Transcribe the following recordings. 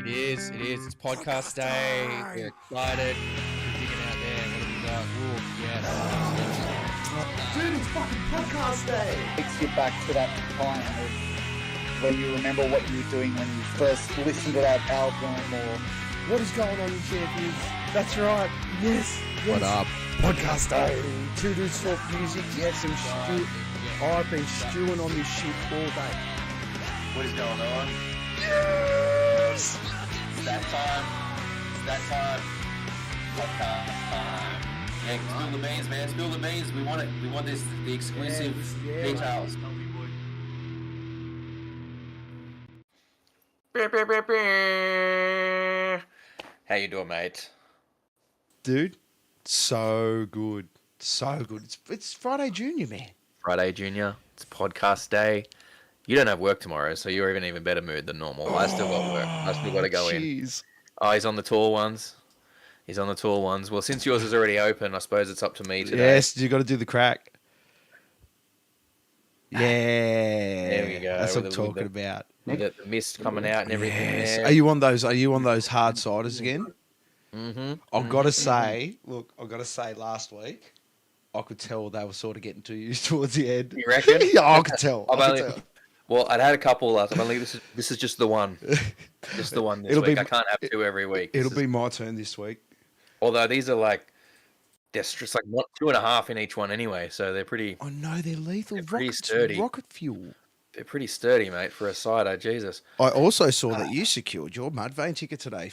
It is. It's podcast day. We're excited. We're digging out there. What have we got? Ooh, yes. Dude, it's fucking podcast day. Takes you back to that time of when you remember what you were doing when you first listened to that album, or What is going on, champions? That's right. Yes. What up? Podcast day. Two dudes talk music. Yes, I've been stewing on this shit all day. What is going on? Yes. It's that time. It's that time. Podcast time. Yeah, spill the beans, man. Spill the beans. We want it. We want this. The exclusive Yes, yeah. details. How you doing, mate? Dude, so good. So good. It's Friday Junior, man. Friday, Junior. It's podcast day. You don't have work tomorrow, so you're in an even better mood than normal. I still got work. I still got to go in. Jeez. Oh, he's on the tall ones. Well, since yours is already open, I suppose it's up to me today. Yes, you got to do the crack. Yeah. There we go. That's what I'm With talking about. The mist coming out and everything Yes. there. Are you on those hard ciders again? Mm-hmm. I've got to say, last week, I could tell they were sort of getting too used towards the end. You reckon? Yeah, I could tell. Well, I'd had a couple last time. This is just the one. Just the one this week. I can't have two every week. It'll be my turn this week. Although these are like, they're just like 2.5 in each one anyway, so they're pretty. I know they're lethal. They're pretty sturdy. Rocket fuel. They're pretty sturdy, mate, for a cider. Jesus. I also saw that you secured your Mudvayne ticket today.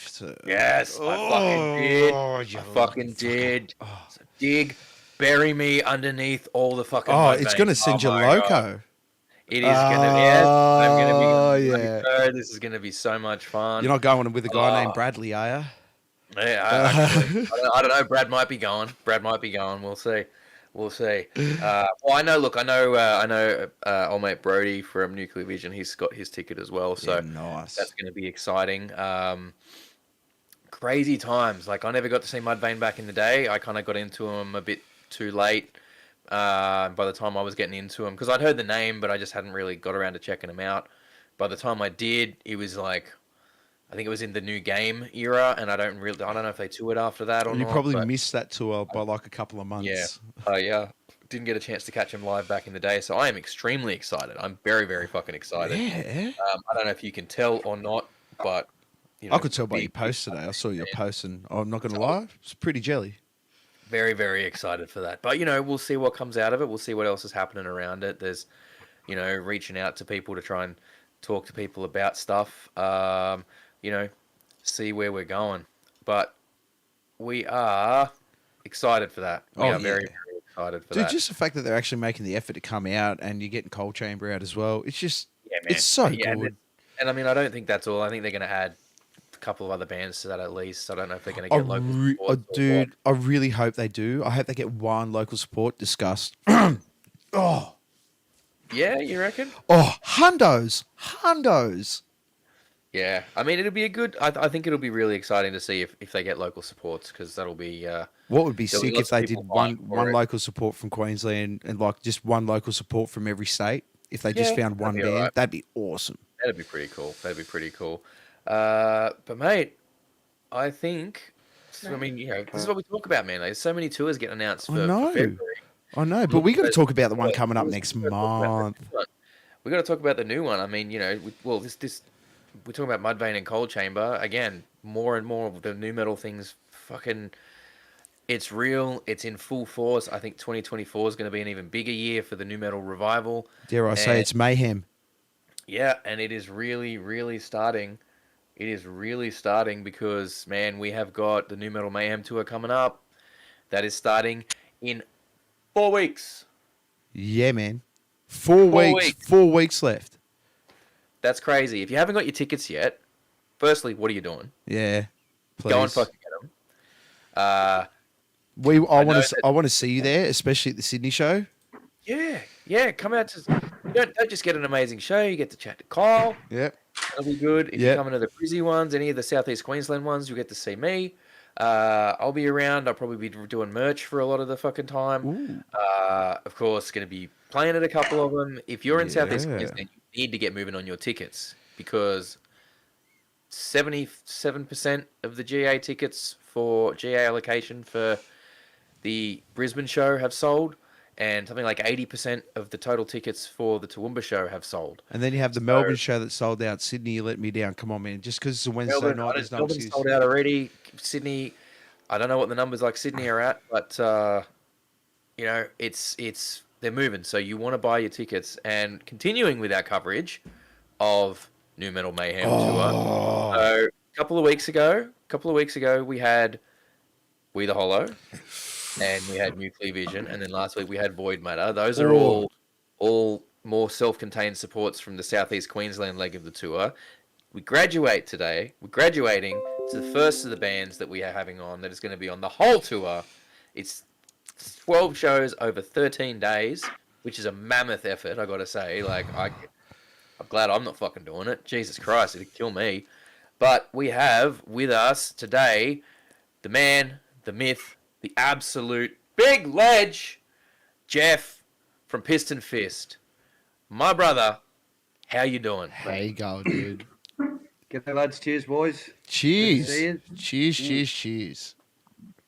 Yes, I fucking did. I fucking did. So dig, bury me underneath all the fucking. Oh, mud it's veins. going to send you my loco. God. It is going to be. I'm going to be. Yeah. This is going to be so much fun. You're not going with a guy named Bradley, are you? Yeah, I don't know. Brad might be going. We'll see. Well, I know old mate Brody from Nuclear Vision. He's got his ticket as well, so Yeah, nice. that's going to be exciting. Crazy times. Like, I never got to see Mudvayne back in the day. I kind of got into him a bit too late. By the time I was getting into him, because I'd heard the name, but I just hadn't really got around to checking him out. By the time I did, it was like, I think it was in the new game era, and I don't know if they toured after that or not. You probably missed that tour by like a couple of months. Yeah. Yeah. Didn't get a chance to catch him live back in the day, so I am extremely excited. I'm very, very fucking excited. Yeah. I don't know if you can tell or not, but I could tell by your post today. I saw your post, and I'm not going to lie, it's pretty jelly. Very, very excited for that. But, we'll see what comes out of it. We'll see what else is happening around it. There's, reaching out to people to try and talk to people about stuff, see where we're going. But we are excited for that. We are very, very excited for that. Dude, just the fact that they're actually making the effort to come out and you're getting Cold Chamber out as well. It's just, it's so good. And I mean, I don't think that's all. I think they're going to add a couple of other bands to that at least. I don't know if they're going to get local support. Dude, I really hope they do. I hope they get one local support discussed. Oh. Yeah, you reckon? Oh, hundos. Yeah, I mean, it'll be a good. I think it'll be really exciting to see if they get local supports, because that'll be. What would be sick if they did one it. local support from Queensland and like just one local support from every state? If they just found one band, right. that'd be awesome. That'd be pretty cool. But mate, I think. I mean, this is what we talk about, man. There's so many tours getting announced for February. I know, but we got to talk about the one coming up next month. We got to talk about the new one. I mean, we're talking about Mudvayne and Cold Chamber again. More and more of the new metal things, fucking, it's real. It's in full force. I think 2024 is going to be an even bigger year for the new metal revival. Dare I say it's mayhem? Yeah, and it is really, really starting. It is really starting because, man, we have got the New Metal Mayhem tour coming up. That is starting in 4 weeks. Yeah, man. 4 weeks. 4 weeks left. That's crazy. If you haven't got your tickets yet, firstly, what are you doing? Yeah, please. Go and fucking get them. I want to see you there, especially at the Sydney show. Yeah. Come out to. Don't just get an amazing show. You get to chat to Kyle. Yep. That'll be good. If you come into the Brizzy ones, any of the Southeast Queensland ones, you'll get to see me. I'll be around. I'll probably be doing merch for a lot of the fucking time. Of course, going to be playing at a couple of them. If you're in Southeast Queensland, you need to get moving on your tickets, because 77% of the GA tickets for GA allocation for the Brisbane show have sold, and something like 80% of the total tickets for the Toowoomba show have sold. And then you have the So, Melbourne show that sold out. Sydney, you let me down. Come on, man. Just because it's a Wednesday night, there's no Melbourne excuse. sold out already. Sydney, I don't know what the numbers like Sydney are at, but you know, it's they're moving. So you want to buy your tickets. And continuing with our coverage of New Metal Mayhem tour. So a couple of weeks ago, we had We the Hollow, and we had Nuclear Vision, and then last week we had Void Matter. Those are all more self-contained supports from the Southeast Queensland leg of the tour. We're graduating to the first of the bands that we are having on that is going to be on the whole tour. It's 12 shows over 13 days, which is a mammoth effort, I got to say. Like, I'm glad I'm not fucking doing it. Jesus Christ, it'd kill me. But we have with us today the man, the myth, the absolute big ledge, Jeff from Piston Fist. My brother, how you doing? How you going, dude? G'day, lads. Cheers, boys. Cheers. Good to see you. Cheers.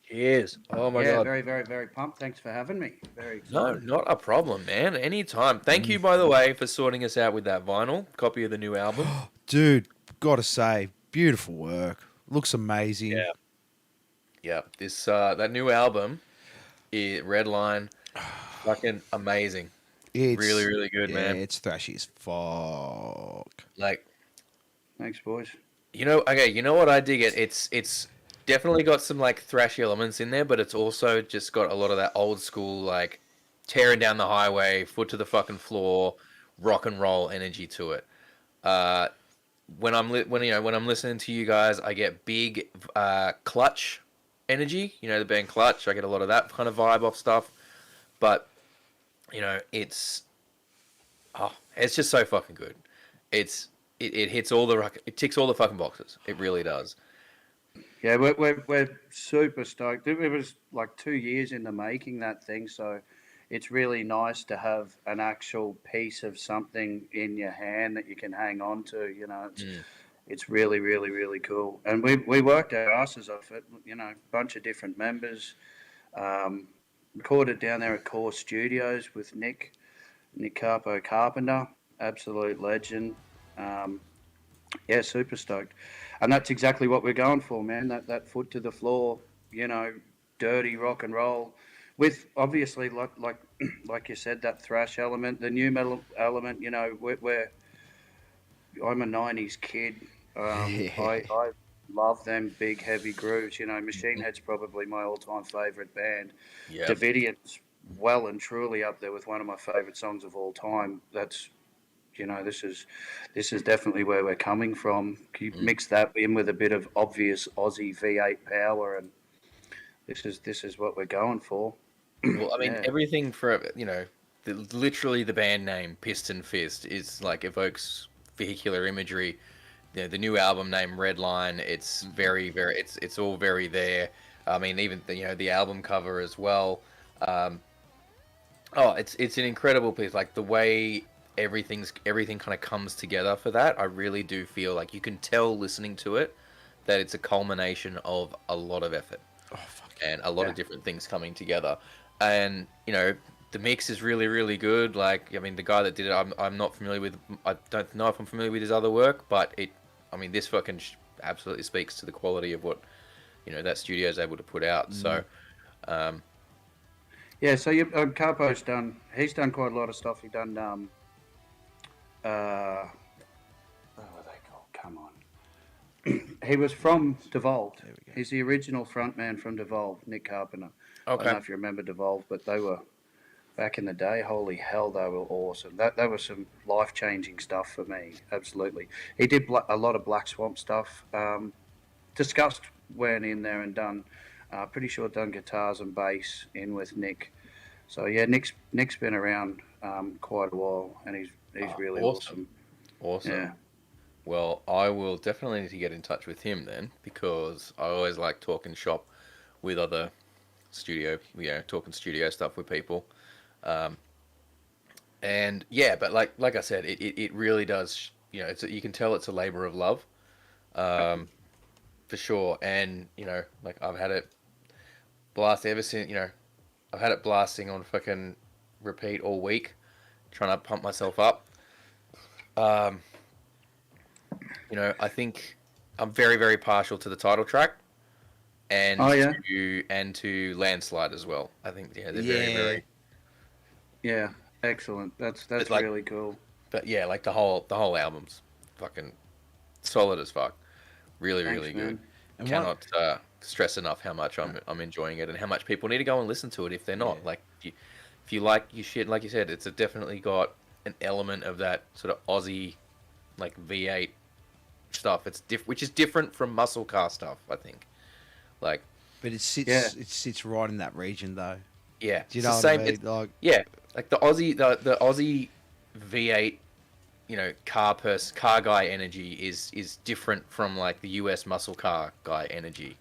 Cheers. Oh my Yeah, God. very, very, very pumped. Thanks for having me. Very No, excited. not a problem, man. Anytime. Thank you, by the way, for sorting us out with that vinyl copy of the new album. Dude, gotta say, beautiful work. Looks amazing. Yeah. Yeah. This that new album, Redline, fucking amazing. It's Really, really good, man. It's thrashy as fuck. Like, Thanks, boys. you know what I dig it? It's definitely got some like thrashy elements in there, but it's also just got a lot of that old school like tearing down the highway, foot to the fucking floor, rock and roll energy to it. When I'm listening to you guys, I get big Clutch energy. You know, the band Clutch. I get a lot of that kind of vibe off stuff. But you know, it's just so fucking good. It hits it ticks all the fucking boxes. It really does. Yeah, we're super stoked. It was like 2 years in the making, that thing, so it's really nice to have an actual piece of something in your hand that you can hang on to. You know, it's really, really, really cool. And we worked our asses off it. You know, a bunch of different members. Recorded down there at Core Studios with Nick Carpo Carpenter, absolute legend. Yeah, super stoked. And that's exactly what we're going for, man. That foot to the floor, you know, dirty rock and roll, with obviously like you said, that thrash element, the new metal element. You know, I'm a '90s kid. I love them big heavy grooves. You know, Machine Head's probably my all-time favorite band. Yeah. Davidian's well and truly up there with one of my favorite songs of all time. That's, you know, this is definitely where we're coming from. You mix that in with a bit of obvious Aussie V8 power, and this is what we're going for. Well, I mean, everything for, you know, literally the band name Piston Fist is like evokes vehicular imagery. You know, the new album name Redline, it's very, very, it's all very there. I mean, even the album cover as well. It's an incredible piece. Like the way everything kind of comes together for that. I really do feel like you can tell listening to it that it's a culmination of a lot of effort and a lot of different things coming together. And you know, the mix is really, really good. Like, I mean, the guy that did it, I'm not familiar with. I don't know if I'm familiar with his other work, but this fucking absolutely speaks to the quality of what, you know, that studio is able to put out. So, yeah. So Carpo's done. He's done quite a lot of stuff. He done what are they called? Come on. He was from Devolved. He's the original frontman from Devolved, Nick Carpenter. Okay. I don't know if you remember Devolved, but they were, back in the day, holy hell, they were awesome. That was some life-changing stuff for me, absolutely. He did a lot of Black Swamp stuff. Disgust went in there and done, pretty sure done guitars and bass in with Nick. So yeah, Nick's been around quite a while, and he's really awesome. Awesome. Yeah. Well, I will definitely need to get in touch with him then, because I always like talking shop with other talking studio stuff with people. And yeah, but like I said, it really does, you know, you can tell it's a labor of love. for sure. And like I've had it blast ever since. I've had it blasting on fucking repeat all week, trying to pump myself up. Um, I think I'm very, very partial to the title track and Oh yeah, to Landslide as well. I think they're very, Yeah. very. yeah, excellent. That's It's like, really cool. but yeah, like the whole album's fucking solid as fuck. Really, Thanks, really good. man. And what? Cannot stress enough how much I'm enjoying it and how much people need to go and listen to it if they're not. Yeah. Like if you like your shit, like you said, it's definitely got an element of that sort of Aussie like V8 stuff. Which is different from muscle car stuff, I think. Like But it sits. Yeah. It sits right in that region, though. yeah, Do you it's know the what same. I mean? Like, Yeah, like the Aussie V8, car guy energy is different from like the US muscle car guy energy.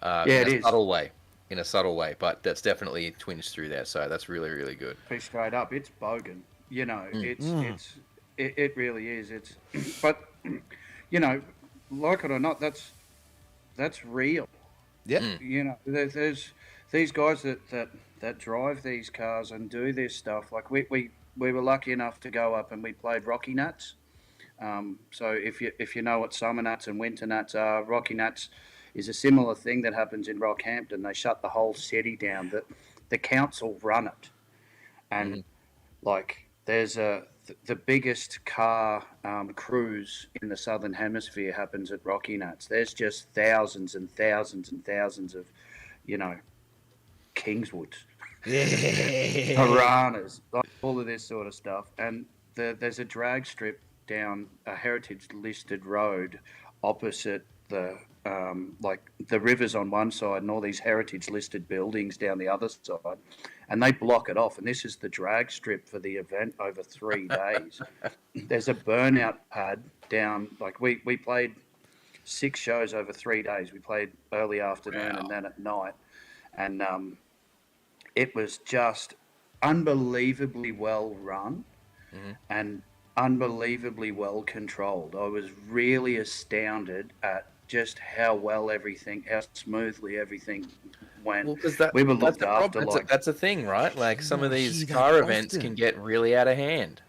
Yeah, in it a is. subtle way, but that's definitely twinged through there. So that's really, really good. Be straight up, it's bogan. Mm. It really is. It's but like it or not, that's real. yeah. There's these guys that drive these cars and do this stuff. Like we were lucky enough to go up and we played Rocky Nuts. So if you know what summer nuts and winter nuts are, Rocky Nuts is a similar thing that happens in Rockhampton. They shut the whole city down. The council run it, and like there's the biggest car cruise in the southern hemisphere happens at Rocky Nuts. There's just thousands and thousands and thousands of, Kingswoods, Yeah. piranhas, like all of this sort of stuff. And there's a drag strip down a heritage listed road opposite the the rivers on one side and all these heritage listed buildings down the other side, and they block it off. And this is the drag strip for the event over 3 days. There's a burnout pad down. Like we played 6 shows over 3 days. We played early afternoon and then at night, and it was just unbelievably well run and unbelievably well controlled. I was really astounded at just how smoothly everything went. Well, because We were that's looked the after problem. That's a thing, right? Like some of don't these hear that car events often. can get really out of hand.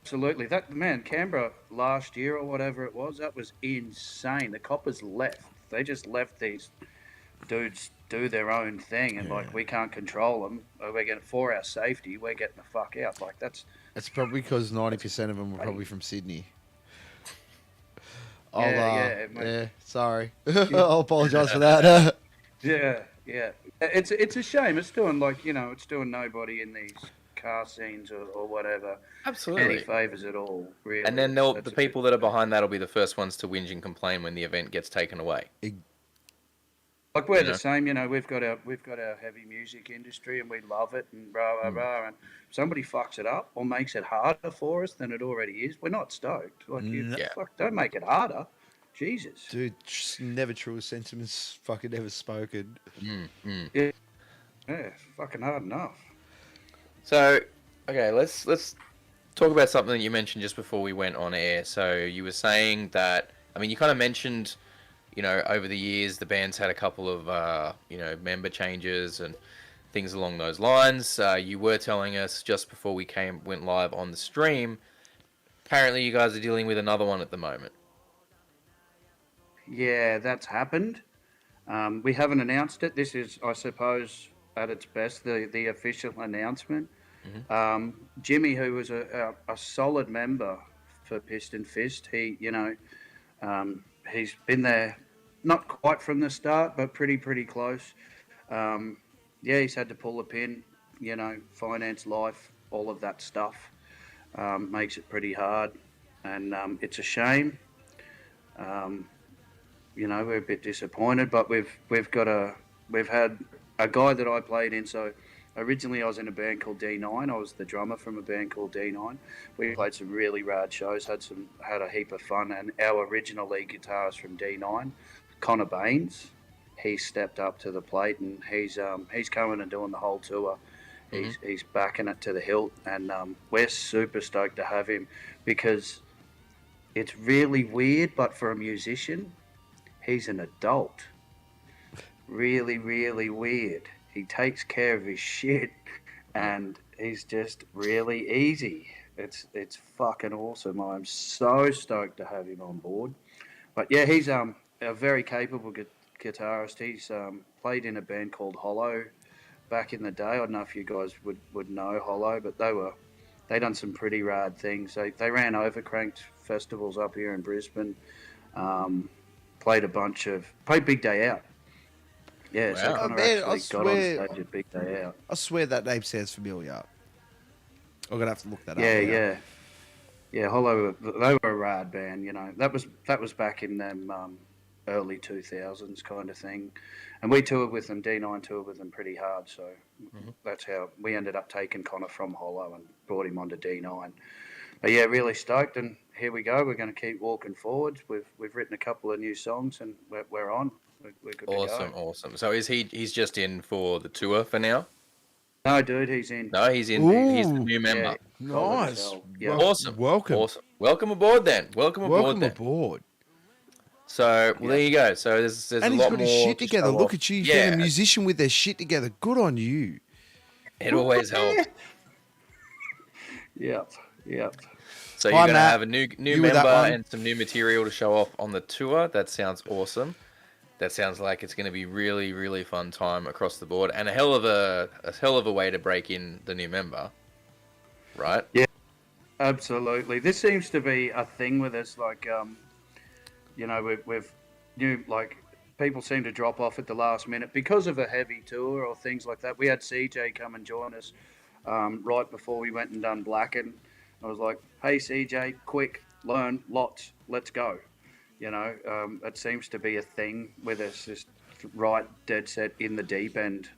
absolutely. That man, Canberra last year or whatever it was, that was insane. The coppers left. They just left these dudes do their own thing, and like we can't control them. We're getting for our safety. We're getting the fuck out. Like that's It's probably because 90% of them were probably from Sydney. mate. Sorry. I'll apologise for that. Yeah. It's a shame. It's doing it's doing nobody in these car scenes or whatever any Absolutely. favours at all. Really. And then That's the a bit- people that are behind that will be the first ones to whinge and complain when the event gets taken away. Like we're You know? the same, we've got our heavy music industry and we love it and blah blah blah. And if somebody fucks it up or makes it harder for us than it already is, we're not stoked. Like Yeah. don't make it harder. Jesus. Dude, just never true sentiments fucking ever spoken. Yeah, it's fucking hard enough. So, okay, let's talk about something that you mentioned just before we went on air. So you were saying that, I mean, you kind of mentioned, over the years the band's had a couple of, member changes and things along those lines. You were telling us just before we went live on the stream, apparently you guys are dealing with another one at the moment. Yeah, that's happened. We haven't announced it. This is, I suppose, at its best, the official announcement. Jimmy, who was a solid member for Piston Fist, he's been there, not quite from the start, but pretty close. He's had to pull the pin, finance, life, all of that stuff makes it pretty hard, and it's a shame. We're a bit disappointed, but we've had a guy that I played in. So originally I was in a band called D9. I was the drummer from a band called D9. We played some really rad shows, had a heap of fun, and our original lead guitarist from D9, Connor Baines, he stepped up to the plate, and he's coming and doing the whole tour. He's backing it to the hilt, and we're super stoked to have him because it's really weird, but for a musician, he's an adult. Really, really weird. He takes care of his shit, and he's just really easy. It's fucking awesome. I'm so stoked to have him on board. But yeah, he's a very capable guitarist. He's played in a band called Hollow back in the day. I don't know if you guys would know Hollow, but they done some pretty rad things. They ran Overcranked festivals up here in Brisbane. Played Big Day Out. Yeah, so Wow. kind of Man, I actually got on swear- stage at Big Day Out. I swear that name sounds familiar. I'm gonna have to look that up. Yeah, now. yeah. Hollow, they were a rad band. You know, that was back in them early 2000s kind of thing, and we toured with them. D9 toured with them pretty hard, so that's how we ended up taking Connor from Hollow and brought him onto D9. But yeah, really stoked, and here we go. We're going to keep walking forwards. We've written a couple of new songs, and we're on. We're good Awesome, to go. awesome. So he's just in for the tour for now? No, dude, he's in. No, he's in. He's the new member. Yeah, solid as Nice. hell. Yeah. Well, Awesome. Welcome. Awesome. Welcome aboard then. Welcome aboard Welcome then. aboard. So there you go. So there's And a he's lot got more his shit to together. show Look off. at you. You Yeah, found a musician with their shit together. Good on you. it always helps. Yep. So Hi, you're gonna Matt. have a new You with that member one? and some new material to show off on the tour. That sounds awesome. That sounds like it's going to be really, really fun time across the board, and a hell of a way to break in the new member, right? Absolutely. This seems to be a thing with us. Like, you know, we've new like people seem to drop off at the last minute because of a heavy tour or things like that. We had CJ come and join us right before we went and done Blacken. I was like, "Hey CJ, quick, learn lots, let's go." You know, it seems to be a thing with us, just right dead set in the deep end.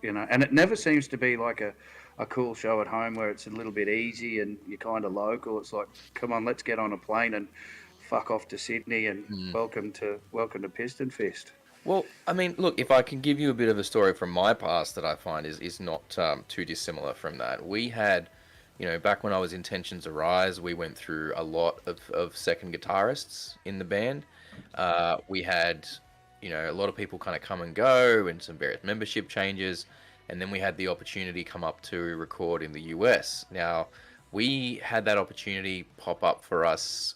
You know, and it never seems to be like a cool show at home where it's a little bit easy and you're kind of local. It's like, come on, let's get on a plane and fuck off to Sydney and welcome to Piston Fest. Well, I mean, look, if I can give you a bit of a story from my past that I find is not too dissimilar from that. We had, you know, back when I was Intentions Arise, we went through a lot of second guitarists in the band. We had, you know, a lot of people kind of come and go and some various membership changes. And then we had the opportunity come up to record in the US. Now, we had that opportunity pop up for us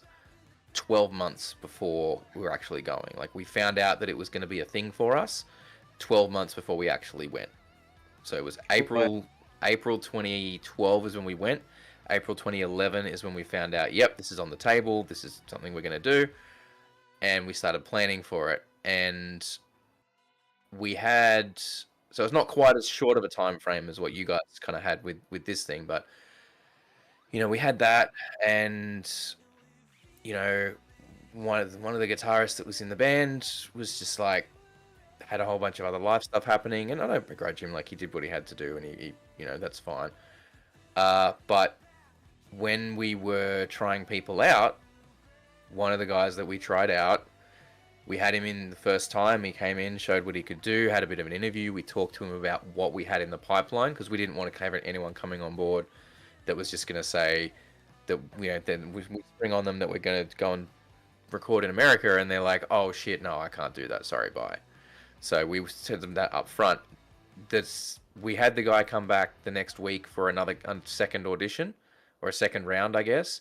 12 months before we were actually going. Like, we found out that it was going to be a thing for us 12 months before we actually went. So it was April 2012 is when we went. April 2011 is when we found out, yep, this is on the table. This is something we're going to do. And we started planning for it. And we had... So it's not quite as short of a time frame as what you guys kind of had with this thing, but you know, we had that, and you know, one of the guitarists that was in the band was just like had a whole bunch of other life stuff happening, and I don't begrudge him. Like, he did what he had to do, and he you know, that's fine. But when we were trying people out, one of the guys that we tried out, we had him in the first time. He came in, showed what he could do, had a bit of an interview. We talked to him about what we had in the pipeline, because we didn't want to have anyone coming on board that was just going to say that, you know, then we spring on them that we're going to go and record in America, and they're like, oh shit, no, I can't do that. Sorry, bye. So we said them that up front. We had the guy come back the next week for another second audition, or a second round, I guess.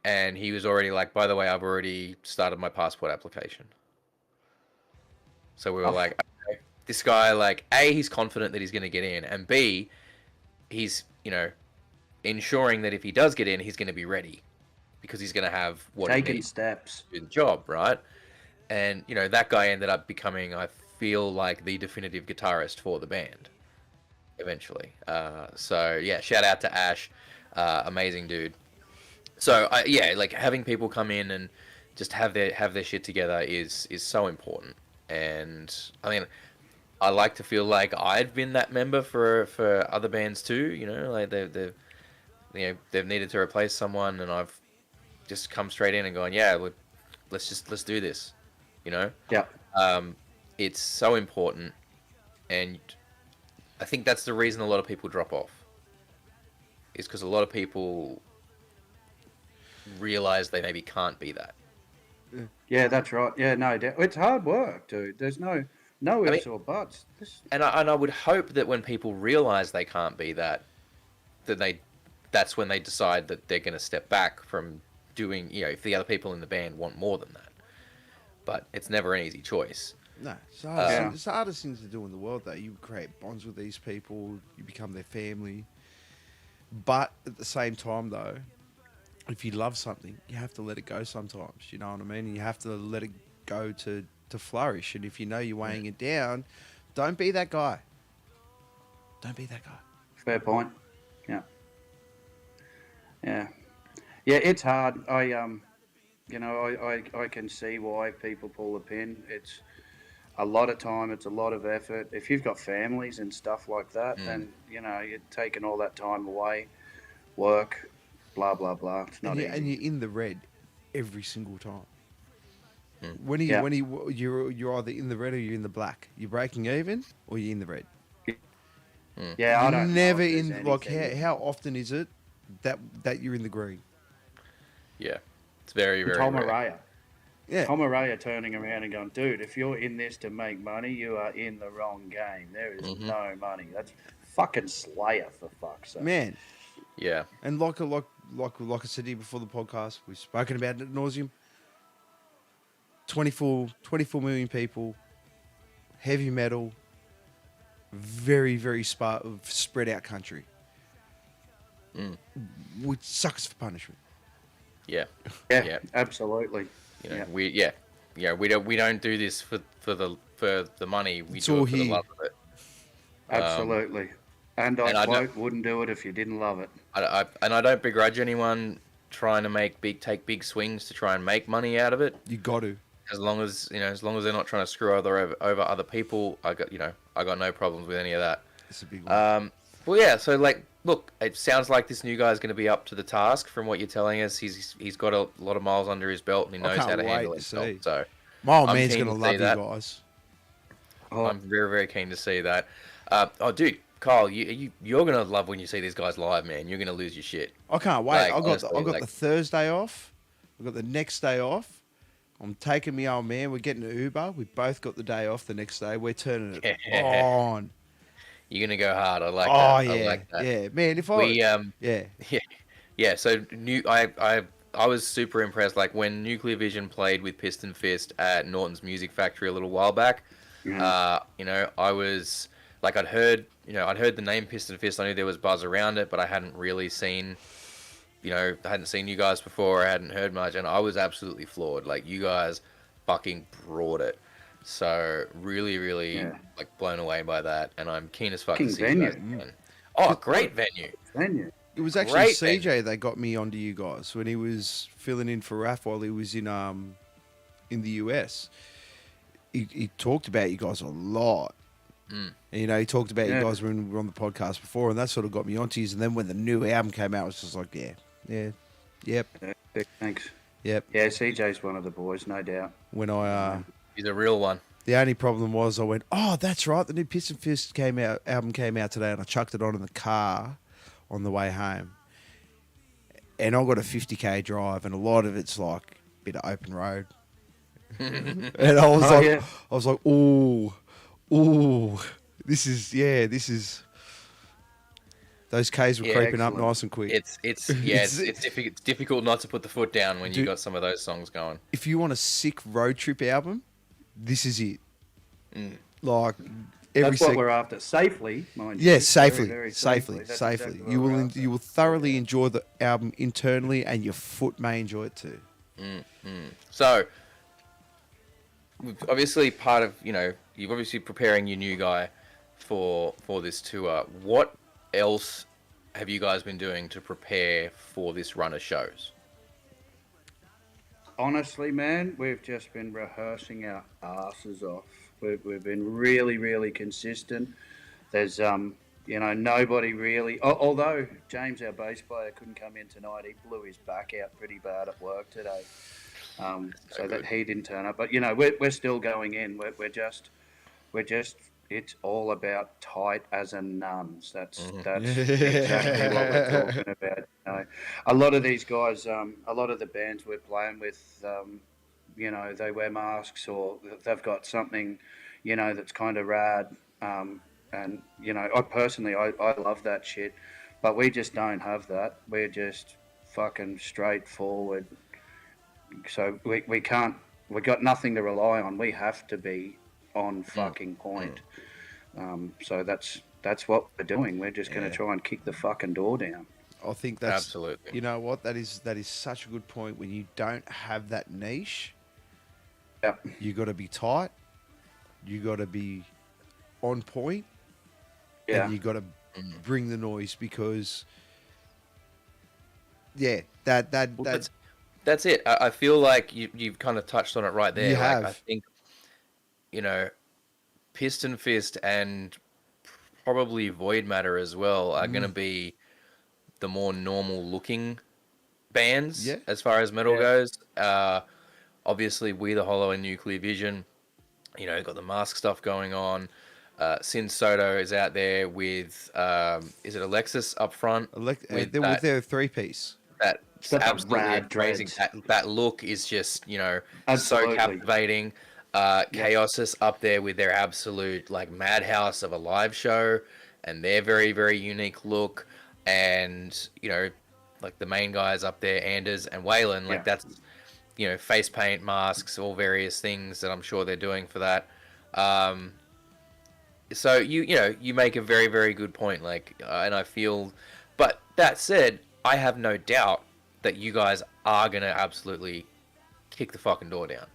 And he was already like, by the way, I've already started my passport application. So we were like, okay, this guy, like, A, he's confident that he's going to get in, and B, he's, you know, ensuring that if he does get in, he's going to be ready, because he's going to have what he Taking needs steps. to do the job, right? And, you know, that guy ended up becoming, I feel like, the definitive guitarist for the band, eventually. So, yeah, shout out to Ash. Amazing dude. So, yeah, like, having people come in and just have their shit together is so important. And I mean, I like to feel like I've been that member for other bands too. You know, like they've needed to replace someone, and I've just come straight in and gone, yeah, let's do this. You know, Yeah. It's so important, and I think that's the reason a lot of people drop off. Is because a lot of people realize they maybe can't be that. Yeah, that's right. Yeah, no, it's hard work, dude. There's no ifs or buts. And I would hope that when people realize they can't be that, that's when they decide that they're going to step back from doing, if the other people in the band want more than that. But it's never an easy choice. No, it's Yeah. the hardest things to do in the world, though. You create bonds with these people, you become their family. But at the same time, though, if you love something, you have to let it go sometimes. You know what I mean? You have to let it go to flourish. And if you know you're weighing it down, don't be that guy. Don't be that guy. Fair point. Yeah. Yeah. Yeah, it's hard. I can see why people pull the pin. It's a lot of time. It's a lot of effort. If you've got families and stuff like that, then, you're taking all that time away, work, blah, blah, blah. It's not easy. And you're in the red every single time. Mm. You're either in the red or you're in the black. You're breaking even or you're in the red. Yeah, I don't never know if there's in like anything. how often is it that you're in the green? Yeah. It's very, very Tom rare. Araya. Yeah. Tom Araya turning around and going, dude, if you're in this to make money, you are in the wrong game. There is no money. That's fucking Slayer, for fuck's sake. Man. Yeah. And like I said to you before the podcast, we've spoken about it ad nauseum. 24 million people, heavy metal, very, very spread out country. Which sucks for punishment. Yeah. Yeah, absolutely. We don't do this for the money. We It's do all it for the here. love of it. Absolutely. And and I I quote, wouldn't do it if you didn't love it. I don't begrudge anyone trying to take big swings to try and make money out of it. You got to. As long as they're not trying to screw over other people, I got no problems with any of that. It's a big one. Well, yeah. So look, it sounds like this new guy's going to be up to the task. From what you're telling us, he's got a lot of miles under his belt and he knows can't how to wait handle to himself. see. So My old I'm man's keen going to to see love that. you guys. I'm very, very keen to see that. Dude, Kyle, you're gonna love when you see these guys live, man. You're gonna lose your shit. I can't wait. I got honestly, the Thursday off. I got the next day off. I'm taking my old man. We're getting an Uber. We both got the day off the next day. We're turning it on. You're gonna go hard. I like Oh that. yeah, I like that. yeah, man. If I Yeah. So I was super impressed. Like when Nuclear Vision played with Piston Fist at Norton's Music Factory a little while back. I was like, I'd heard the name Piston Fist. I knew there was buzz around it, but I hadn't really seen, I hadn't seen you guys before. I hadn't heard much, and I was absolutely floored. Like you guys fucking brought it. So really, really like blown away by that, and I'm keen as fuck to see you guys again. Oh, great venue. Venue. it was actually Great CJ that got me onto you guys when he was filling in for Raf while he was in the US. He talked about you guys a lot. And, he talked about you guys when we were on the podcast before, and that sort of got me onto you. And then when the new album came out, it was just like, yep. Thanks. Yep. Yeah, CJ's one of the boys, no doubt. When I He's a real one. the only problem was I went, oh, that's right, the new Piston Fist album came out today, and I chucked it on in the car on the way home. And I got a 50k drive, and a lot of it's like a bit of open road. And I was like, ooh, this is. Those K's were creeping up nice and quick. It's difficult not to put the foot down when you got some of those songs going. If you want a sick road trip album, this is it. Like That's what we're after. Safely, mind you. yeah, safely, Very, very safely. That's exactly what You we're will after. you will thoroughly enjoy the album internally, and your foot may enjoy it too. So, obviously, part of you're obviously preparing your new guy for this tour. What else have you guys been doing to prepare for this run of shows? Honestly, man, we've just been rehearsing our asses off. We've been really, really consistent. There's, nobody really... Although James, our bass player, couldn't come in tonight. He blew his back out pretty bad at work today. So that he didn't turn up. But, we're still going in. We're just it's all about tight as a nuns. Mhm. That's exactly what we're talking about. A lot of these guys, a lot of the bands we're playing with, they wear masks or they've got something, that's kind of rad. And I personally, I love that shit, but we just don't have that. We're just fucking straightforward. So we can't. We got nothing to rely on. We have to be on Mm. fucking point. So that's what we're doing. We're just going to Yeah. try and kick the fucking door down. I think that's Absolutely. You know what? That is such a good point. When you don't have that niche, Yeah, you got to be tight. You got to be on point, yeah, and you got to Mm. bring the noise because, yeah, that Well, that's it. I feel like you've kind of touched on it right there. You Like, I have. think, you know, Piston Fist and probably Void Matter as well are going to be the more normal looking bands Yeah. as far as metal Yeah. goes. Obviously, We the Hollow and Nuclear Vision, got the mask stuff going on. Sin Soto is out there with, is it Alexis up front? with their 3-piece. That's It's got the absolutely rad amazing. dreads. That look is just, so Absolutely. captivating. Chaos is up there with their absolute like madhouse of a live show and their very, very unique look. And, like the main guys up there, Anders and Waylon, like Yeah. that's, face paint, masks, all various things that I'm sure they're doing for that. So you make a very, very good point. Like, and I feel, but that said, I have no doubt that you guys are gonna absolutely kick the fucking door down.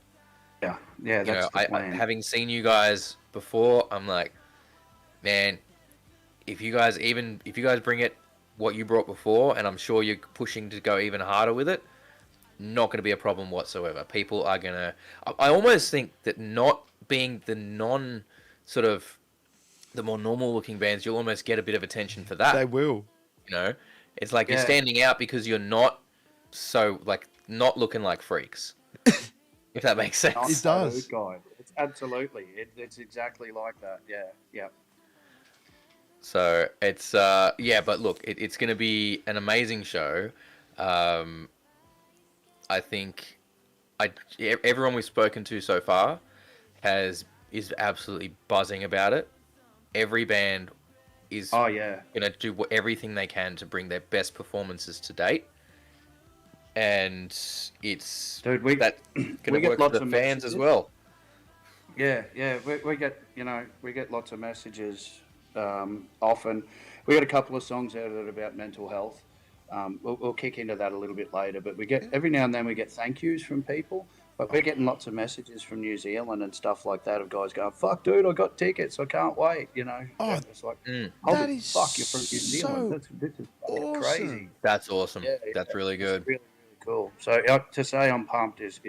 Yeah, yeah, that's the plan. Having seen you guys before, I'm like, man, if you guys bring it what you brought before, and I'm sure you're pushing to go even harder with it, not going to be a problem whatsoever. People are gonna. I almost think that not being the sort of the more normal looking bands, you'll almost get a bit of attention for that. They will. It's like you're Yeah. standing out because you're not not looking like freaks. If that makes sense. Not It does. a guide. It's absolutely. It's exactly like that. Yeah, yeah. So it's but look, it's going to be an amazing show. I think everyone we've spoken to so far is absolutely buzzing about it. Every band is Oh yeah. going to do everything they can to bring their best performances to date. And it's Dude, going we to get work for lots the of fans as messages. well. Yeah, yeah. We get lots of messages often. We got a couple of songs out of it about mental health. We'll kick into that a little bit later, but we get every now and then we get thank yous from people. But we're getting lots of messages from New Zealand and stuff like that of guys going, "Fuck, dude, I got tickets. I can't wait." Oh, It's like, Mm. holy that is fuck, you're from New Zealand. so This is fucking awesome. crazy. That's awesome. Yeah, That's really it's good. really, really cool. So to say I'm pumped is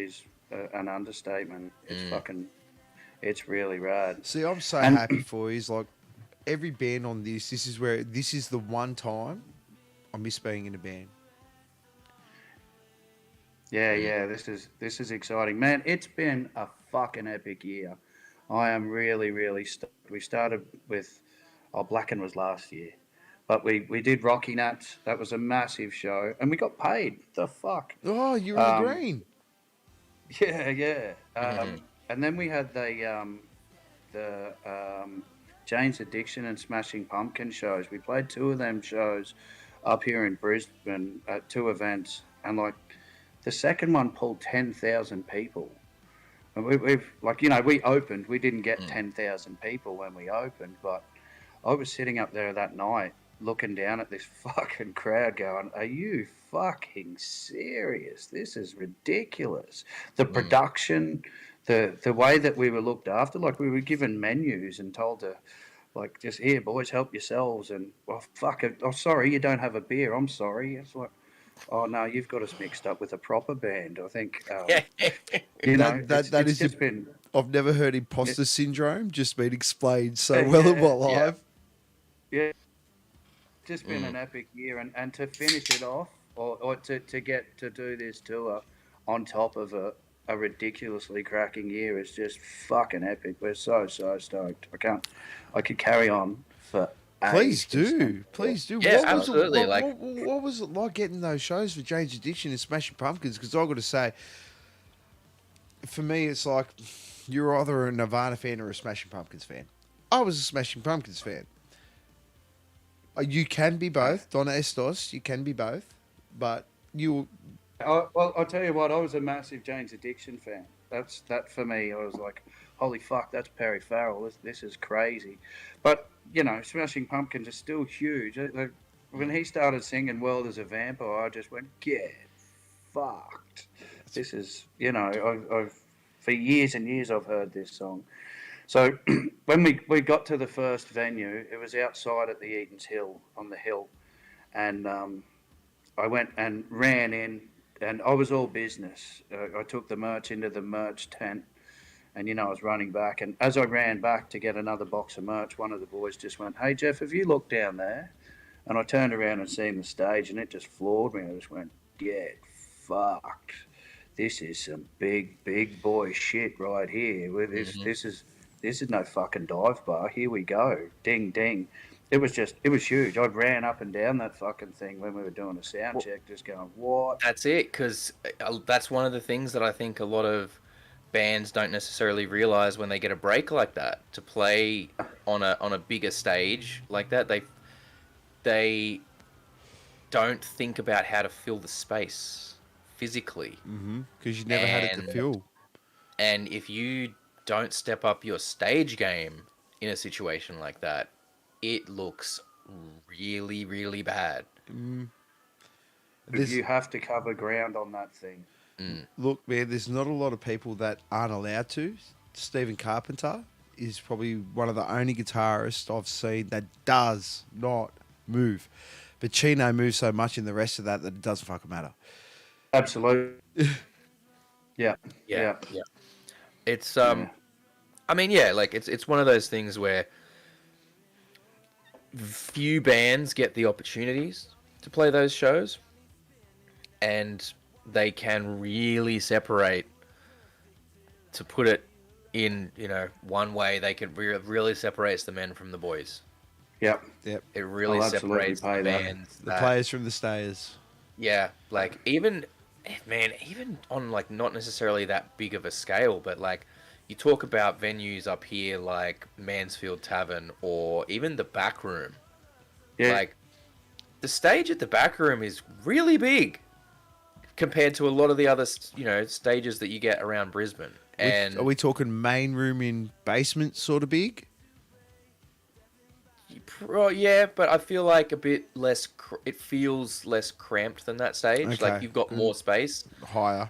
an understatement. It's fucking, it's really rad. See, I'm so And- happy for you. It's like every band on this is the one time I miss being in a band. Yeah, yeah, this is exciting, man. It's been a fucking epic year. I am really, really stoked. We started with, Blacken was last year, but we did Rocky Nuts. That was a massive show, and we got paid. The fuck? Oh, you're in the Um, green. Yeah, yeah. Mhm. And then we had the Jane's Addiction and Smashing Pumpkin shows. We played two of them shows up here in Brisbane at two events, and like the second one pulled 10,000 people. And we opened. We didn't get 10,000 people when we opened, but I was sitting up there that night looking down at this fucking crowd going, "Are you fucking serious? This is ridiculous." The production, the way that we were looked after, like we were given menus and told to, like, just here, boys, help yourselves. And, well, fuck it. Oh, sorry, you don't have a beer. I'm sorry. It's like, oh, no, you've got us mixed up with a proper band. I think, That is just been... I've never heard imposter syndrome just been explained so Yeah, well in my yeah. life. Yeah, just been an epic year, and to finish it off, or to get to do this tour on top of a ridiculously cracking year. It's just fucking epic. We're so stoked. I could carry on for Please ages. do. Please do. Yeah, What was absolutely, It, like- what was it like getting those shows for Jane's Addiction and Smashing Pumpkins? Because I've got to say, for me, it's like you're either a Nirvana fan or a Smashing Pumpkins fan. I was a Smashing Pumpkins fan. You can be both. Donna Estos, you can be both. But you... Well, I'll tell you what, I was a massive Jane's Addiction fan. That for me, I was like, holy fuck, that's Perry Farrell. This is crazy. But, you know, Smashing Pumpkins are still huge. Like, when he started singing World as a Vampire, I just went, get fucked. This is, you know, I've for years and years I've heard this song. So when we got to the first venue, it was outside at the Eaton's Hill, on the hill. And I went and ran in, and I was all business. I took the merch into the merch tent, and, you know, I was running back. And as I ran back to get another box of merch, one of the boys just went, hey, Jeff, have you looked down there? And I turned around and seen the stage, and it just floored me. I just went, get fucked. This is some big boy shit right here. This is no fucking dive bar. Here we go. Ding, ding. It was huge. I ran up and down that fucking thing when we were doing a sound check, just going, what? That's it, because that's one of the things that I think a lot of bands don't necessarily realize when they get a break like that, to play on a bigger stage like that. They don't think about how to fill the space physically. Because you never had it to fill. And if you don't step up your stage game in a situation like that, it looks really, really bad. You have to cover ground on that thing. Look, man, there's not a lot of people that aren't allowed to. Stephen Carpenter is probably one of the only guitarists I've seen that does not move. But Chino moves so much in the rest of that it doesn't fucking matter. Absolutely. Yeah. It's I mean, yeah, like it's one of those things where few bands get the opportunities to play those shows, and they can really separate, to put it in, you know, one way, they can really separates the men from the boys. Yep. Yep. It really separates the bands. The players from the stayers. Yeah, like even on like not necessarily that big of a scale, but like you talk about venues up here like Mansfield Tavern or even the Back Room. Yeah. Like the stage at the Back Room is really big compared to a lot of the other, you know, stages that you get around Brisbane. And Are we talking main room in basement sort of big? yeah, but I feel like a bit less. It feels less cramped than that stage. Okay. Like you've got more space. Higher.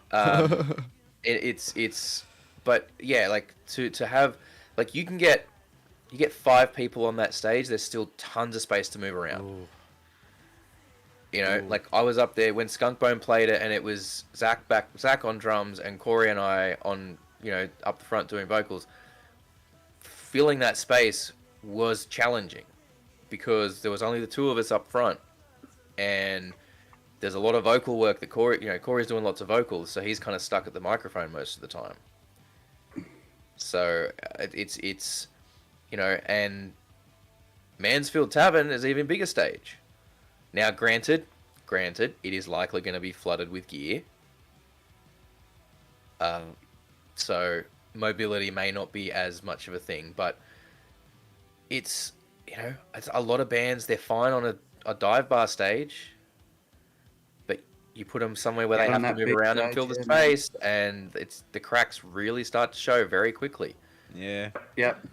It's, but yeah, like to have, like you get 5 people on that stage. There's still tons of space to move around. Ooh. You know, like I was up there when Skunkbone played it, and it was Zach on drums and Corey and I on, you know, up the front doing vocals. Filling that space was challenging because there was only the two of us up front, and there's a lot of vocal work that Corey's doing lots of vocals, so he's kind of stuck at the microphone most of the time. So it's you know, and Mansfield Tavern is an even bigger stage. Now, granted, it is likely going to be flooded with gear. So mobility may not be as much of a thing, but it's, you know, it's a lot of bands, they're fine on a dive bar stage, but you put them somewhere where they have to move around and fill the space, and the cracks really start to show very quickly. Yeah. Yep.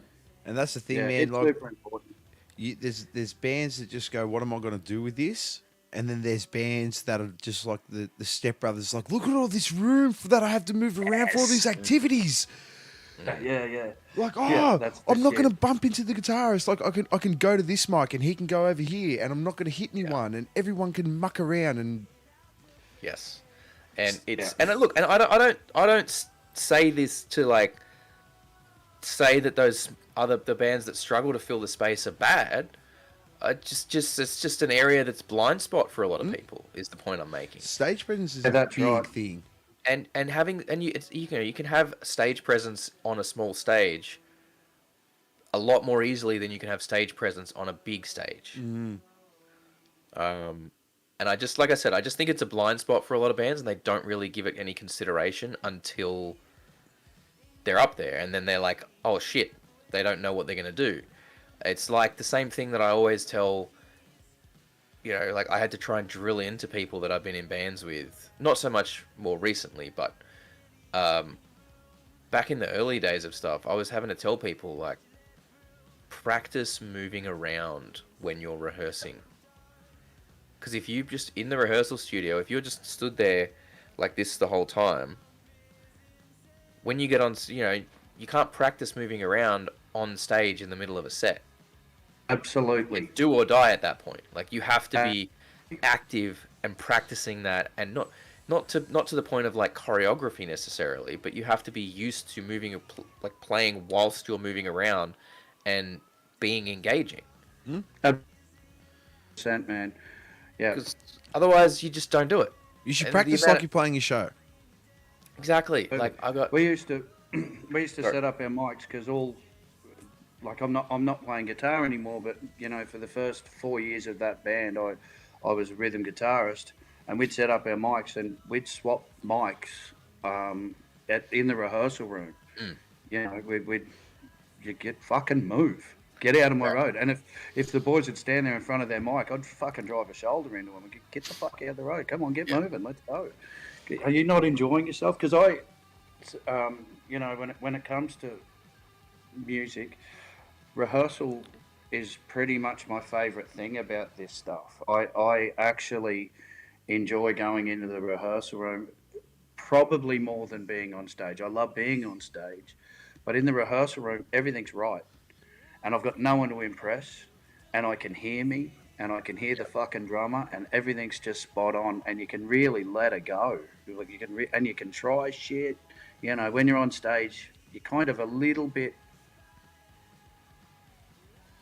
And that's the thing, man. It's Like, super important. there's bands that just go, what am I going to do with this? And then there's bands that are just like the Step Brothers, like, look at all this room that I have to move around for all these activities. Yeah. Like, I'm not going to bump into the guitarist. Like, I can go to this mic and he can go over here, and I'm not going to hit anyone, and everyone can muck around. And yes, and it's and look, and I don't say this to like say that the bands that struggle to fill the space are bad. It's just an area that's blind spot for a lot of people, is the point I'm making. stage presence is a that's big right. thing. and having and you it's, you know you can have stage presence on a small stage a lot more easily than you can have stage presence on a big stage. And I just, like I said, I just think it's a blind spot for a lot of bands, and they don't really give it any consideration until they're up there, and then they're like, oh shit, they don't know what they're gonna do. It's like the same thing that I always tell, like I had to try and drill into people that I've been in bands with, not so much more recently, but back in the early days of stuff, I was having to tell people, like, practice moving around when you're rehearsing. Because if you just, in the rehearsal studio, if you're just stood there like this the whole time, when you get on, you can't practice moving around on stage in the middle of a set. Absolutely. It's do or die at that point. Like, you have to be active and practicing that, and not to the point of like choreography necessarily, but you have to be used to moving, like playing whilst you're moving around and being engaging. 100%, man. Yeah. Because otherwise, you just don't do it. You should practice like you're playing your show. Exactly. Like we used to set up our mics because I'm not playing guitar anymore, but for the first 4 years of that band, I was a rhythm guitarist, and we'd set up our mics and we'd swap mics in the rehearsal room. We'd get fucking move. Get out of my road. And if the boys would stand there in front of their mic, I'd fucking drive a shoulder into them and get the fuck out of the road. Come on, get moving. Let's go. Are you not enjoying yourself? Because when it comes to music, rehearsal is pretty much my favourite thing about this stuff. I actually enjoy going into the rehearsal room probably more than being on stage. I love being on stage, but in the rehearsal room, everything's right. And I've got no one to impress, and I can hear me, and I can hear the fucking drummer, and everything's just spot on, and you can really let it go. Like you can try shit. When you're on stage, you're kind of a little bit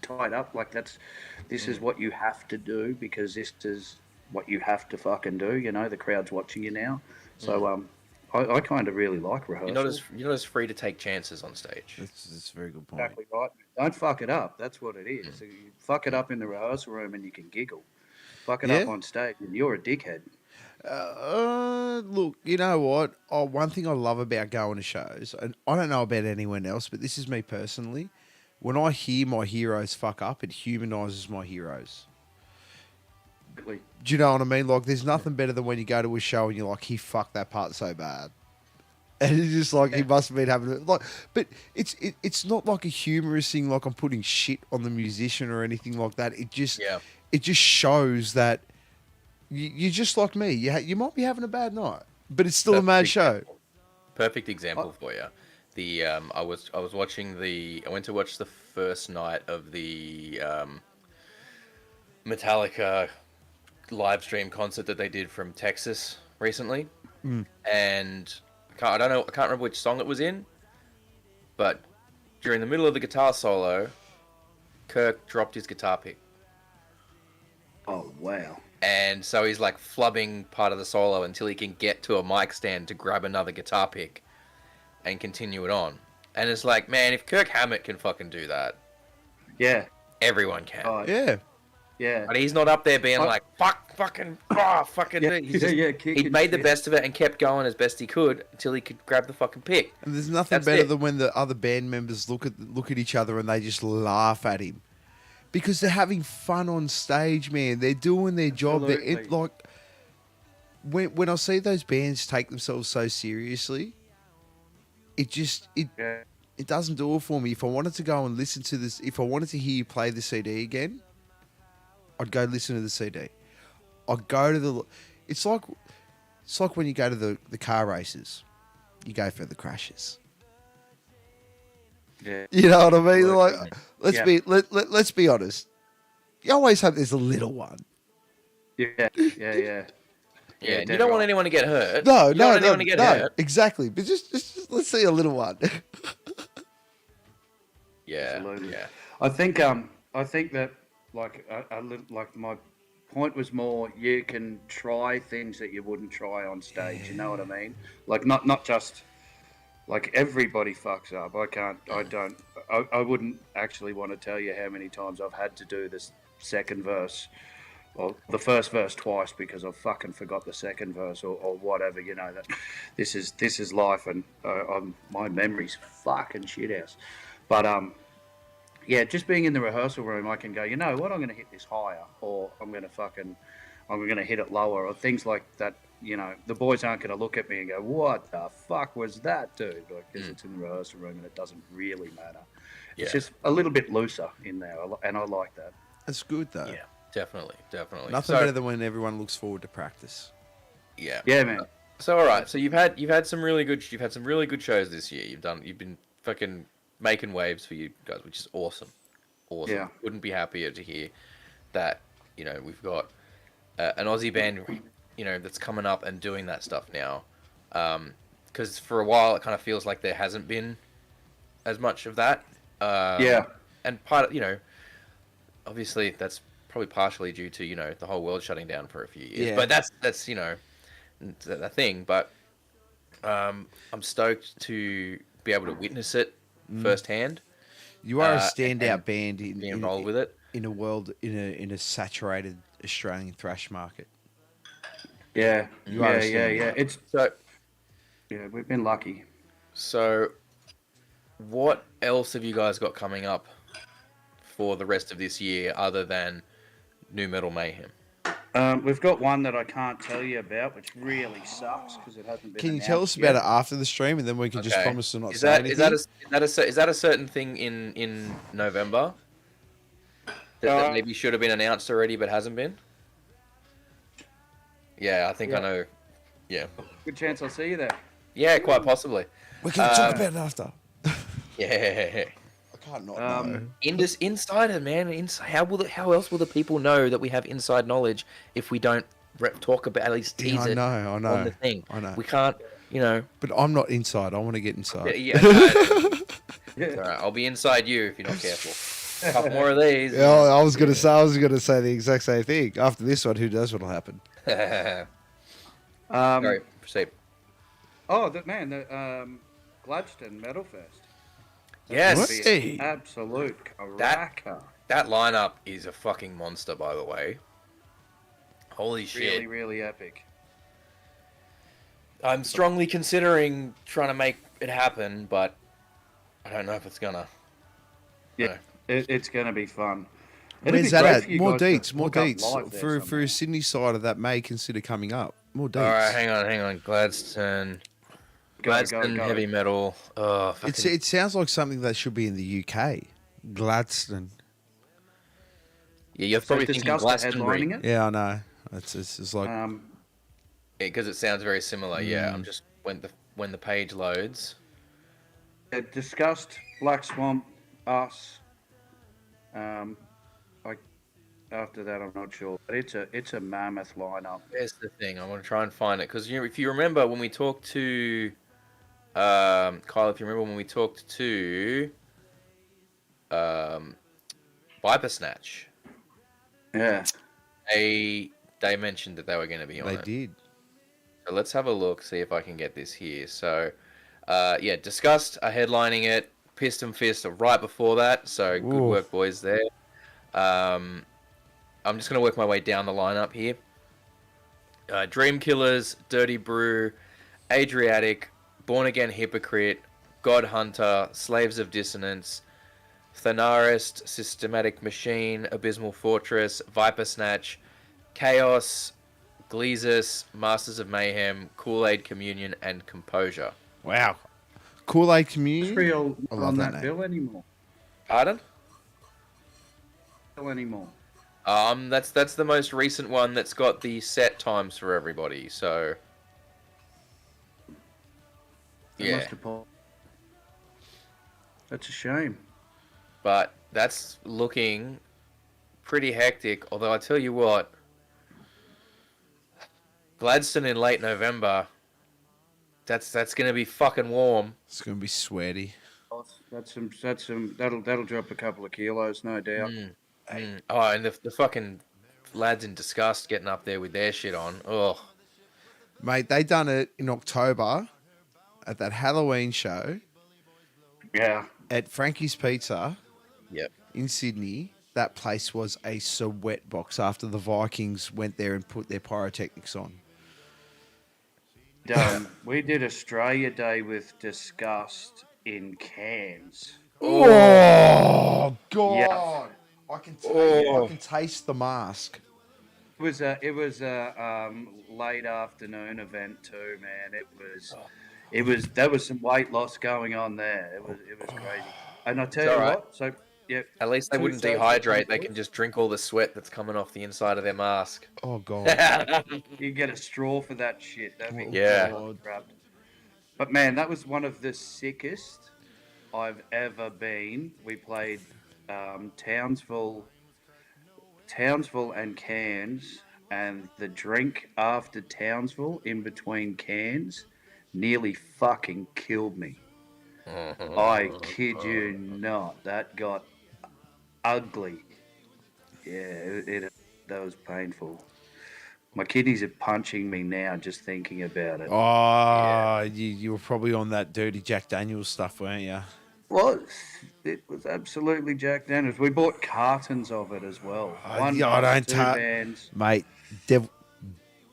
tied up. Like this is what you have to do because this is what you have to fucking do. The crowd's watching you now, so I kind of really like rehearsal. You're not as free to take chances on stage. That's a very good point. Exactly right. Don't fuck it up. That's what it is. You fuck it up in the rehearsal room and you can giggle. Fuck it up on stage and you're a dickhead. Look, you know what? One thing I love about going to shows, and I don't know about anyone else, but this is me personally. When I hear my heroes fuck up, it humanises my heroes. Do you know what I mean? Like, there's nothing better than when you go to a show and you're like, he fucked that part so bad. And it's just like, he must have been having like, but it's not like a humorous thing, like I'm putting shit on the musician or anything like that. It just shows that you're just like me. You might be having a bad night, but it's still a mad show. Perfect example for you. I went to watch the first night of the Metallica live stream concert that they did from Texas recently, and I can't remember which song it was in, but during the middle of the guitar solo, Kirk dropped his guitar pick. Oh wow! And so he's like flubbing part of the solo until he can get to a mic stand to grab another guitar pick and continue it on. And it's like, man, if Kirk Hammett can fucking do that, everyone can. Yeah. But he's not up there being like, fucking. He made the best of it and kept going as best he could until he could grab the fucking pick. And there's nothing better than when the other band members look at each other and they just laugh at him. Because they're having fun on stage, man. They're doing their job. When I see those bands take themselves so seriously, it doesn't do it for me. If I wanted to go and listen to this, if I wanted to hear you play the CD again, I'd go listen to the CD. I'd go to it's like when you go to the car races. You go for the crashes. Yeah. You know what I mean? Like, let's be honest. You always hope there's a little one. Yeah. Yeah, you don't want anyone to get hurt. No, hurt. Exactly. But just let's see a little one. Absolutely. Yeah. I think that like my point was more you can try things that you wouldn't try on stage. You know what I mean? Like not just like everybody fucks up. I wouldn't actually want to tell you how many times I've had to do this second verse. Well, the first verse twice because I fucking forgot the second verse or whatever. You know that this is life, and my memory's fucking shit house. But yeah, just being in the rehearsal room, I can go, you know what, I'm going to hit this higher, or I'm going to hit it lower, or things like that. You know, the boys aren't going to look at me and go, what the fuck was that, dude? Like, because it's in the rehearsal room and it doesn't really matter. Yeah. It's just a little bit looser in there, and I like that. That's good though. Yeah, definitely. Nothing better than when everyone looks forward to practice. Yeah. Yeah, man. So all right, so you've had some really good shows this year. You've been fucking making waves for you guys, which is awesome. Yeah. Couldn't be happier to hear that. You know, we've got an Aussie band, you know, that's coming up and doing that stuff now. Because for a while it kind of feels like there hasn't been as much of that. Yeah. And part of, you know, obviously that's probably partially due to, you know, the whole world shutting down for a few years. Yeah. But that's you know, a thing. But I'm stoked to be able to witness it firsthand. You are a and standout band Be involved with it. in a world in a saturated Australian thrash market. Yeah. You are a Yeah. It's So we've been lucky. So, what else have you guys got coming up for the rest of this year other than New Metal Mayhem? We've got one that I can't tell you about, which really sucks because it hasn't been. Can you tell us about it after the stream, and then we can just promise to not Is say that anything? is that a certain thing in November that maybe should have been announced already but hasn't been? Yeah, I think I know. Yeah. Good chance I'll see you there. Yeah, quite possibly. We can talk about it after. Yeah. I can't not know. Insider, man. How else will the people know that we have inside knowledge if we don't talk about, at least tease I it know. on the thing? I know. We can't, you know. But I'm not inside. I want to get inside. Yeah. It's all right. I'll be inside you if you're not careful. A couple more of these. Yeah, I was gonna say the exact same thing. After this one, who knows what'll happen? Sorry, proceed. Oh, the Gladstone Metal Fest. Yes. Hey. Absolute cracker. That lineup is a fucking monster, by the way. Holy shit. Really, really epic. I'm strongly considering trying to make it happen, but I don't know if it's gonna. Yeah, it's going to be fun. Where's that at? More deets. For Sydney side of that may consider coming up. More deets. All right, hang on. Gladstone heavy metal. Oh, It sounds like something that should be in the UK. Gladstone. Yeah, you're probably thinking Glastonbury. headlining it? Yeah, I know. It's like Because it sounds very similar. Yeah, I'm just when the page loads. It discussed Black Swamp, us. After that, I'm not sure, but it's a mammoth lineup. There's the thing. I want to try and find it because if you remember when we talked to Kyle, if you remember when we talked to Viper Snatch, Yeah. they mentioned that they were going to be on it. they did. So let's have a look, see if I can get this here. So, yeah, Disgust are headlining it. Piston Fist are right before that. So good work, boys, there. I'm just going to work my way down the lineup here. Dream Killers, Dirty Brew, Adriatic, Born Again Hypocrite, God Hunter, Slaves of Dissonance, Thanarist, Systematic Machine, Abysmal Fortress, Viper Snatch, Chaos, Gleezus, Masters of Mayhem, Kool-Aid Communion, and Composure. Wow. Kool-Aid Communion. It's real I love on that that name. bill anymore. Pardon? Anymore. That's the most recent one that's got the set times for everybody. So, They yeah, must have That's a shame. but that's looking pretty hectic. Although I tell you what, Gladstone in late November, that's going to be fucking warm. It's gonna be sweaty. That's some. That'll drop a couple of kilos, no doubt. Oh, and the fucking lads in Disgust getting up there with their shit on. Oh, Mate, they done it in October at that Halloween show Yeah. at Frankie's Pizza yep. in Sydney. That place was a sweat box after the Vikings went there and put their pyrotechnics on. We did Australia Day with Disgust in Cairns. Oh God! Yeah. I can Oh. I can taste the mask. It was a late afternoon event too, man. There was some weight loss going on there. It was crazy. And I tell It's you all right. what, so yeah, At least they two wouldn't shows dehydrate. They before- can just drink all the sweat that's coming off the inside of their mask. Oh God! You get a straw for that shit. That'd be Yeah. grabbed. But man, that was one of the sickest I've ever been. We played Townsville and Cairns, and the drink after Townsville in between Cairns nearly fucking killed me. I kid you not. That got ugly. Yeah, that was painful. My kidneys are punching me now just thinking about it. Oh, you were probably on that dirty Jack Daniels stuff, weren't you? It was absolutely Jack Daniels. We bought cartons of it as well. One yeah, I bus, don't two vans. Mate,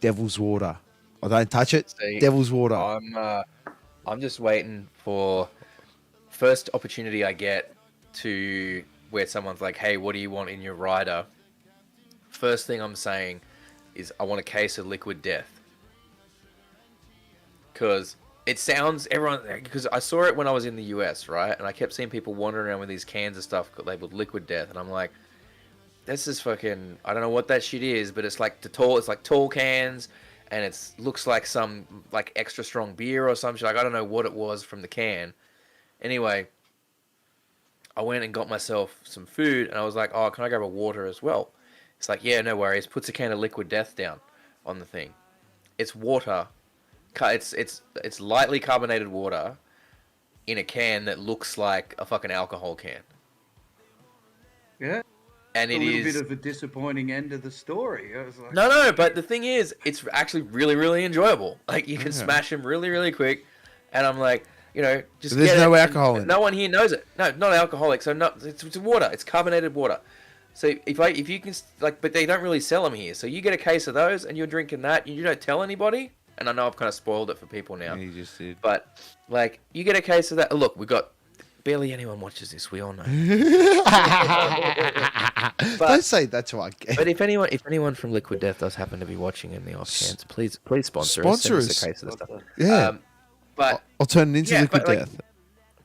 Devil's Water. I don't touch it. See, Devil's Water. I'm just waiting for first opportunity I get to where someone's like, "Hey, what do you want in your rider?" First thing I'm saying is I want a case of Liquid Death. Because it sounds, because I saw it when I was in the US, right? And I kept seeing people wandering around with these cans of stuff labeled Liquid Death. And I'm like, this is fucking, I don't know what that shit is, but it's like tall cans. And it looks like some like extra strong beer or some shit. Like, I don't know what it was from the can. Anyway, I went and got myself some food. And I was like, oh, can I grab a water as well? It's like, yeah, no worries. Puts a can of Liquid Death down on the thing. It's water. It's lightly carbonated water in a can that looks like a fucking alcohol can. Yeah. And a it little is bit of a disappointing end of the story. I was like, no, but the thing is, it's actually really, really enjoyable. Like, you can smash them really, really quick. And I'm like, just There's get no it, alcohol in it. No one here knows it. No, not alcoholic. So it's water. It's carbonated water. So if you can, like, but they don't really sell them here. So you get a case of those and you're drinking that and you don't tell anybody. And I know I've kind of spoiled it for people now. You just did. But, like, you get a case of that. Look, we got barely anyone watches this. We all know. Don't say that to our guest. But if anyone from Liquid Death does happen to be watching in the off chance, please sponsor us. Sponsor Send us. a case of the stuff. Yeah. But I'll turn it into Liquid but, like, Death.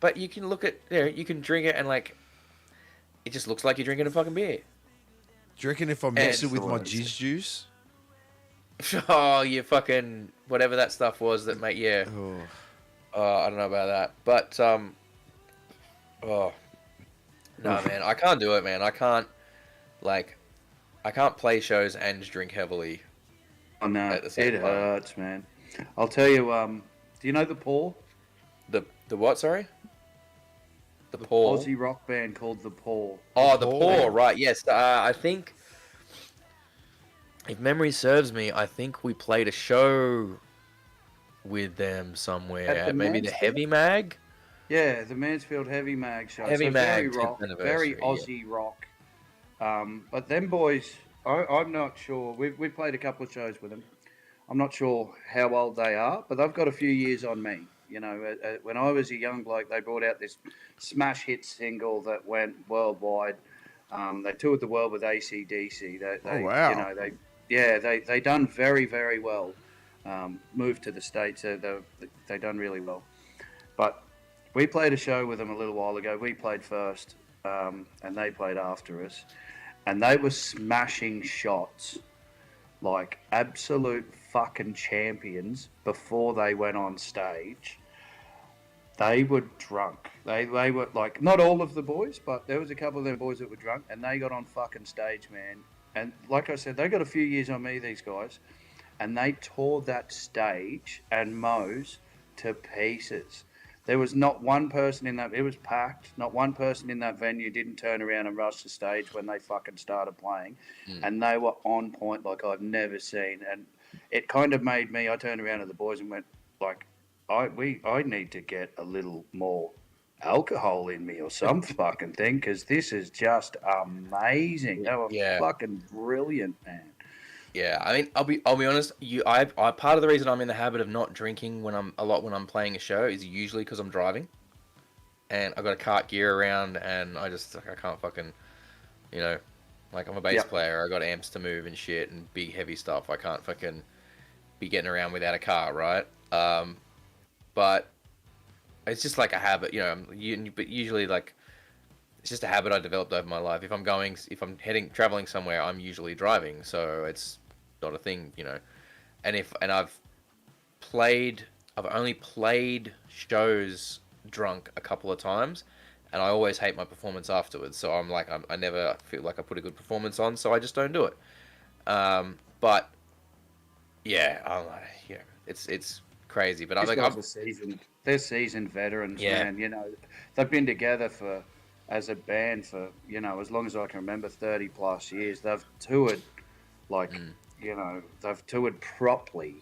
But you can look at you can drink it and like, it just looks like you're drinking a fucking beer. Do you reckon if I mix it's it with the my worst. jizz juice? Oh, you fucking whatever that stuff was that made I don't know about that, but oh no, man, I can't do it, man. I can't play shows and drink heavily. Oh no, At the same it time. hurts, man. I'll tell you. Do you know the Paw? The what? Sorry. The Paw. Aussie rock band called the Paw. Oh, the Paw. Paw, right? Yes. I think, if memory serves me, I think we played a show with them somewhere. At the Maybe the Mansfield? Heavy Mag. Yeah, the Mansfield Heavy Mag show. Heavy so Mag, very rock, 10th anniversary, very yeah. Aussie rock. But them boys, I'm not sure. We played a couple of shows with them. I'm not sure how old they are, but they've got a few years on me. When I was a young bloke, they brought out this smash hit single that went worldwide. They toured the world with AC/DC. Oh, wow. They done very, very well. Moved to the States, so they done really well. But we played a show with them a little while ago. We played first, and they played after us. And they were smashing shots like absolute fucking champions before they went on stage. They were drunk. They were like, not all of the boys, but there was a couple of them boys that were drunk, and they got on fucking stage, man. And like I said, they got a few years on me, these guys, and they tore that stage and Moe's to pieces. There was not one person in that. It was packed. Not one person in that venue didn't turn around and rush the stage when they fucking started playing, and they were on point like I've never seen. And it kind of made me. I turned around to the boys and went like, I need to get a little more alcohol in me or some fucking thing because this is just amazing. They were Yeah. fucking brilliant, man. Yeah, I mean, I'll be honest. I part of the reason I'm in the habit of not drinking when I'm playing a show is usually because I'm driving, and I've got to cart gear around, and I can't fucking, you know, like I'm a bass player. I got amps to move and shit and big heavy stuff. I can't fucking be getting around without a car, right? But it's just like a habit, you know. But usually, like, it's just a habit I developed over my life. If I'm traveling somewhere, I'm usually driving, so it's not a thing, you know. And I've only played shows drunk a couple of times, and I always hate my performance afterwards. So I'm like, I never feel like I put a good performance on, so I just don't do it. But yeah, it's crazy. But They're seasoned veterans, man. You know, they've been together as a band for, you know, as long as I can remember, 30 plus years. They've toured you know, they've toured properly.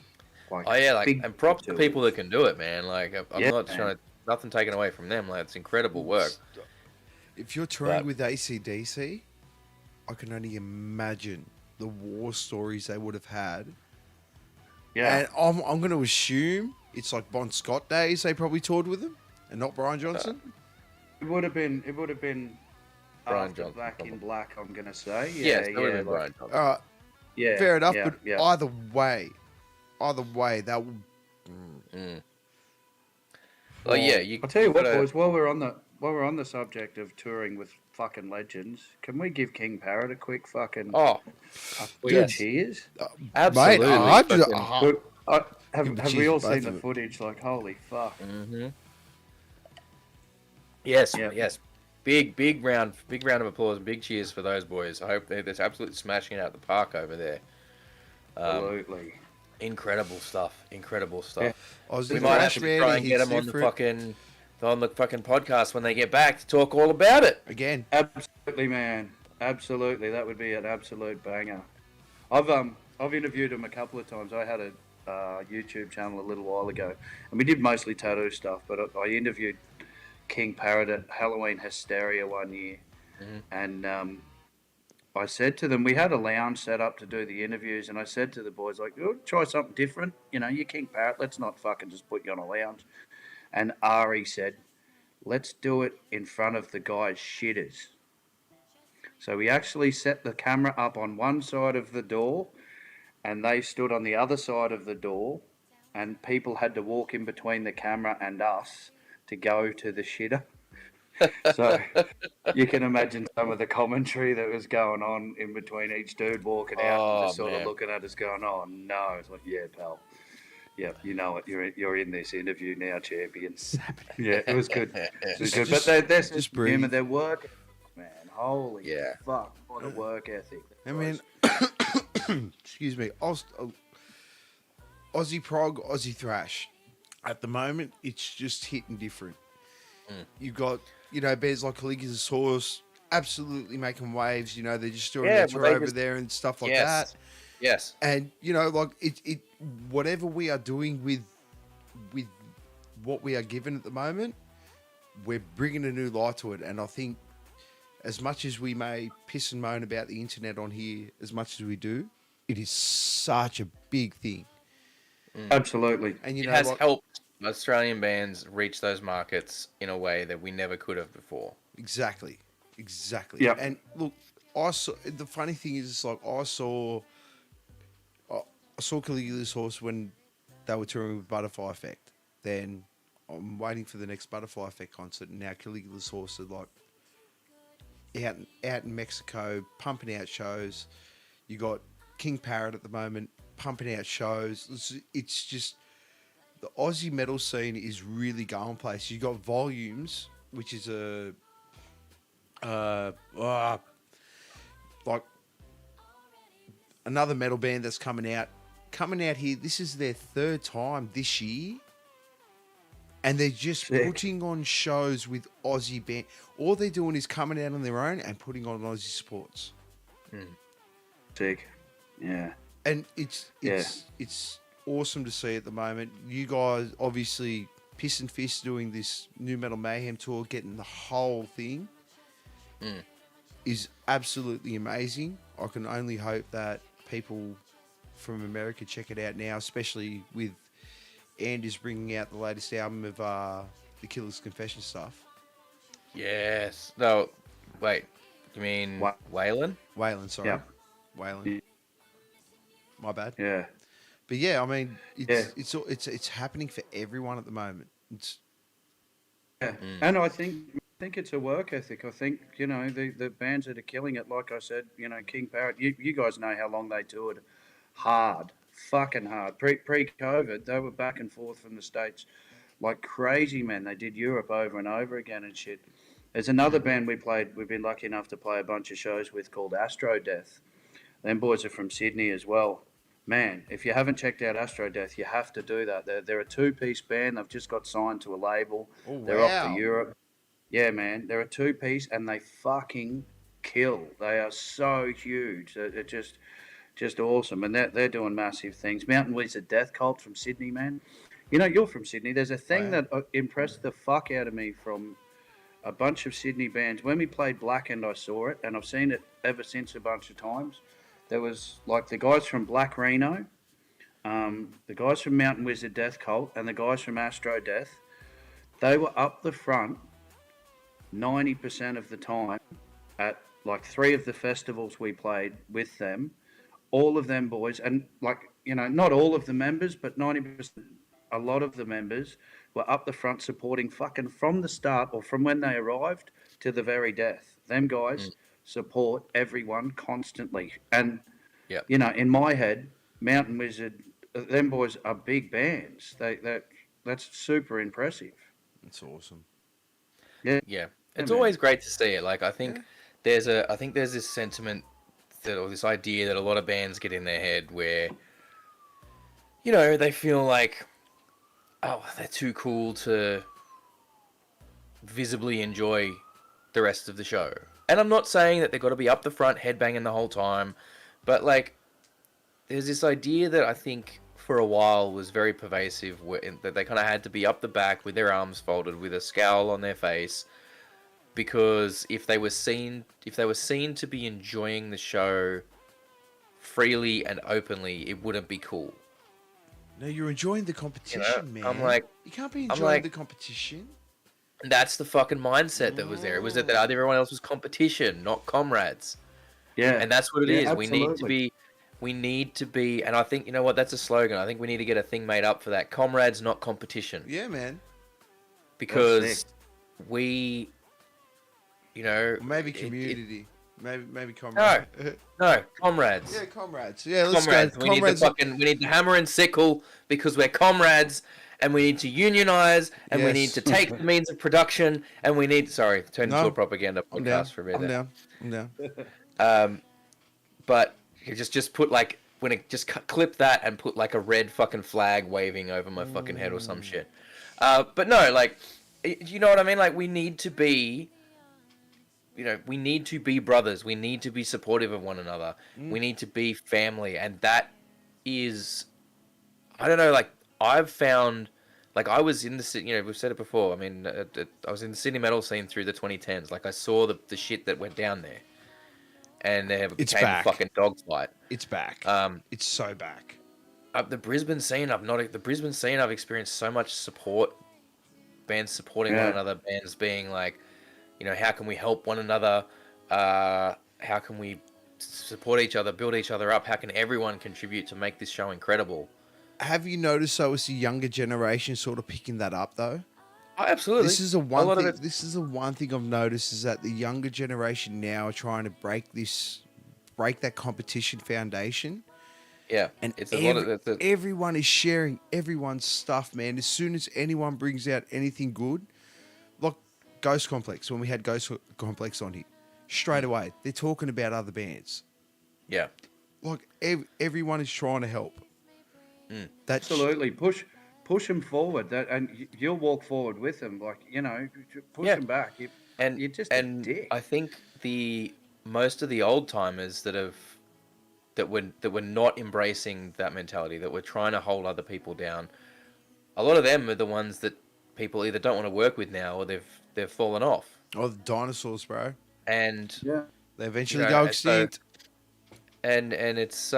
Like, and props to people that can do it, man. Like, I'm not trying to, nothing taken away from them. Like, it's incredible work. If you're touring with AC/DC, I can only imagine the war stories they would have had. Yeah. And I'm going to assume it's like Bon Scott days they probably toured with them, and not Brian Johnson. It would have been Brian after Johnson, Black in Black, I'm gonna say. Yes, that would have been Brian Johnson. All right, Yeah. fair enough. Yeah, but yeah. either way, that would. Well, yeah, I'll tell you what, boys. While we're on the subject of touring with fucking legends, can we give King Parrot a quick fucking cheers? Absolutely. Mate, Have we all seen the footage? Like, holy fuck! Mm-hmm. Yes, yes. Big round of applause, big cheers for those boys. I hope they're absolutely smashing it out the park over there. Absolutely. Incredible stuff. Yeah. We might have to try and get them on the fucking podcast when they get back to talk all about it. Again. Absolutely, man. Absolutely. That would be an absolute banger. I've interviewed him a couple of times. I had a YouTube channel a little while ago, and we did mostly tattoo stuff, but I interviewed King Parrot at Halloween Hysteria one year, and I said to them, we had a lounge set up to do the interviews, and I said to the boys, like, oh, try something different. You know, you're King Parrot. Let's not fucking just put you on a lounge. And Ari said, let's do it in front of the guys' shitters. So we actually set the camera up on one side of the door, and they stood on the other side of the door, and people had to walk in between the camera and us to go to the shitter. So you can imagine some of the commentary that was going on in between each dude walking out and just sort of looking at us going, oh no. It's like, yeah, pal. Yeah, you know it. You're in this interview now, champions. Yeah, it was good. It was good. But they're just human. Their work, man. Holy fuck. What a work ethic. I mean, excuse me. Aussie prog, Aussie thrash. At the moment, it's just hitting different. You've got, you know, bands like Caligula's Horse absolutely making waves. You know, they're just doing their tour over there and stuff like that. Yes. And, you know, like it whatever we are doing with what we are given at the moment, we're bringing a new light to it. And I think as much as we may piss and moan about the internet on here, as much as we do, it is such a big thing. Absolutely. And it has helped Australian bands reach those markets in a way that we never could have before. Exactly. Yeah. And look, the funny thing is, like, I saw Caligula's Horse when they were touring with Butterfly Effect. Then I'm waiting for the next Butterfly Effect concert, and now Caligula's Horse are like out in Mexico pumping out shows. You got King Parrot at the moment pumping out shows. It's just the Aussie metal scene is really going places. You got Volumes, which is like another metal band that's coming out here. This is their third time this year, And they're just Sick. putting on shows with Aussie band. All they're doing is coming out on their own and putting on Aussie sports. Sick. Yeah. And it's awesome to see at the moment. You guys, obviously, Piston Fist doing this New Metal Mayhem tour, getting the whole thing is absolutely amazing. I can only hope that people from America check it out now, especially with Andy's bringing out the latest album of the Killer's Confession stuff. Yes. No, wait. You mean Waylon? Waylon, sorry. Yeah. Waylon. My bad. Yeah. But yeah, I mean, it's happening for everyone at the moment. It's And I think it's a work ethic. I think, you know, the bands that are killing it, like I said, you know, King Parrot, you guys know how long they toured. Hard. Fucking hard. Pre-COVID, they were back and forth from the States like crazy, man. They did Europe over and over again and shit. There's another band we've been lucky enough to play a bunch of shows with called Astro Death. Them boys are from Sydney as well. Man, if you haven't checked out Astro Death, you have to do that. They're a two-piece band. They've just got signed to a label. Oh, They're off wow. to Europe. Yeah, man. They're a two-piece and they fucking kill. They are so huge. They're just awesome. And they're doing massive things. Mountain Wizard Death Cult from Sydney, man. You know, you're from Sydney. There's a thing that impressed the fuck out of me from a bunch of Sydney bands. When we played Blackened, I saw it, and I've seen it ever since a bunch of times. There was like the guys from Black Reno, the guys from Mountain Wizard Death Cult, and the guys from Astro Death. They were up the front 90% of the time at like 3 of the festivals we played with them. All of them boys, and like, you know, not all of the members, but 90%, a lot of the members were up the front supporting fucking from the start or from when they arrived to the very death. Them guys support everyone constantly. And, you know, in my head, Mountain Wizard, them boys are big bands. That's super impressive. It's awesome. Yeah. It's always great to see it. Like, I think there's this sentiment or this idea that a lot of bands get in their head where, you know, they feel like, oh, they're too cool to visibly enjoy the rest of the show. And I'm not saying that they've got to be up the front headbanging the whole time, but like, there's this idea that I think for a while was very pervasive, that they kind of had to be up the back with their arms folded, with a scowl on their face, because if they were seen to be enjoying the show freely and openly, it wouldn't be cool. No, you're enjoying the competition, man. I'm like, you can't be enjoying the competition. And that's the fucking mindset that was there. It was that everyone else was competition, not comrades. Yeah. And that's what it is. Absolutely. We need to be, and I think, you know what, that's a slogan. I think we need to get a thing made up for that. Comrades, not competition. Yeah, man. Because we, you know... Or maybe community. Maybe comrades. No, comrades. Yeah, comrades. Yeah, let's comrades. go. We need the hammer and sickle because we're comrades, and we need to unionize, and we need to take the means of production, and we need... Sorry, turn into a propaganda podcast for a minute. I'm down. But you just put like, when it just clip that and put like a red fucking flag waving over my fucking head or some shit. But no, like, you know what I mean? Like, we need to be... You know, we need to be brothers. We need to be supportive of one another. We need to be family. And that is, I don't know, like, I've found, like, I was in the, you know, we've said it before. I mean, I was in the Sydney metal scene through the 2010s. Like, I saw the shit that went down there. And there became a fucking dogfight. It's back. It's so back. The Brisbane scene, I've experienced so much support. Bands supporting one another. Bands being like, you know, how can we help one another? How can we support each other, build each other up? How can everyone contribute to make this show incredible? Have you noticed, though, is the younger generation sort of picking that up, though? Oh, absolutely. This is the one thing. This is the one thing I've noticed is that the younger generation now are trying to break that competition foundation. Yeah, and it's everyone is sharing everyone's stuff, man. As soon as anyone brings out anything good, like Ghost Complex, when we had Ghost Complex on here, straight away they're talking about other bands. Yeah, like everyone is trying to help. Absolutely, push them forward. You'll walk forward with them. Like, push Yeah. them back. And You're just a and dick. I think the most of the old timers that were not embracing that mentality, that were trying to hold other people down, a lot of them are the ones that people either don't want to work with now, or they've fallen off. Oh, the dinosaurs, bro. And Yeah. They eventually know, go so- extinct. and it's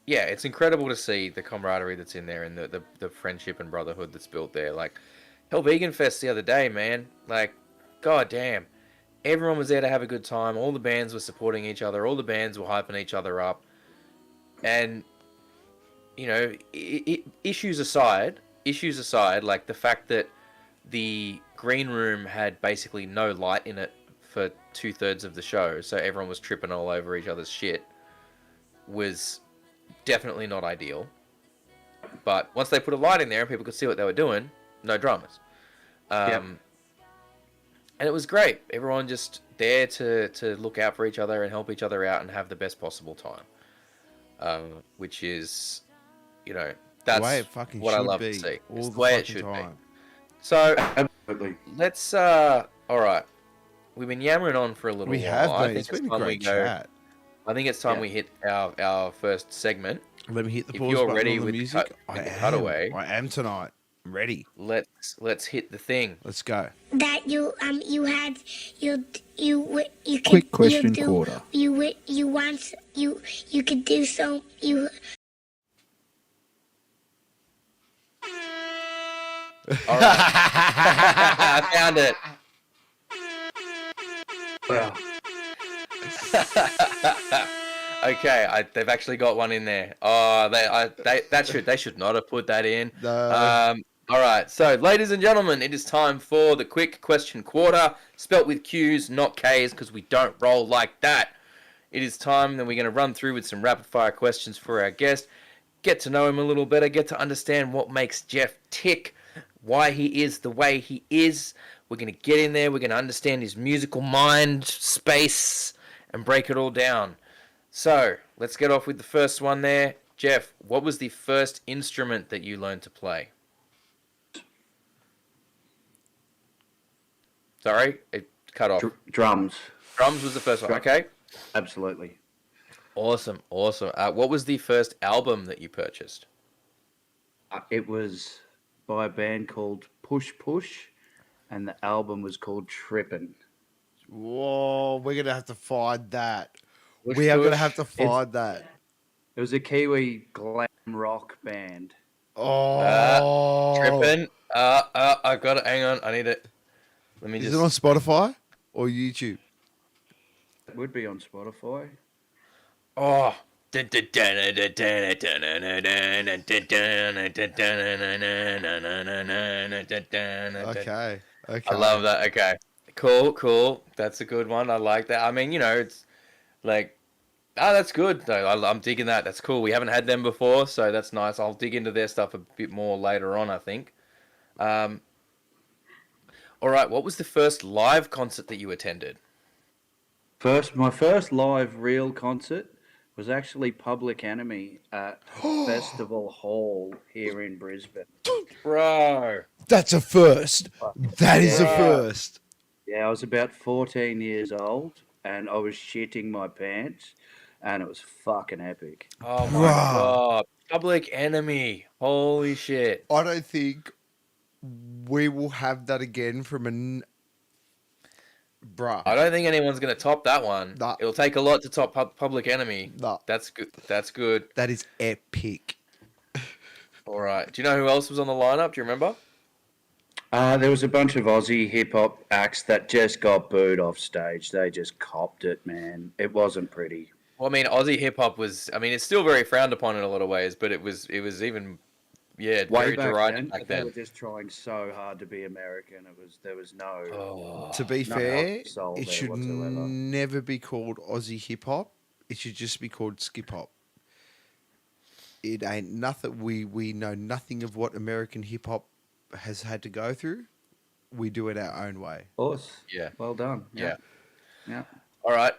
yeah, it's incredible to see the camaraderie that's in there, and the friendship and brotherhood that's built there. Like, Hell Vegan Fest the other day, man. Like, god damn, everyone was there to have a good time. All the bands were supporting each other. All the bands were hyping each other up. And issues aside, like the fact that the green room had basically no light in it for 2/3 of the show, so everyone was tripping all over each other's shit, was definitely not ideal. But once they put a light in there and people could see what they were doing, no dramas. And it was great. Everyone just there to look out for each other and help each other out and have the best possible time. Which is, that's The way it fucking what I should love be. to see. All It's the the way it fucking should be. time. So Absolutely. let's all right. We've been yammering on for a little We while. have I been. think It's been a time we great go- chat. I think it's time Yeah. we hit our first segment. Let me hit the If pause you're button ready on the with the music. cut- I with the am. cutaway. I am tonight. I'm ready. Let's hit the thing. Let's go. That you had you could Quick question you do, quarter. you once you could do so you All right. I found it. Well, Okay, they've actually got one in there. Oh, they should not have put that in. No. All right, so ladies and gentlemen, it is time for the quick question quarter, spelt with Q's, not K's, because we don't roll like that. It is time that we're going to run through with some rapid fire questions for our guest, get to know him a little better, get to understand what makes Jeff tick, why he is the way he is. We're going to get in there, we're going to understand his musical mind, space, and break it all down. So, let's get off with the first one there. Jeff, what was the first instrument that you learned to play? Sorry, it cut off. drums. Drums was the first one. Okay. Absolutely. Awesome. What was the first album that you purchased? It was by a band called Push Push, and the album was called Trippin'. Whoa, we're going to have to find that. Push We are going to Push. have to find that. It was a Kiwi glam rock band. Oh. Trippin'. I got it. Hang on. I need it. Let me Is just. it on Spotify or YouTube? It would be on Spotify. Oh. Okay. I love that. Okay. Cool. That's a good one. I like that. I mean, it's like, that's good though. I'm digging that. That's cool. We haven't had them before, so that's nice. I'll dig into their stuff a bit more later on, I think. All right. What was the first live concert that you attended? My first live real concert was actually Public Enemy at Festival Hall here in Brisbane. Bro. That's a first. That is a Yeah. first. Yeah, I was about 14 years old, and I was shitting my pants, and it was fucking epic. Oh my Bruh. god. Public Enemy. Holy shit. I don't think we will have that again from bruh. I don't think anyone's going to top that one. Nah. It'll take a lot to top Public Enemy. Nah. That's good. That is epic. All right. Do you know who else was on the lineup? Do you remember? There was a bunch of Aussie hip hop acts that just got booed off stage. They just copped it, man. It wasn't pretty. Well, I mean, Aussie hip hop was. I mean, it's still very frowned upon in a lot of ways, but it was even, very derided back they then. were just trying so hard to be American. There was no. Oh, To be No fair, soul it there should whatsoever. never be called Aussie hip hop. It should just be called skip hop. It ain't nothing. We know nothing of what American hip hop has had to go through. We do it our own way. Of course. yeah. Well done. Yeah. Yeah. All right.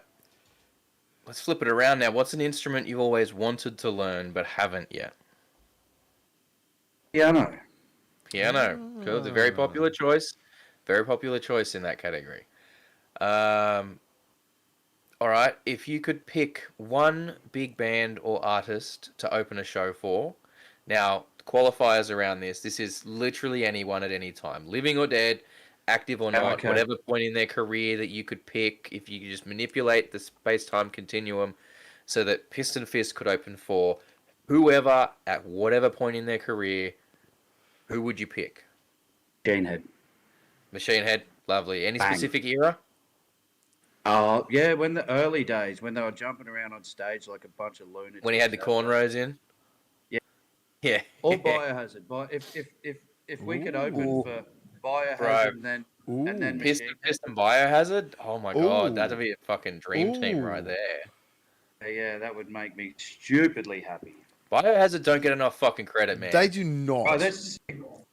Let's flip it around now. What's an instrument you've always wanted to learn but haven't yet? Piano. Piano. Cool. It's a very popular choice. Very popular choice in that category. All right. If you could pick one big band or artist to open a show for, now qualifiers around this. This is literally anyone at any time, living or dead, active or not, Okay. whatever point in their career that you could pick. If you could just manipulate the space-time continuum, so that Piston Fist could open for whoever at whatever point in their career, who would you pick? Machine Head. Machine Head, lovely. Any Bang. specific era? Oh, yeah, when the early days, when they were jumping around on stage like a bunch of lunatics. When he had the cornrows in? Yeah. Yeah. Or Biohazard. If we could open Ooh. for Biohazard and then Piston, Machine Piston Biohazard? Oh my god, Ooh. that'd be a fucking dream team Ooh. right there. Head. Yeah, that would make me stupidly happy. Biohazard don't get enough fucking credit, man. They do not. Oh, that's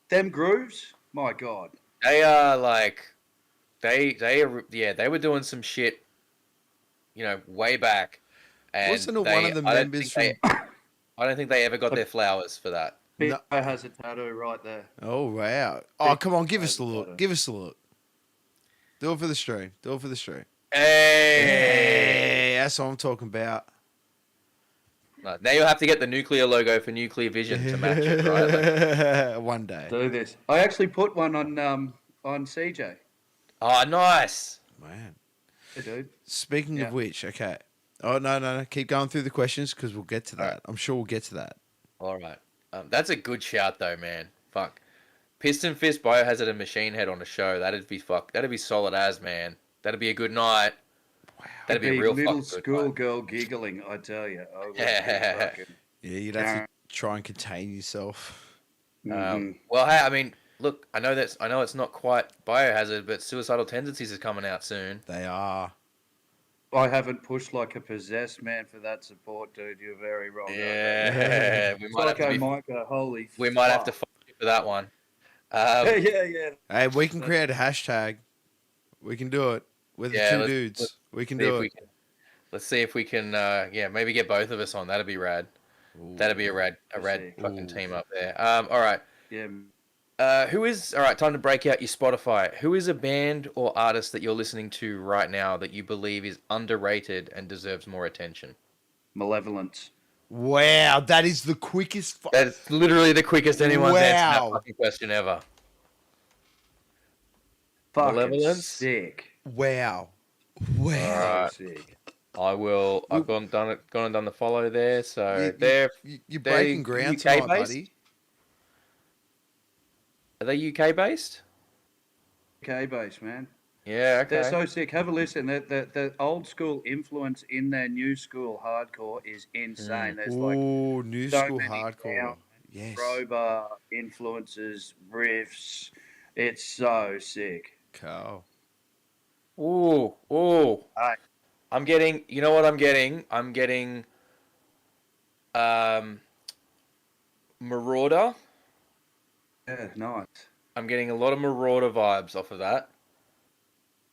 them grooves. My God. They are like, they were doing some shit, way back. And Wasn't it one of the members from? I don't think they ever got their flowers for that. No. Has a tattoo right there. Oh wow! Oh come on, give us the look. Give us the look. Do it for the stream. Do it for the stream. Hey, Hey, that's what I'm talking about. No, now you'll have to get the nuclear logo for Nuclear Vision to match it, right? Like, One day. Do this. I actually put one on CJ. oh, nice. Man. Hey, dude. Speaking Yeah. of which, okay. Oh no! Keep going through the questions because we'll get to that. Alright. I'm sure we'll get to that. All right. That's a good shout though, man. Fuck. Piston Fist, Biohazard, and Machine Head on a show. That'd be solid as, man. That'd be a good night. Wow. That'd be a real little fucking good night. schoolgirl giggling, I tell you. I would be fucking- Yeah, you'd have to try and contain yourself. Mhm. Well, hey, I mean, look, I know it's not quite Biohazard, but Suicidal Tendencies is coming out soon. They are. I haven't pushed like a possessed man for that support, dude. You're very wrong. Yeah, we might have to Psycho Micah, holy we might have to fuck. fight for that one. yeah. Hey, we can create a hashtag. We can do it. We're the Yeah, two let's- dudes. We can see if do we it. can- Let's see if we can, maybe get both of us on. That'd be rad. That'd be a rad Sick. fucking Ooh. team up there. All right. Yeah. All right, time to break out your Spotify. Who is a band or artist that you're listening to right now that you believe is underrated and deserves more attention? Malevolence. Wow, that is the quickest. That's literally the quickest anyone's answered that Wow. fucking question ever. Fucking Malevolence? sick. Wow. So Alright. sick. I've gone and done the follow there. So You're breaking ground UK tonight, based? buddy. Are they UK based? UK base, man. Yeah, okay. They're so sick. Have a listen. The old school influence in their new school hardcore is insane. There's like Ooh, new so school many hardcore. sounds, Yes. crowbar influences, riffs. It's so sick. Cool. Ooh. Aye. I'm getting. You know what I'm getting? I'm getting. Marauder. Yeah, nice. I'm getting a lot of Marauder vibes off of that.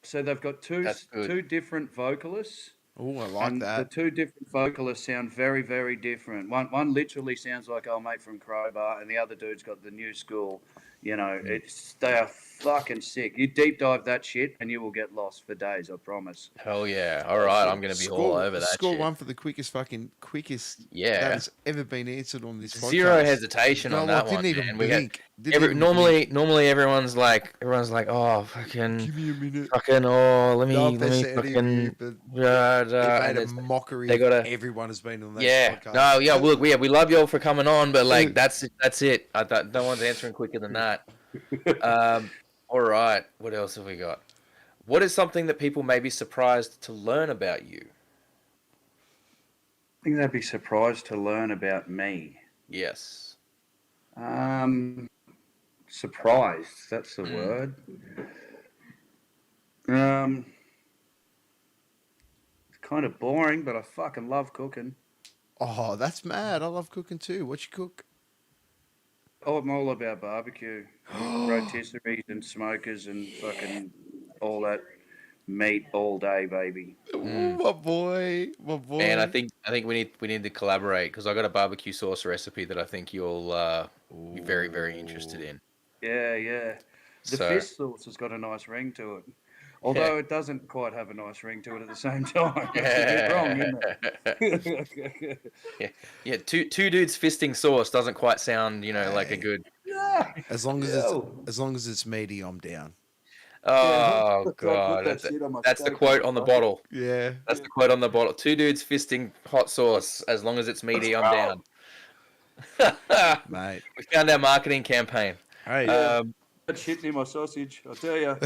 So they've got That's good. two different vocalists. Oh, I like And that. the two different vocalists sound very, very different. One literally sounds like old mate from Crowbar, and the other dude's got the new school. They are fucking sick. You deep dive that shit, and you will get lost for days. I promise. Hell yeah! All right, I'm gonna be all over that. Score shit. one for the quickest Yeah. that has ever been answered on this podcast. Zero hesitation No, on I that didn't one. even Man. blink. Didn't even Normally everyone's like, oh fucking, Give me a minute. fucking, oh let me Love the let me sound of fucking, you, but and it made it's- a mockery they of gotta- everyone has been on that yeah, podcast. no, yeah, look, we love y'all for coming on, but like that's it. No one's answering quicker than that. All right, what else have we got? What is something that people may be surprised to learn about you? I think they'd be surprised to learn about me. Yes. Surprised. That's the word. It's kind of boring, but I fucking love cooking. Oh, that's mad. I love cooking too. What you cook? Oh, I'm all about barbecue, rotisseries and smokers and fucking all that meat all day, baby. My boy, my boy. And I think we need to collaborate because I got a barbecue sauce recipe that I think you'll be very, very interested in. Yeah. The So fish sauce has got a nice ring to it. yeah. Although it doesn't quite have a nice ring to it at the same time. It's a bit wrong, isn't it? Yeah, yeah. Two dudes fisting sauce doesn't quite sound, like a good. Yeah. As long as Yo. it's meaty, I'm down. Oh I'll put God, that shit on my that's the steak, quote on the motherfucker. bottle. Yeah. That's the quote on the bottle. Two dudes fisting hot sauce. As long as it's meaty, I'm down. Mate. We found our marketing campaign. Hey. That shit near my sausage, I'll tell you.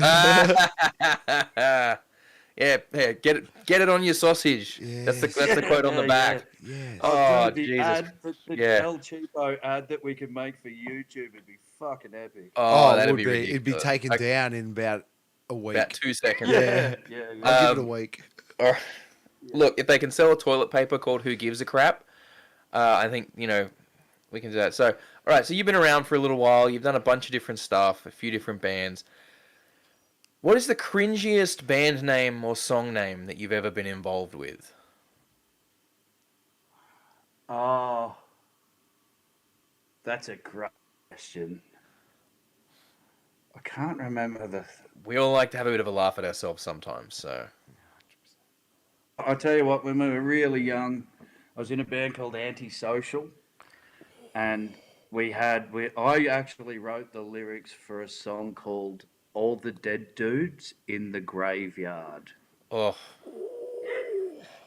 Yeah, get it on your sausage. That's the quote on the back. Yes. Oh, the Jesus. ad, the Yeah. El Cheapo ad that we could make for YouTube would be fucking epic. Oh, it that'd would be be. ridiculous. It'd be taken down in about a week. About 2 seconds. Yeah. Yeah. I'll give it a week. Or, look, if they can sell a toilet paper called "Who Gives a Crap," I think we can do that. So, all right. So you've been around for a little while. You've done a bunch of different stuff, a few different bands. What is the cringiest band name or song name that you've ever been involved with? Oh, that's a great question. I can't remember the. We all like to have a bit of a laugh at ourselves sometimes. So, I'll tell you what, when we were really young, I was in a band called Antisocial, and I actually wrote the lyrics for a song called "All the Dead Dudes in the Graveyard." oh,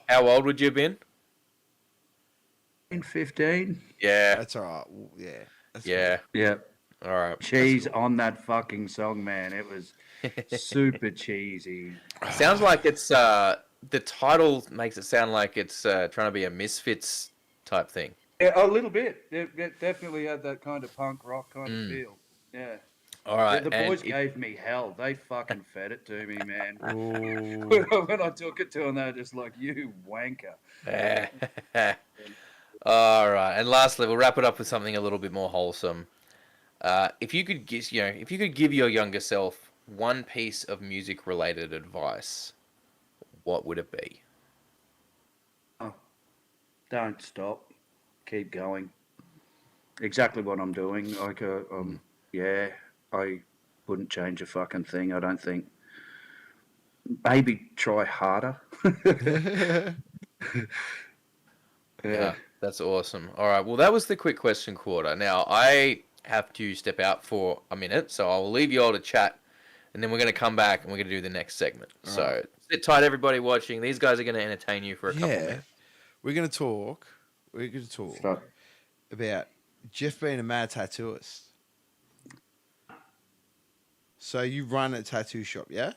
how old would you have been? 15. Yeah, That's all right. Yeah. That's yeah. Yeah. All right. Cheese on that fucking song, man. It was super cheesy. Sounds like it's the title makes it sound like it's trying to be a Misfits type thing. Yeah, a little bit. It definitely had that kind of punk rock kind of feel. Yeah. All right. The and boys it- gave me hell. They fucking fed it to me, man. Ooh. When I took it to them, they were just like, "You wanker." All right. And lastly, we'll wrap it up with something a little bit more wholesome. If you could give your younger self one piece of music-related advice, what would it be? Don't stop. Keep going. Exactly what I'm doing. Yeah, I wouldn't change a fucking thing. I don't think. Maybe try harder. Yeah, that's awesome. All right. Well, that was the quick question quarter. Now, I have to step out for a minute, so I'll leave you all to chat, and then we're going to come back and we're going to do the next segment. So sit tight, everybody watching. These guys are going to entertain you for a couple minutes. We're going to talk. Stop. About Jeff being a mad tattooist. So you run a tattoo shop, yeah?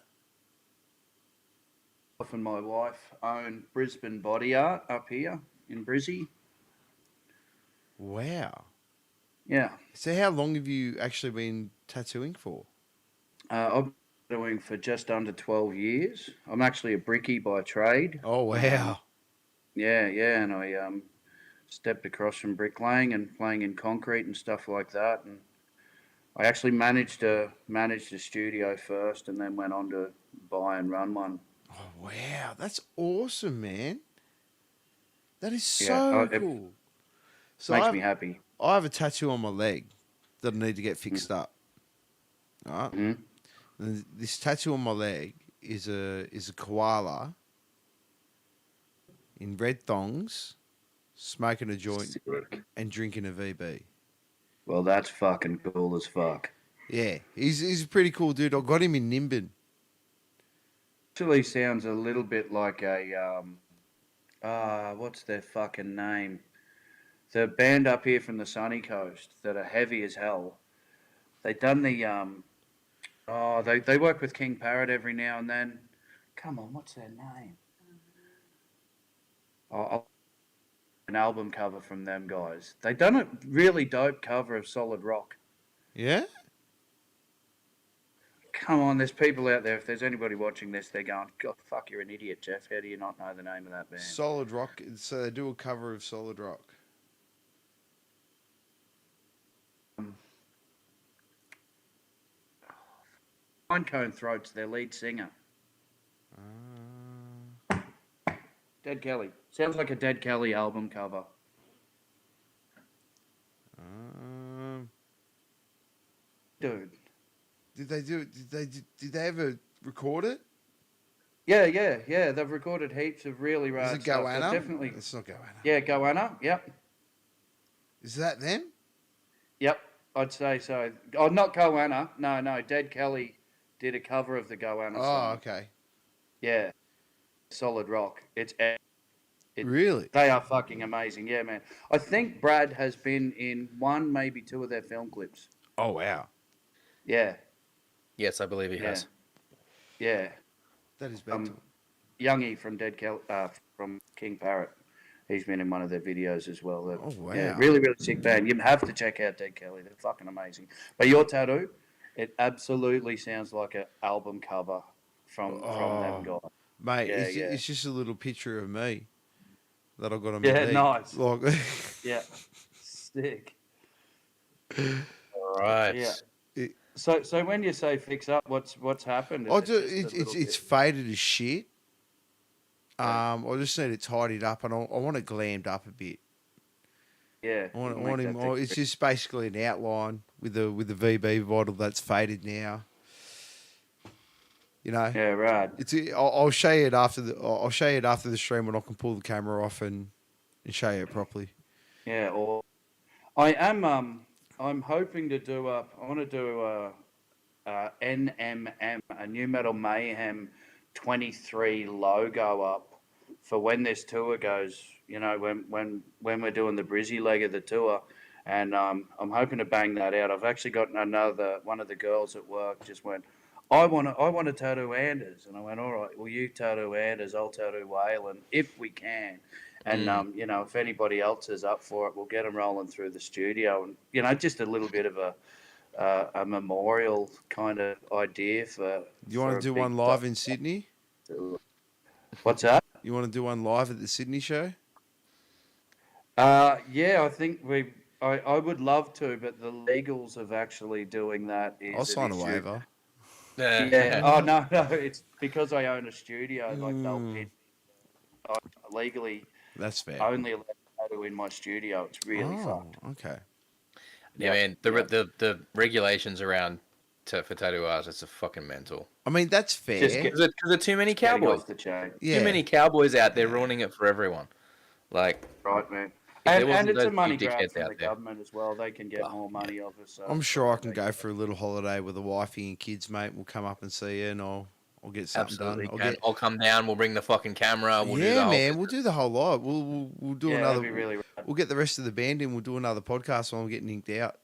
Myself and my wife own Brisbane Body Art up here in Brizzy. Wow. Yeah. So how long have you actually been tattooing for? I've been doing for just under 12 years. I'm actually a brickie by trade. Oh, wow. Yeah, and I stepped across from bricklaying and playing in concrete and stuff like that. And I actually managed a studio first and then went on to buy and run one. Oh, wow. That's awesome, man. That is Yeah, so it cool. So Makes me happy. I have a tattoo on my leg that I need to get fixed up. All right. Mhm. And this tattoo on my leg is a koala in red thongs, smoking a joint Sick. and drinking a VB. Well, that's fucking cool as fuck. Yeah, he's a pretty cool dude. I got him in Nimbin. Actually sounds a little bit like a what's their fucking name? The band up here from the sunny coast that are heavy as hell. They done the they work with King Parrot every now and then. Come on, what's their name? An album cover from them guys. They done a really dope cover of Solid Rock. Yeah? Come on, there's people out there. If there's anybody watching this, they're going, "God, fuck, you're an idiot, Jeff. How do you not know the name of that band?" Solid Rock. So they do a cover of Solid Rock. Pinecone Throat's their lead singer. Dead Kelly. Sounds like a Dead Kelly album cover. Dude. Did they do it? Did they ever record it? Yeah. They've recorded heaps of really Is rad it stuff. They're Goanna? definitely. It's not Goanna. Yeah, Goanna. Yep. Is that them? Yep. I'd say so. Oh, not Goanna. No. Dead Kelly did a cover of the Goanna Oh, song. okay. Yeah. Solid rock. Really? They are fucking amazing. Yeah, man. I think Brad has been in one, maybe two of their film clips. Oh, wow. Yeah. Yes, I believe he Yeah. has. Yeah. That is mental. Youngie from from King Parrot. He's been in one of their videos as well. Oh, wow. Yeah, really, really sick band. You have to check out Dead Kelly. They're fucking amazing. But your tattoo, it absolutely sounds like an album cover from them guys. Mate, Yeah, it's just a little picture of me that I got on my Yeah, knee. nice. Like, Yeah, sick. All right. Yeah. It- So when you say fix up, what's happened? I Is do. it just a little It's bit- faded as shit. Yeah. I just need it tidied up, and I want it glammed up a bit. Yeah. I want make him. that thing It's just basically an outline with the VB bottle that's faded now. You know, Yeah, right. I'll show you it after the stream when I can pull the camera off and show you it properly. Yeah, or I am I'm hoping to do I want to do a NMM, a New Metal Mayhem 23 logo up for when this tour goes, you know, when we're doing the Brizzy leg of the tour, and I'm hoping to bang that out. I've actually got one of the girls at work just went, I want to tattoo Anders, and I went, all right, well you tattoo Anders, I'll tattoo Waylon if we can. And you know, if anybody else is up for it, we'll get them rolling through the studio, and you know, just a little bit of a memorial kind of idea for. You want for to a do big one live in Sydney? What's that? You want to do one live at the Sydney show? Yeah, I think I would love to, but the legals of actually doing that is I'll an sign a issue. waiver. Yeah. Oh no, it's because I own a studio. Like they'll pit legally That's fair. only allowed to tattoo in my studio. It's really fucked. Okay. Yeah, man. The regulations around for tattoo artists are fucking mental. I mean, that's fair. Just get- Because there are too many Getting cowboys. off the chain, Yeah. Too many cowboys out there ruining it for everyone. Like, right, man. there And wasn't it's a those money big grab dickheads from out the there. government as well. They can get more money off us. So I'm sure I can go for a little holiday with a wifey and kids, mate. We'll come up and see you, and I'll get something absolutely done. can. I'll come down. We'll bring the fucking camera. We'll do the Yeah, whole man. We'll do the whole lot. We'll do Yeah, another. that'd be really rad. We'll get the rest of the band in. We'll do another podcast while I'm getting inked out.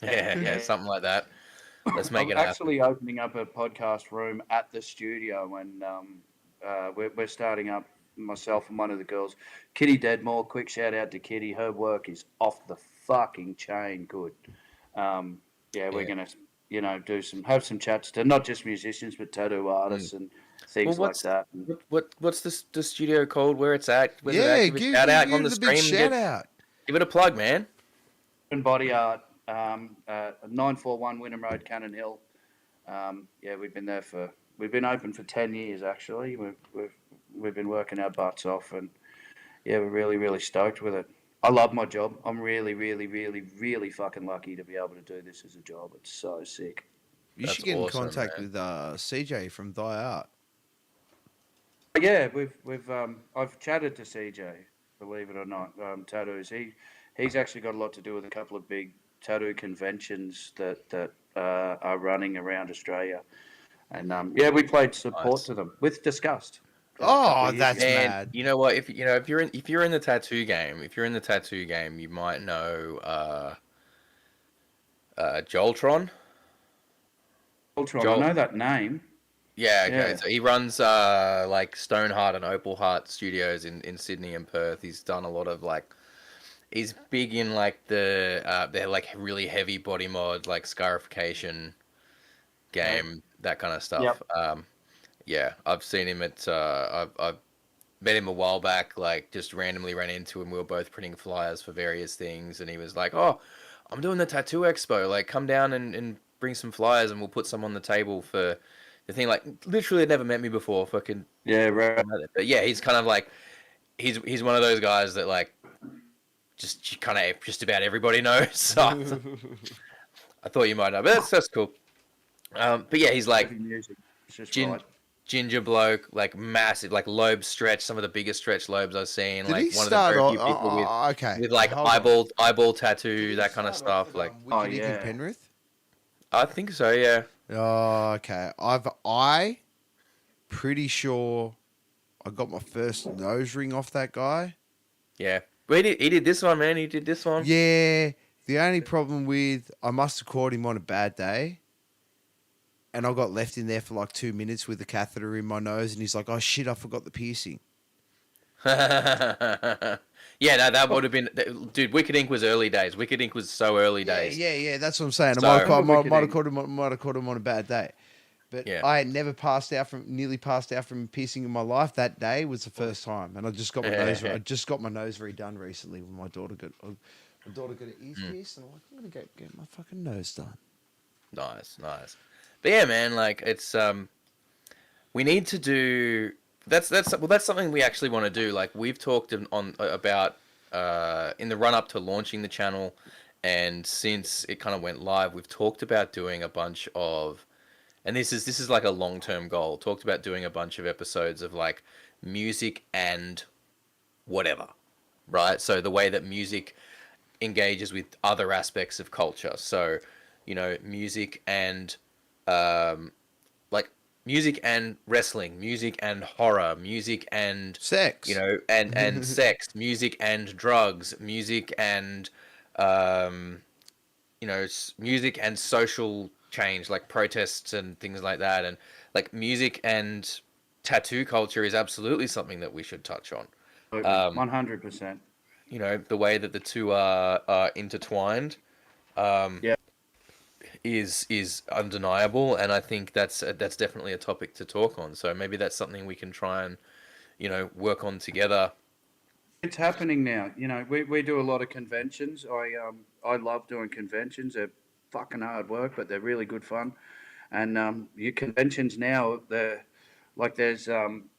Yeah, something like that. Let's make I'm it happen. actually opening up a podcast room at the studio, and we're starting up. Myself and one of the girls, Kitty Deadmore. Quick shout out to Kitty. Her work is off the fucking chain good. We're gonna have some chats to not just musicians but tattoo artists and things like that. And What's the studio called? Where it's at? Where's it Yeah, at? Give a shout out on the the stream. big shout out. Give it a plug, man. and body art, 941 Wynnum Road, Cannon Hill. We've been open for 10 years actually. We've been working our butts off, and we're really, really stoked with it. I love my job. I'm really, really, really, really fucking lucky to be able to do this as a job. It's so sick. You That's should get awesome, in contact man. with CJ from Die Art. Yeah, I've chatted to CJ, believe it or not. Tattoos. He's actually got a lot to do with a couple of big tattoo conventions that are running around Australia, and we played support Nice. to them with Disgust. Oh, that's And mad. you know what? If you're in the tattoo game, you might know Joltron. Ultron. Joel- I know that name. Yeah, okay. Yeah. So he runs like Stoneheart and Opal Heart studios in Sydney and Perth. He's done a lot of he's big in like they're like really heavy body mod, like scarification game, that kind of stuff. Yep. I've seen him at I've met him a while back, like just randomly ran into him. We were both printing flyers for various things, and he was like, "Oh, I'm doing the tattoo expo. Like, come down and bring some flyers, and we'll put some on the table for the thing, like literally had never met me before, fucking. Yeah, right. But yeah, he's kind of like, he's one of those guys that like, just kind of just about everybody knows. So I thought you might know, but that's cool. But yeah, he's like Heavy music. It's just gin, right. ginger bloke, like massive, like lobe stretch, some of the biggest stretch lobes I've seen. Did Like he one of the start very off? few people Okay. with like Hold on. eyeball Did tattoo, he that kind of start off stuff. with, Like Oh, Wicked Ink in yeah. Penrith? I think so, yeah. Oh, okay. I pretty sure I got my first nose ring off that guy. Yeah. But he did this one, man. He did this one. Yeah. The only problem with I must have caught him on a bad day. And I got left in there for like 2 minutes with the catheter in my nose, and he's like, "Oh shit, I forgot the piercing." Yeah, no, that would have been, dude. Wicked Ink was early days. Wicked Ink was so early days. Yeah. That's what I'm saying. So- I might have Wicked caught him on a bad day. But Yeah. I had never nearly passed out from piercing in my life. That day was the first time, and I just got my nose. I just got my nose redone recently when my daughter got her ears pierced, and I'm like, I'm gonna go get my fucking nose done. Nice. But yeah, man, like it's we need to do that's something we actually want to do. Like we've talked about in the run up to launching the channel, and since it kind of went live, we've talked about doing a bunch of, and this is like a long-term goal. Talked about doing a bunch of episodes of like music and whatever, right? So the way that music engages with other aspects of culture. So, you know, music and like music and wrestling, music and horror, music and Sex. you know, and sex, music and drugs, music and you know, music and social change, like protests and things like that, and like music and tattoo culture is absolutely something that we should touch on. 100%. You know, the way that the two are intertwined Yeah. is undeniable, and I think that's definitely a topic to talk on. So maybe that's something we can try and, you know, work on together. It's happening now. You know, we do a lot of conventions. I love doing conventions. They're fucking hard work, but they're really good fun. And your conventions now, there's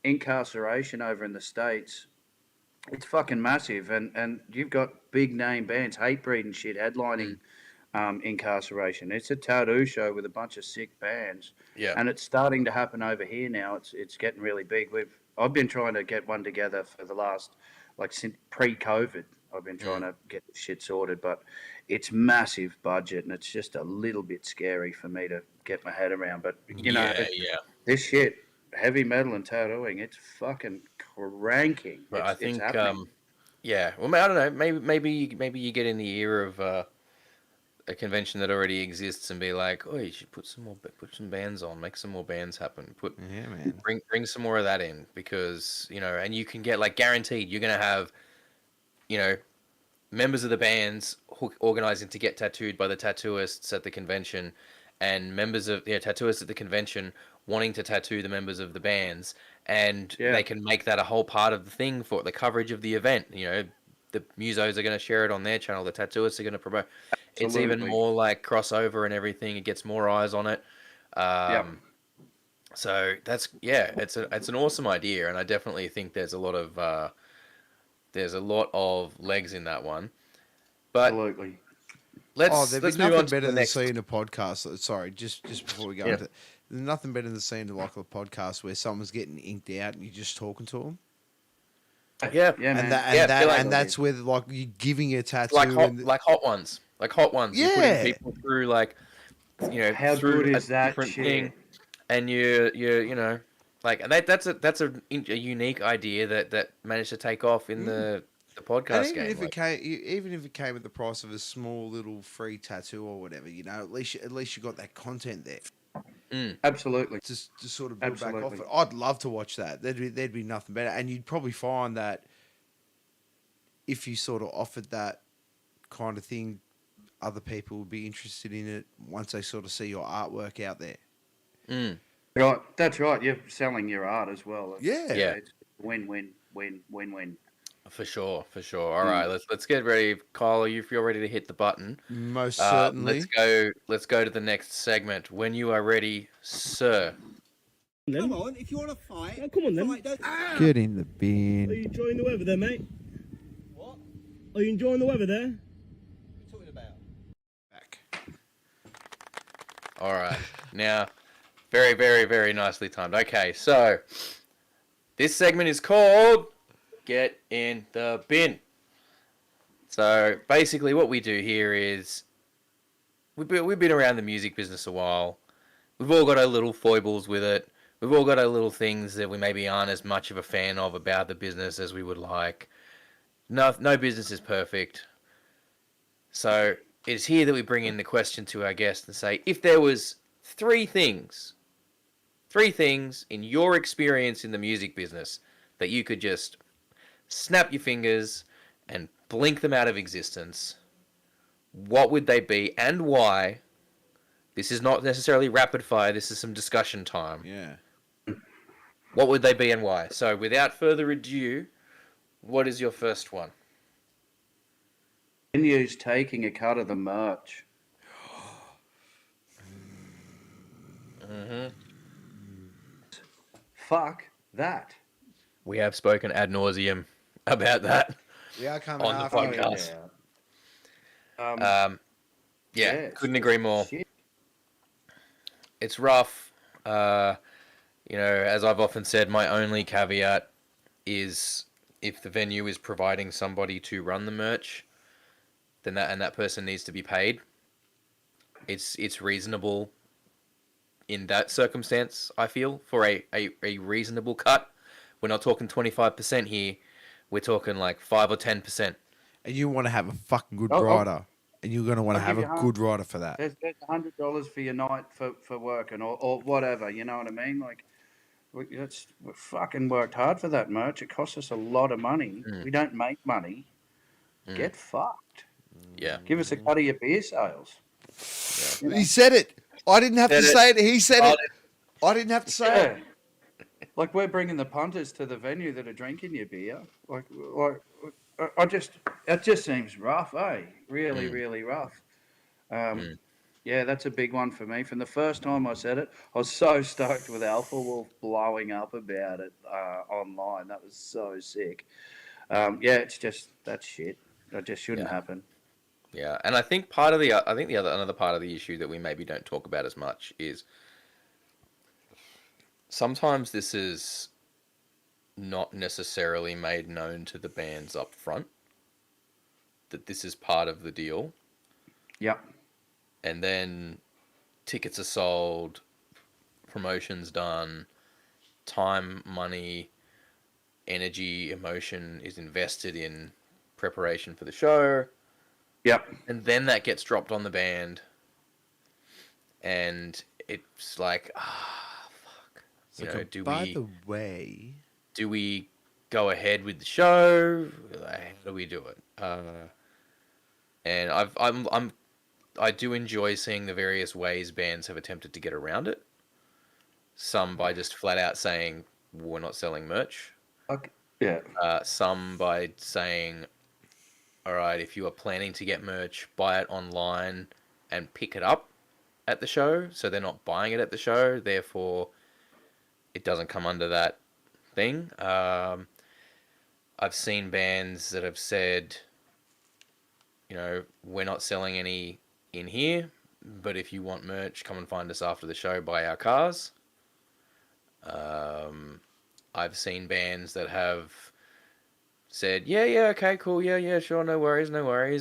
incarceration over in the States. It's fucking massive, and you've got big name bands, Hatebreed and shit, headlining incarceration. It's a tattoo show with a bunch of sick bands, Yeah. and it's starting to happen over here now. It's getting really big. I've been trying to get one together for the last, like, since pre-COVID. I've been trying to get this shit sorted, but it's massive budget, and it's just a little bit scary for me to get my head around. But you know, this shit, heavy metal and tattooing, it's fucking cranking. But I think, it's happening. yeah. Well, I don't know. Maybe you get in the ear of a convention that already exists and be like, oh, you should put some bands on, make some more bands happen. Yeah, man. Bring some more of that in, because you know, and you can get, like, guaranteed you're gonna have, you know, members of the bands organizing to get tattooed by the tattooists at the convention, and members of tattooists at the convention wanting to tattoo the members of the bands, and they can make that a whole part of the thing for the coverage of the event. You know, the musos are going to share it on their channel, the tattooists are going to promote. It's even more like crossover and everything. It gets more eyes on it. So that's it's an awesome idea, and I definitely think there's a lot of legs in that one. But Absolutely. let's There'd move be on nothing to better the than next. seeing a podcast. Sorry, just before we go into it, there's nothing better than seeing like a podcast where someone's getting inked out and you're just talking to them. Yeah, Yeah, man. And that's where like you're giving a tattoo. like hot ones. You're putting people through, like, you know, How through good a is that different shit? thing, and you know, like, and that's a unique idea that managed to take off in the podcast and game. Even if it came at the price of a small little free tattoo or whatever, you know, at least you got that content there. Absolutely. Just sort of build back off Absolutely. it. I'd love to watch that. There'd be nothing better, and you'd probably find that if you sort of offered that kind of thing, other people would be interested in it once they sort of see your artwork out there. Right. That's right. You're selling your art as well. Yeah. It's win-win. For sure. All right, let's get ready, Kyle. If you're ready to hit the button, Most certainly. Let's go to the next segment. When you are ready, sir. Come on, if you want to fight. Oh, come on then. Get in the bin. Are you enjoying the weather there, mate? What? Are you enjoying the weather there? What are you talking about? Back. All right. Now, very, very, very nicely timed. Okay, so this segment is called Get in the Bin. So basically what we do here is we've been around the music business a while. We've all got our little foibles with it. We've all got our little things that we maybe aren't as much of a fan of about the business as we would like. No business is perfect. So it's here that we bring in the question to our guest and say, if there was three things in your experience in the music business that you could just snap your fingers and blink them out of existence, what would they be and why? This is not necessarily rapid fire, this is some discussion time. Yeah. What would they be and why? So without further ado, what is your first one? Venues taking a cut of the merch. Mm-hmm. Fuck that. We have spoken ad nauseum about that We are coming on the after you. podcast. Yeah, couldn't agree more. Shit. It's rough. As I've often said, my only caveat is if the venue is providing somebody to run the merch, then that person needs to be paid. It's reasonable in that circumstance, I feel, for a reasonable cut. We're not talking 25% here. We're talking like 5 or 10%. And you want to have a fucking good Oh. rider. And you're going to want to I'll have give a you good rider for that. There's $100 for your night for working or whatever. You know what I mean? Like, we fucking worked hard for that merch. It costs us a lot of money. We don't make money. Get fucked. Yeah. Give us a cut of your beer sales. You know? He said it. I didn't have to Said it. say it. He said Oh, it. I didn't have to say it. Yeah. Like, we're bringing the punters to the venue that are drinking your beer. Like it just seems rough, eh? Really, really rough. Yeah, that's a big one for me. From the first time I said it, I was so stoked with Alpha Wolf blowing up about it online. That was so sick. It's just that shit. That just shouldn't happen. Yeah, and I think another part of the issue that we maybe don't talk about as much is sometimes this is not necessarily made known to the bands up front that this is part of the deal. Yep. And then tickets are sold, promotions done, time, money, energy, emotion is invested in preparation for the show. Yep. And then that gets dropped on the band. And it's like, fuck. By the way, do we go ahead with the show? How do we do it? And I do enjoy seeing the various ways bands have attempted to get around it. Some by just flat out saying we're not selling merch. Okay. Yeah. Some by saying, all right, if you are planning to get merch, buy it online and pick it up at the show. So they're not buying it at the show. Therefore, it doesn't come under that thing. I've seen bands that have said, we're not selling any in here, but if you want merch, come and find us after the show, buy our cars. I've seen bands that have said, yeah, okay, cool, yeah, sure, no worries,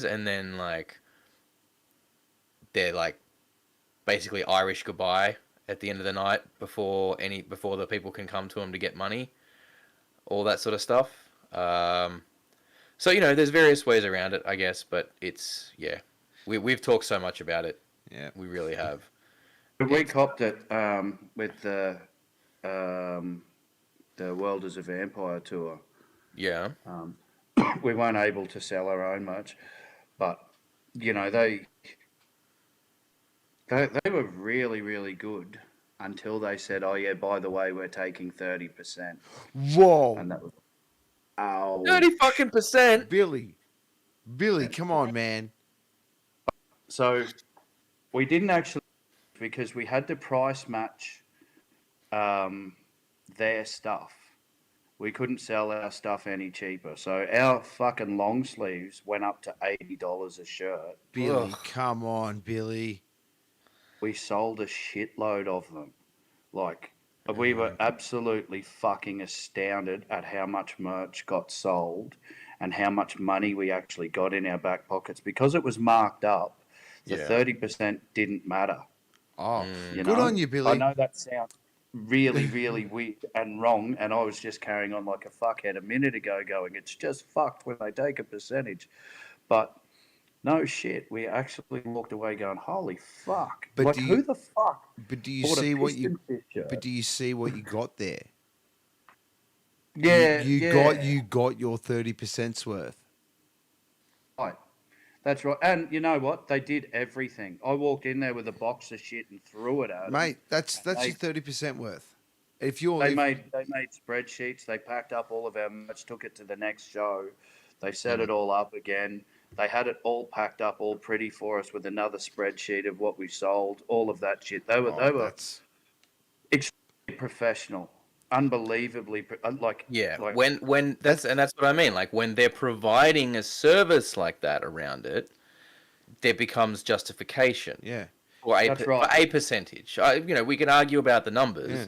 and then they're basically Irish goodbye at the end of the night before the people can come to them to get money, all that sort of stuff. So there's various ways around it, I guess, but it's we've talked so much about it. Yeah, we really have. But we copped it with the World is a Vampire tour. Yeah. We weren't able to sell our own merch, but they were really, really good until they said, "Oh yeah, by the way, we're taking 30%." Whoa! And that was 30% Billy, come on, man. So we didn't actually, because we had to price match their stuff. We couldn't sell our stuff any cheaper. So our fucking long sleeves went up to $80 a shirt. Billy, Ugh. come on, Billy. We sold a shitload of them. Like, we were absolutely fucking astounded at how much merch got sold and how much money we actually got in our back pockets. Because it was marked up, the Yeah. 30% didn't matter. Oh, You good know? on you, I Billy. know that sounds really, really weird and wrong, and I was just carrying on like a fuckhead a minute ago going, it's just fucked when they take a percentage. But no shit, we actually walked away going, holy fuck. But Like, do you- who the fuck But do you bought a see what you? Piston Fish shirt? But do you see what you got there? Yeah, You got your 30% worth. Right. That's right. And you know what? They did everything. I walked in there with a box of shit and threw it at them. Mate, that's They- your 30% worth. If They made spreadsheets. They packed up all of our merch, took it to the next show. They set it all up again. They had it all packed up, all pretty for us with another spreadsheet of what we sold, all of that shit. They were that's extremely professional, unbelievably like Yeah, like, when that's what I mean. Like when they're providing a service like that around it, there becomes justification yeah. for That's for right. a percentage. We can argue about the numbers, Yeah.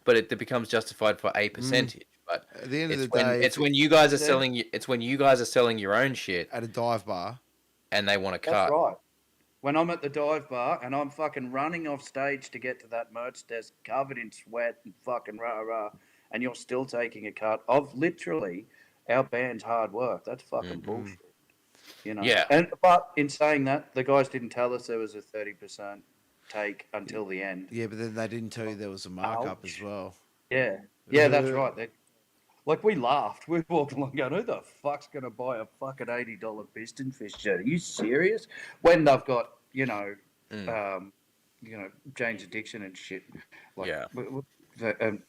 but it becomes justified for a percentage. But At the end of it's the day, it's when you guys are Yeah. selling. It's when you guys are selling your own shit at a dive bar, and they want to that's cut. right. When I'm at the dive bar and I'm fucking running off stage to get to that merch desk covered in sweat and fucking rah, and you're still taking a cut of literally our band's hard work. That's fucking bullshit. You know? Yeah. But in saying that, the guys didn't tell us there was a 30% take until the end. yeah, but then they didn't tell you there was a markup as Ouch. well. Yeah. Yeah, that's right. Like, we laughed. We walked along going, who the fuck's going to buy a fucking $80 Piston Fish shirt? Are you serious? When they've got, Jane's Addiction and shit. Like, Yeah.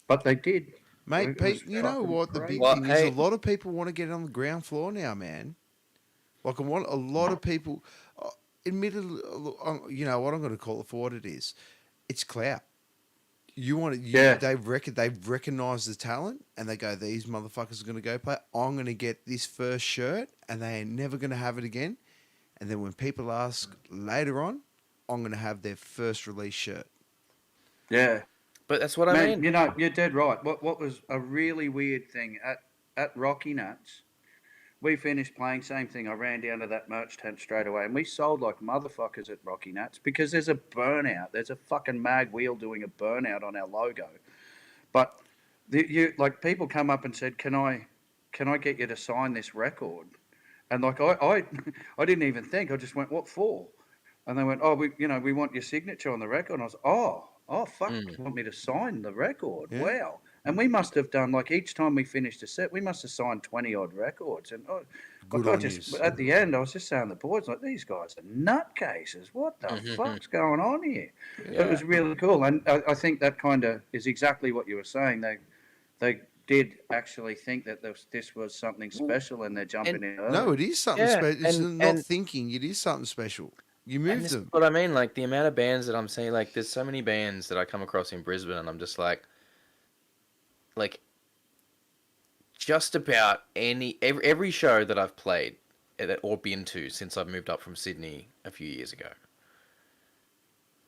but they did. Mate, It was Pete, you know fucking what? The crazy. big Well, thing hey- is a lot of people want to get on the ground floor now, man. Like, I want a lot of people, admittedly, you know what, I'm going to call it for what it is. It's clout. You want it? Yeah. They've recognized the talent, and they go, "These motherfuckers are going to go play. I'm going to get this first shirt, and they ain't never going to have it again." And then when people ask later on, I'm going to have their first release shirt. Yeah. But that's what I Man, mean. you're dead right. What was a really weird thing at Rocky Nuts, we finished playing, same thing. I ran down to that merch tent straight away, and we sold like motherfuckers at Rocky Nuts because there's a burnout. There's a fucking mag wheel doing a burnout on our logo. But people come up and said, "Can I get you to sign this record?" And like I didn't even think. I just went, "What for?" And they went, "Oh, we want your signature on the record." And I was, "Oh, fuck! You want me to sign the record? Yeah. Wow!" And we must have done, like, each time we finished a set, we must have signed 20 odd records. And Good I on just yous. at the end, I was just saying to the boys, like, these guys are nutcases. What the fuck's going on here? Yeah. It was really cool, and I think that kind of is exactly what you were saying. They did actually think that this was something special, and they're jumping in early. No, it is something Yeah, special. It's and- not and- thinking. It is something special. You And moved this them. is what I mean. Like the amount of bands that I'm seeing. Like there's so many bands that I come across in Brisbane, and I'm just like just about every show that I've played or been to since I've moved up from Sydney a few years ago.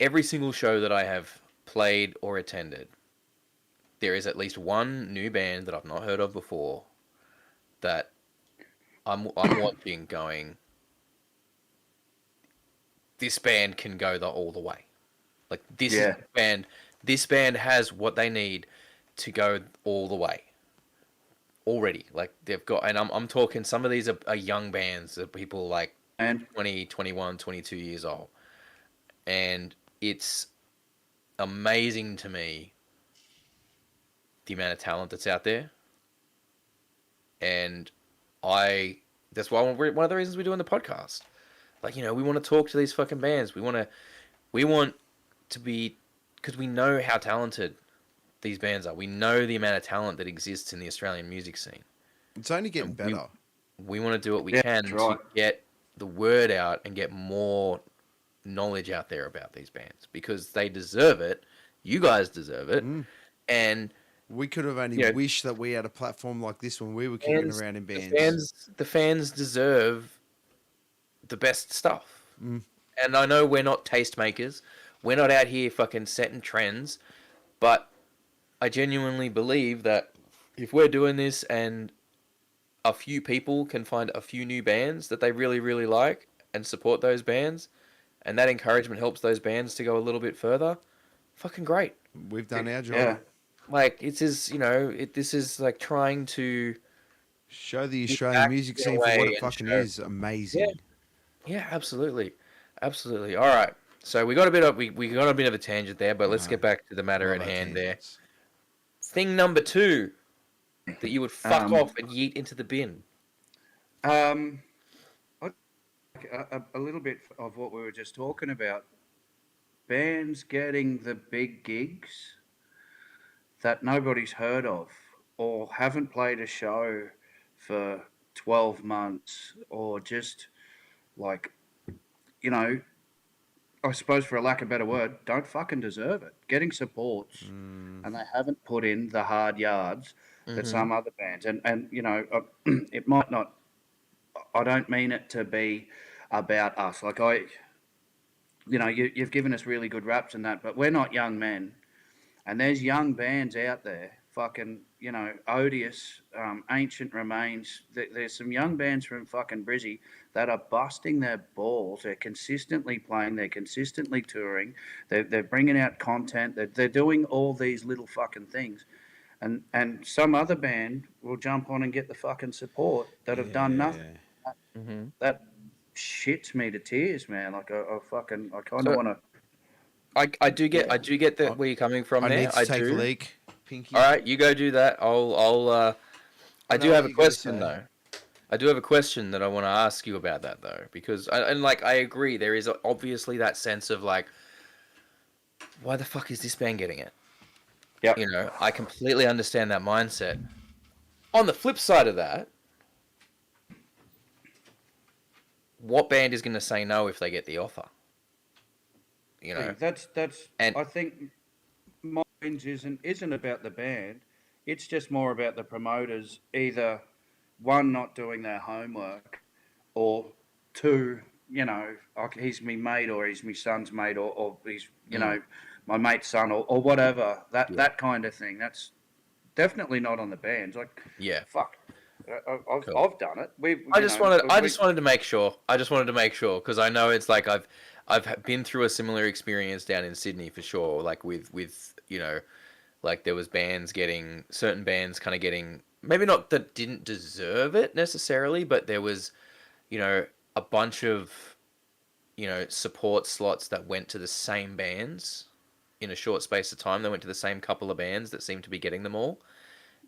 Every single show that I have played or attended, there is at least one new band that I've not heard of before that I'm watching going, this band can go all the way. Like this Yeah. this band has what they need to go all the way. Already, like they've got, and I'm talking, some of these are young bands, that people like And 20, 21, 22 years old. And it's amazing to me the amount of talent that's out there. And that's why one of the reasons we're doing the podcast. Like, we want to talk to these fucking bands. We want to be, because we know how talented these bands are. We know the amount of talent that exists in the Australian music scene. It's only getting better. We want to do what we Yeah, can that's to right. get the word out and get more knowledge out there about these bands, because they deserve it. You guys deserve it. And We could have only Yeah. wished that we had a platform like this when we were kicking fans, around in the bands. fans deserve the best stuff. And I know we're not tastemakers. We're not out here fucking setting trends. But I genuinely believe that if we're doing this and a few people can find a few new bands that they really, really like and support those bands, and that encouragement helps those bands to go a little bit further, fucking great. We've done our job. Yeah. Like, this is like trying to... Show the Get Australian back music their scene for what way it and fucking show- is. Amazing. Yeah, absolutely. Absolutely. All right. So we got a bit of a tangent there, but let's get back to the matter Love at our hand there. tangents. Thing number 2 that you would fuck Um, off and yeet into the bin. A little bit of what we were just talking about. Bands getting the big gigs that nobody's heard of or haven't played a show for 12 months or just like, you know, I suppose for a lack of a better word, don't fucking deserve it. Getting supports and they haven't put in the hard yards that some other bands and you know, it might not. I don't mean it to be about us. Like you've given us really good raps and that, but we're not young men, and there's young bands out there, fucking, you know, Odious, Ancient Remains. There's some young bands from fucking Brizzy that are busting their balls. They're consistently playing. They're consistently touring. They're bringing out content. They're doing all these little fucking things. And some other band will jump on and get the fucking support that have done nothing. That shits me to tears, man. Like I kind of So- want to. I do get that where you're coming from I there. need to take do. a leak. Pinky. All right, you go do that. I do know have what a you're gonna question say. though. I do have a question that I want to ask you about that though, because I agree there is obviously that sense of like, why the fuck is this band getting it? Yep. You know, I completely understand that mindset. On the flip side of that, what band is going to say no if they get the offer? You know, That's And- I think my wins isn't about the band. It's just more about the promoters either one not doing their homework or two, you know, like he's me mate or he's my son's mate or he's you know my mate's son or whatever that kind of thing. That's definitely not on the bands. Like yeah. fuck, I've Cool. I've done it. I just wanted to make sure. I just wanted to make sure because I know it's like I've been through a similar experience down in Sydney for sure. Like with you know, like there was certain bands kind of getting maybe not that didn't deserve it necessarily, but there was, you know, a bunch of, you know, support slots that went to the same bands in a short space of time. They went to the same couple of bands that seemed to be getting them all.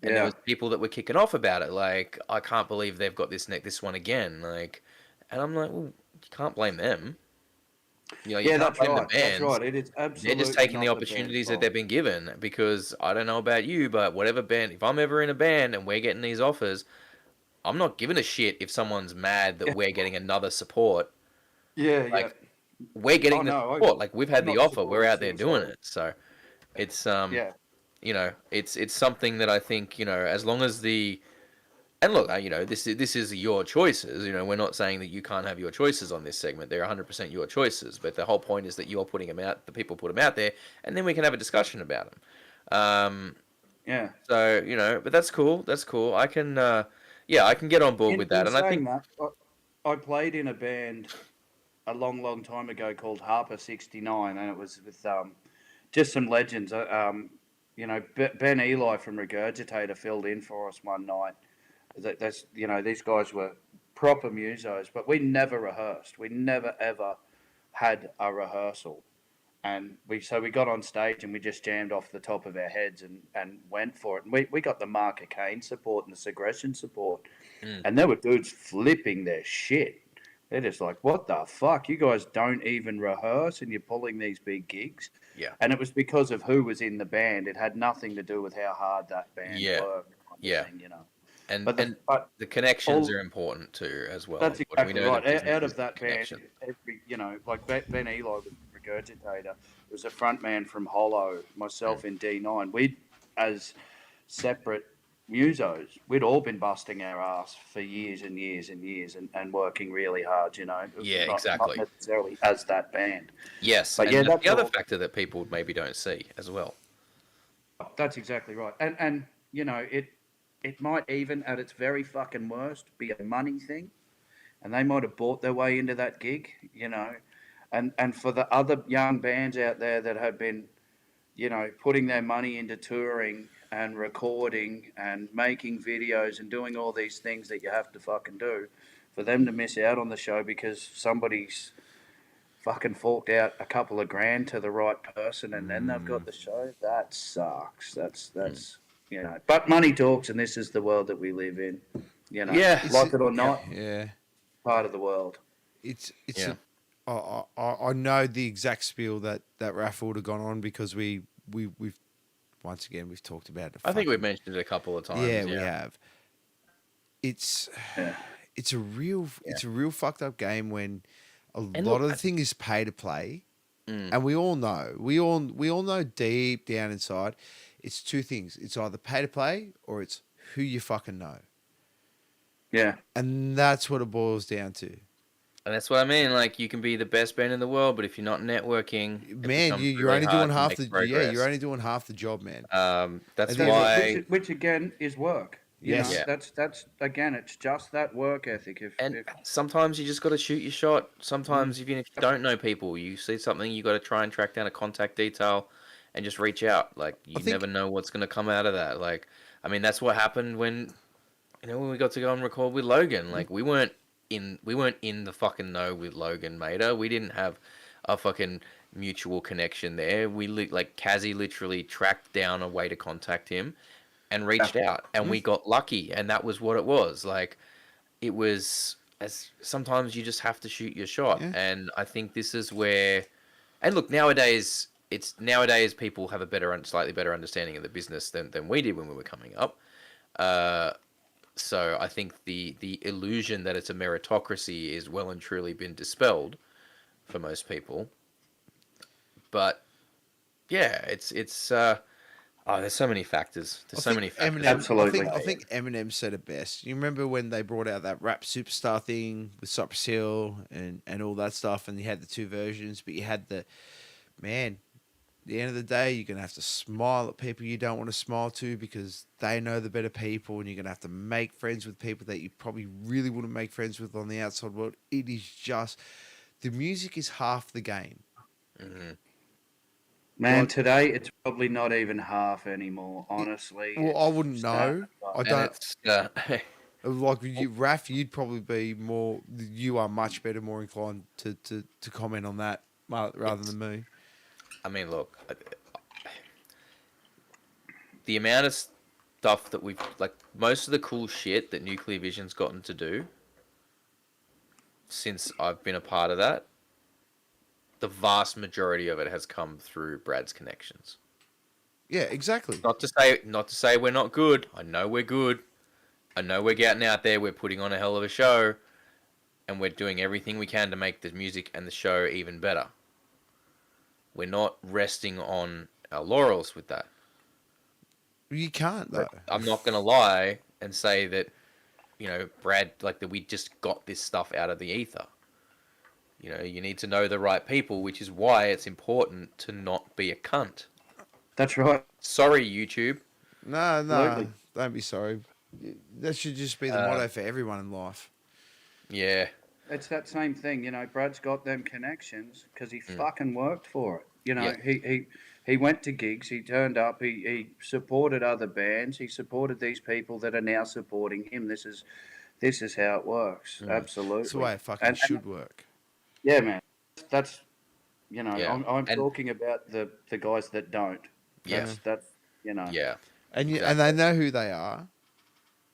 And there was people that were kicking off about it, like, I can't believe they've got this one again. Like, and I'm like, well, you can't blame them. You know, you can't that's blame right. the bands. That's right. It is absolutely. They're just taking the not band's opportunities that fault. they've been given because I don't know about you, but whatever band, if I'm ever in a band and we're getting these offers, I'm not giving a shit if someone's mad that we're getting another support. Yeah, Like, we're getting Oh, the no, support. Like, we've had I'm the not offer. We're out there supporting doing it. So it's yeah. you know, it's something that I think, you know, as long as and look, you know, this is your choices. You know, we're not saying that you can't have your choices on this segment. They're 100% your choices. But the whole point is that you're putting them out, the people put them out there, and then we can have a discussion about them. Yeah. So, you know, but that's cool. That's cool. I can, I can get on board with that. In And I saying think, that, I played in a band a long, long time ago called Harper 69, and it was with just some legends. You know, Ben Eli from Regurgitator filled in for us one night. That's you know, these guys were proper musos, but we never rehearsed. We never ever had a rehearsal, and we got on stage and we just jammed off the top of our heads and went for it. And we got the Marker Kane support and the Segression support, and there were dudes flipping their shit. They're just like, what the fuck? You guys don't even rehearse and you're pulling these big gigs. yeah, And it was because of who was in the band. It had nothing to do with how hard that band worked. Kind of Yeah. thing, you know. and But and the connections are important too, as well. that's We exactly know right. that Out business of that is band, connection. you know, like Ben Eli was Regurgitator. There was a front man from Hollow, myself in D9. as separate musos. We'd all been busting our ass for years and years and years and working really hard, Yeah, not exactly. necessarily as that band. Yes, But and yeah, that's that's the other all. factor that people maybe don't see as well. That's exactly right. And it might even at its very fucking worst be a money thing, and they might have bought their way into that gig, and for the other young bands out there that have been, putting their money into touring and recording and making videos and doing all these things that you have to fucking do, for them to miss out on the show because somebody's fucking forked out a couple of grand to the right person and then they've got the show, that sucks. That's but money talks, and this is the world that we live in. Yeah. Like it or not, Yeah. part of the world. It's Yeah. I know the exact spiel that Raph would have gone on because we've once again we've talked about it. I think we've mentioned it a couple of times. Yeah, we have. It's Yeah. it's a real fucked up game when a And lot look, of the thing is pay to play, Mm. and we all know deep down inside, it's two things. It's either pay to play or it's who you fucking know, Yeah. and that's what it boils down to. And that's what I mean. Like, you can be the best band in the world, but if you're not networking, it Man, becomes you're really only hard doing to half make the progress. you're only doing half the job, man. That's I think- why. Which again is work. Yes. Yeah. That's again, it's just that work ethic. And If sometimes you just got to shoot your shot. Sometimes, even if you don't know people, you see something, you got to try and track down a contact detail and just reach out. Like, you think- never know what's going to come out of that. Like, I mean, that's what happened when we got to go and record with Logan. Like, we weren't in the fucking know with Logan Mater. We didn't have a fucking mutual connection there. Like, Kazzy literally tracked down a way to contact him and reached out, and we got lucky, and that was what it was. Like, it was, as sometimes you just have to shoot your shot. Yeah. And I think this is where, and look, nowadays people have a slightly better understanding of the business than we did when we were coming up. So I think the illusion that it's a meritocracy is well and truly been dispelled for most people. But yeah, it's there's so many factors. There's so many factors. Eminem, Absolutely. I think Eminem said it best. You remember when they brought out that rap superstar thing with Cypress Hill and all that stuff, and you had the two versions, but you had at the end of the day, you're going to have to smile at people you don't want to smile to because they know the better people, and you're going to have to make friends with people that you probably really wouldn't make friends with on the outside world. It is just, the music is half the game. Mm-hmm. Man, Like- today it's probably not even half anymore. Honestly, Well, I wouldn't know. I And don't. it's, Like you, Raph, you'd probably be more. You are much better, more inclined to comment on that rather than me. I mean, look, the amount of stuff that we've, like, most of the cool shit that Nuclear Vision's gotten to do since I've been a part of that, the vast majority of it has come through Brad's connections. Yeah, exactly. Not to say we're not good. I know we're good. I know we're getting out there. We're putting on a hell of a show, and we're doing everything we can to make the music and the show even better. We're not resting on our laurels with that. You can't though. I'm not gonna lie and say that, Brad, like, that we just got this stuff out of the ether. You need to know the right people, which is why it's important to not be a cunt. that's right. Sorry, YouTube. No, Absolutely. don't be sorry. That should just be the motto for everyone in life. Yeah. It's that same thing, Brad's got them connections because he fucking worked for it. Yeah. He went to gigs, he turned up, he supported other bands, he supported these people that are now supporting him. This is how it works. Absolutely. It's the way it fucking should work. Yeah, man. That's Yeah. I'm And- talking about the guys that don't. Yeah. That's Yeah. And they know who they are.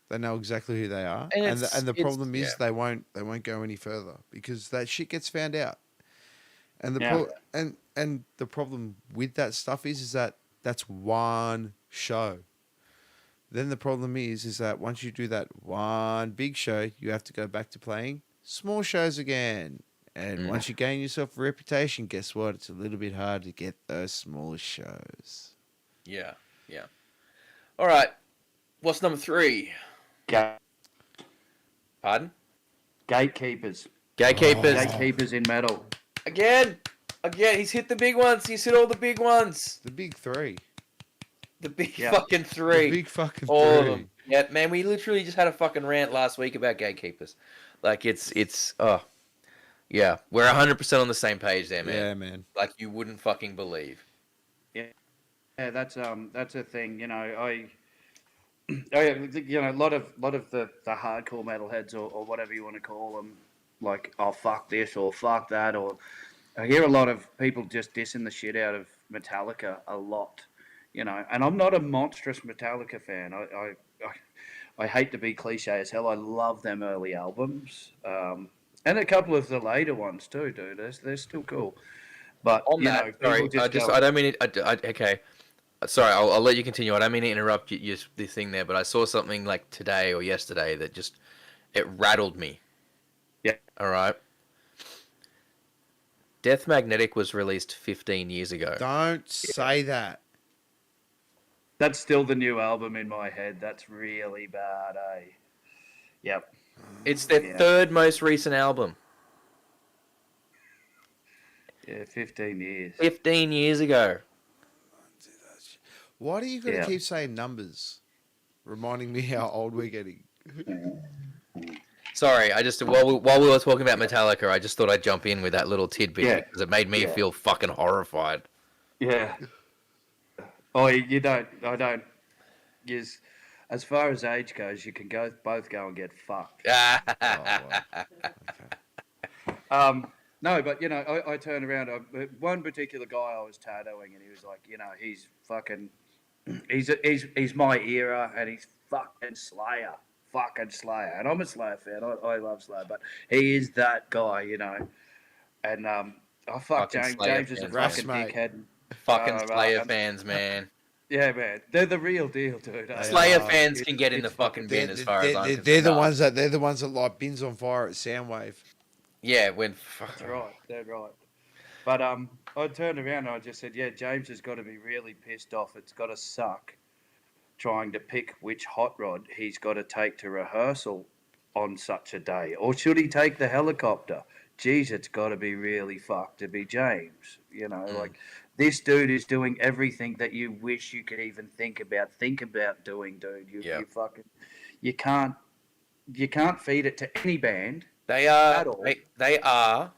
They know exactly who they are. And And it's- the problem is yeah. they won't go any further because that shit gets found out. And the Yeah. and the problem with that stuff is that that's one show. Then the problem is that once you do that one big show, you have to go back to playing small shows again. And once you gain yourself a reputation, guess what? It's a little bit hard to get those smaller shows. Yeah. Yeah. All right. What's number 3? Ga- Pardon? Gatekeepers. Gatekeepers. Gatekeepers in metal. Again. He's hit the big ones. He's hit all the big ones. The big 3. The big Yeah. fucking 3. The big fucking All 3. of them. Yeah, man, we literally just had a fucking rant last week about gatekeepers. Like, oh. Yeah, we're 100% on the same page there, man. Yeah, man. Like, you wouldn't fucking believe. Yeah, that's a thing. You know, a lot of the hardcore metalheads or whatever you want to call them, like, oh, fuck this or fuck that, or I hear a lot of people just dissing the shit out of Metallica a lot, you know. And I'm not a monstrous Metallica fan. I hate to be cliche as hell. I love them early albums, and a couple of the later ones too, dude. They're still cool. But On that, sorry, I don't mean it. Okay. Sorry, I'll let you continue. I don't mean to interrupt you, this thing there, but I saw something like today or yesterday that just, it rattled me. Yeah. All right. Death Magnetic was released 15 years ago. Don't say that. That's still the new album in my head. That's really bad, eh? Yep. It's their third most recent album. Yeah, 15 years. 15 years ago. Why do you got to Yeah. keep saying numbers? Reminding me how old we're getting. Sorry, I just while we were talking about Metallica, I just thought I'd jump in with that little tidbit Yeah. because it made me Yeah. feel fucking horrified. Yeah. Oh, you don't. I don't. Yes. As far as age goes, you can both go and get fucked. Oh, well. Okay. No, but you know, I turned around. One particular guy I was tattooing, and he was like, you know, he's fucking, he's my era, and he's fucking Slayer, and I'm a Slayer fan. I love Slayer, but he is that guy, you know. And fuck Fucking James. Slayer James is a fans, fucking mate. dickhead. Fucking Slayer right. fans, man. Yeah, man, they're the real deal, dude. Slayer are. fans can get in the It's fucking bin as far as I'm concerned. They're the ones that light bins on fire at Soundwave. Yeah, when That's right. That's right. But I turned around and I just said, yeah, James has got to be really pissed off. It's got to suck trying to pick which hot rod he's got to take to rehearsal on such a day. Or should he take the helicopter? Geez, it's got to be really fucked to be James. You know, like this dude is doing everything that you wish you could even think about doing, dude. You fucking, you can't feed it to any band. They are, At all. they are,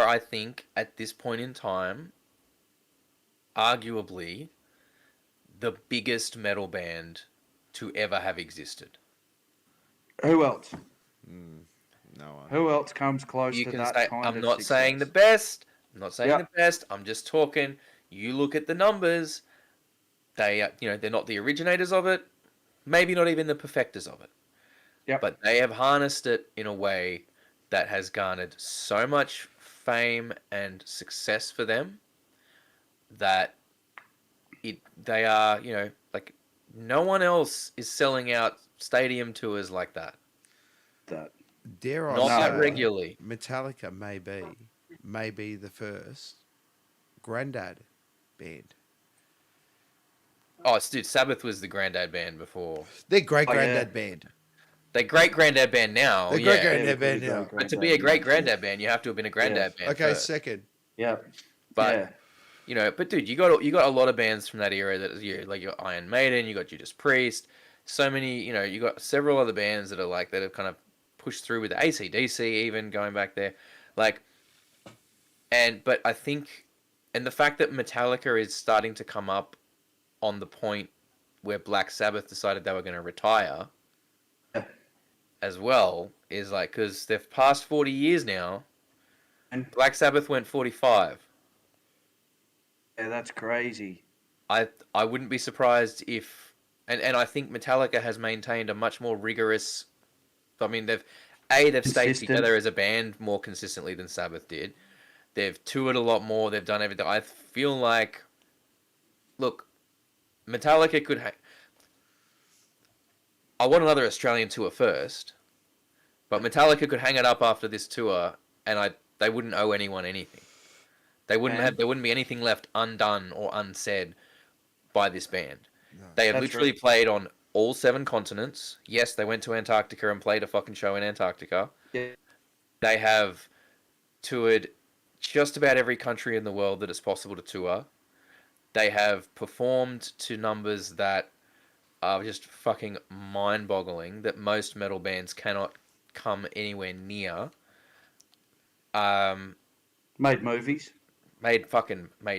I think, at this point in time, arguably, the biggest metal band to ever have existed. Who else? No one. Who else comes close You to can that say, kind I'm of not saying the success? best, I'm not saying the best, I'm just talking, you look at the numbers, they, they're not the originators of it, maybe not even the perfecters of it. Yep. But they have harnessed it in a way that has garnered so much fame and success for them that they are, like no one else is selling out stadium tours like that. Dare I Not say, that regularly. Metallica may be the first granddad band. Oh, dude, Sabbath was the granddad band before. They're great Oh, yeah. granddad band. They're great granddad band now. They're yeah. great granddad band now. But to be a great granddad band, you have to have been a granddad band. Okay, first. second. Yeah. But but dude, you got a lot of bands from that era that like your Iron Maiden, you got Judas Priest, so many, you got several other bands that have kind of pushed through with AC/DC even going back there, but I think, and the fact that Metallica is starting to come up on the point where Black Sabbath decided they were going to retire as well is like, because they've passed 40 years now, and Black Sabbath went 45. Yeah, that's crazy. I wouldn't be surprised if, and I think Metallica has maintained a much more rigorous. I mean, they've stayed Consistent. together as a band more consistently than Sabbath did. They've toured a lot more. They've done everything. I feel like, look, Metallica could. I want another Australian tour first, but Metallica could hang it up after this tour, and they wouldn't owe anyone anything. There wouldn't be anything left undone or unsaid by this band. They have That's literally right. played on all 7 continents. Yes, they went to Antarctica and played a fucking show in Antarctica. Yeah. They have toured just about every country in the world that it's possible to tour. They have performed to numbers that are just fucking mind-boggling that most metal bands cannot come anywhere near. Made movies. Made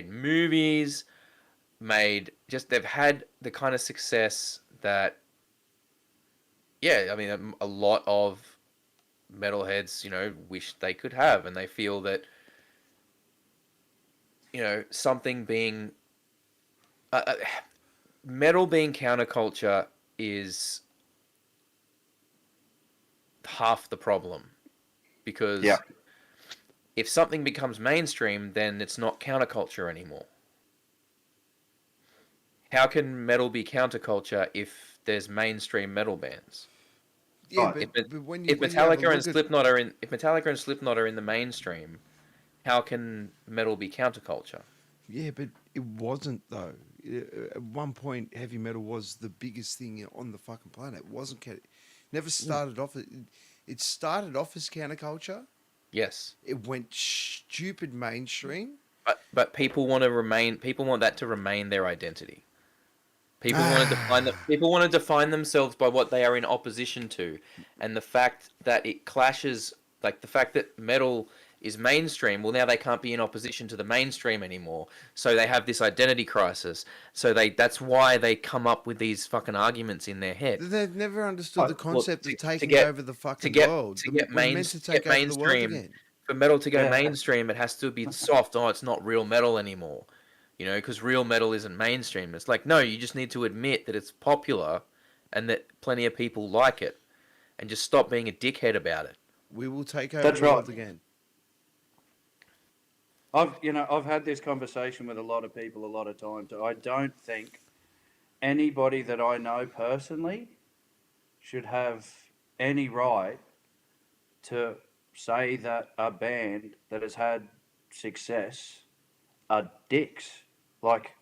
movies, they've had the kind of success that, yeah, I mean, a lot of metalheads, wish they could have, and they feel that, something being metal being counterculture is half the problem, because Yeah. if something becomes mainstream, then it's not counterculture anymore. How can metal be counterculture if there's mainstream metal bands? Yeah, Right. but when If when you have a Metallica and look at- Slipknot are in the mainstream, how can metal be counterculture? Yeah, but it wasn't though. At one point, heavy metal was the biggest thing on the fucking planet. It wasn't. Never started off. It started off as counterculture. Yes, It went stupid mainstream. but people want that to remain their identity. People want to define themselves by what they are in opposition to, and the fact that it clashes, like the fact that metal is mainstream. Well, now they can't be in opposition to the mainstream anymore, so they have this identity crisis. So that's why they come up with these fucking arguments in their head. They've never understood the Well, concept to of taking get- over the fucking to get world. to get, We're main, meant to to take get over the world mainstream. again. For metal to go Yeah. mainstream, it has to be soft. Oh, it's not real metal anymore. Because real metal isn't mainstream. It's like, no, you just need to admit that it's popular and that plenty of people like it, and just stop being a dickhead about it. We will take over That's the world right. again. I've had this conversation with a lot of people a lot of times. I don't think anybody that I know personally should have any right to say that a band that has had success are dicks. Like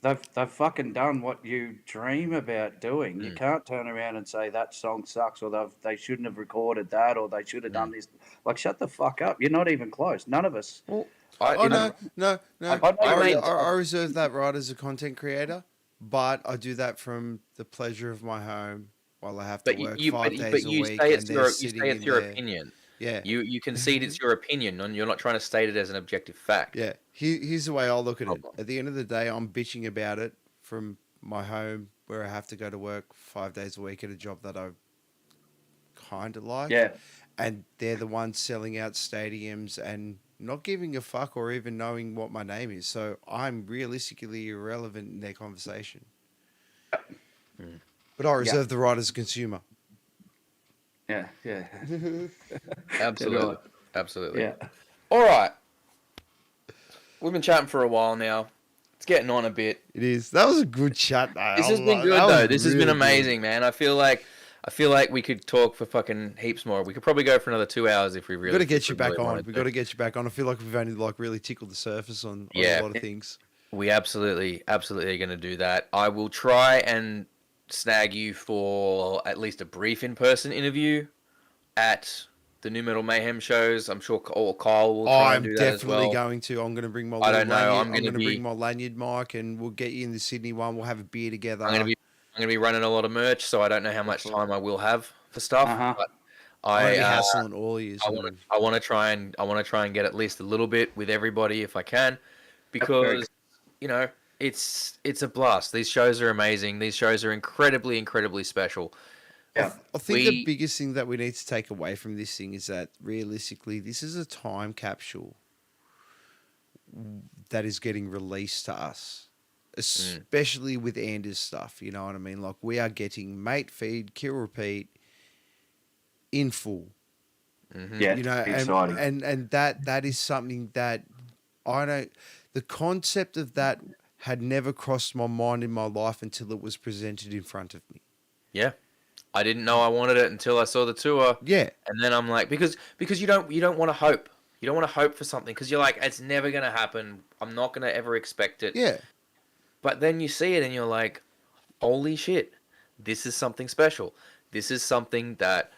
they've fucking done what you dream about doing. You can't turn around and say that song sucks, or they shouldn't have recorded that, or they should have done this. Like, shut the fuck up. You're not even close. None of us. Well, Oh, no. I I reserve that right as a content creator, but I do that from the pleasure of my home while I have to but work you 5 days but a you week. say And it's they're your sitting in there. opinion. Yeah. You concede it's your opinion, and you're not trying to state it as an objective fact. Yeah. Here's the way I'll look at it. Problem. At the end of the day, I'm bitching about it from my home where I have to go to work 5 days a week at a job that I kind of like. Yeah. And they're the ones selling out stadiums and not giving a fuck or even knowing what my name is. So I'm realistically irrelevant in their conversation. But I reserve the right as a consumer. Yeah, yeah. Absolutely. Absolutely. Yeah. All right. We've been chatting for a while now. It's getting on a bit. It is. That was a good chat. This has been good though. This has been amazing, man. I feel like we could talk for fucking heaps more. We could probably go for another 2 hours if we really. We've got to get you really back on. wanted We've to. got to get you back on. I feel like we've only really tickled the surface on Yeah. a lot of things. We absolutely are going to do that. I will try and snag you for at least a brief in-person interview at the New Metal Mayhem shows. I'm sure Kyle will try and I'm do that as definitely well. going to. I'm going to bring my. I don't know. Lanyard. I'm going gonna to be- bring my lanyard mic, and we'll get you in the Sydney one. We'll have a beer together. I'm gonna be running a lot of merch, so I don't know how much time I will have for stuff. Uh-huh. But I'm gonna be I hassling all ears. I want to try and get at least a little bit with everybody if I can, because it's a blast. These shows are amazing. These shows are incredibly special. Yeah. I think the We- biggest thing that we need to take away from this thing is that realistically, this is a time capsule that is getting released to us, especially with Anders stuff. You know what I mean? Like, we are getting Mate Feed, Kill Repeat in full. Yeah, You know, exciting. and that is something that the concept of that had never crossed my mind in my life until it was presented in front of me. Yeah. I didn't know I wanted it until I saw the tour. Yeah. And then I'm like, because you don't want to hope. You don't want to hope for something because you're like, it's never going to happen. I'm not going to ever expect it. Yeah. But then you see it and you're like, holy shit, this is something special. This is something that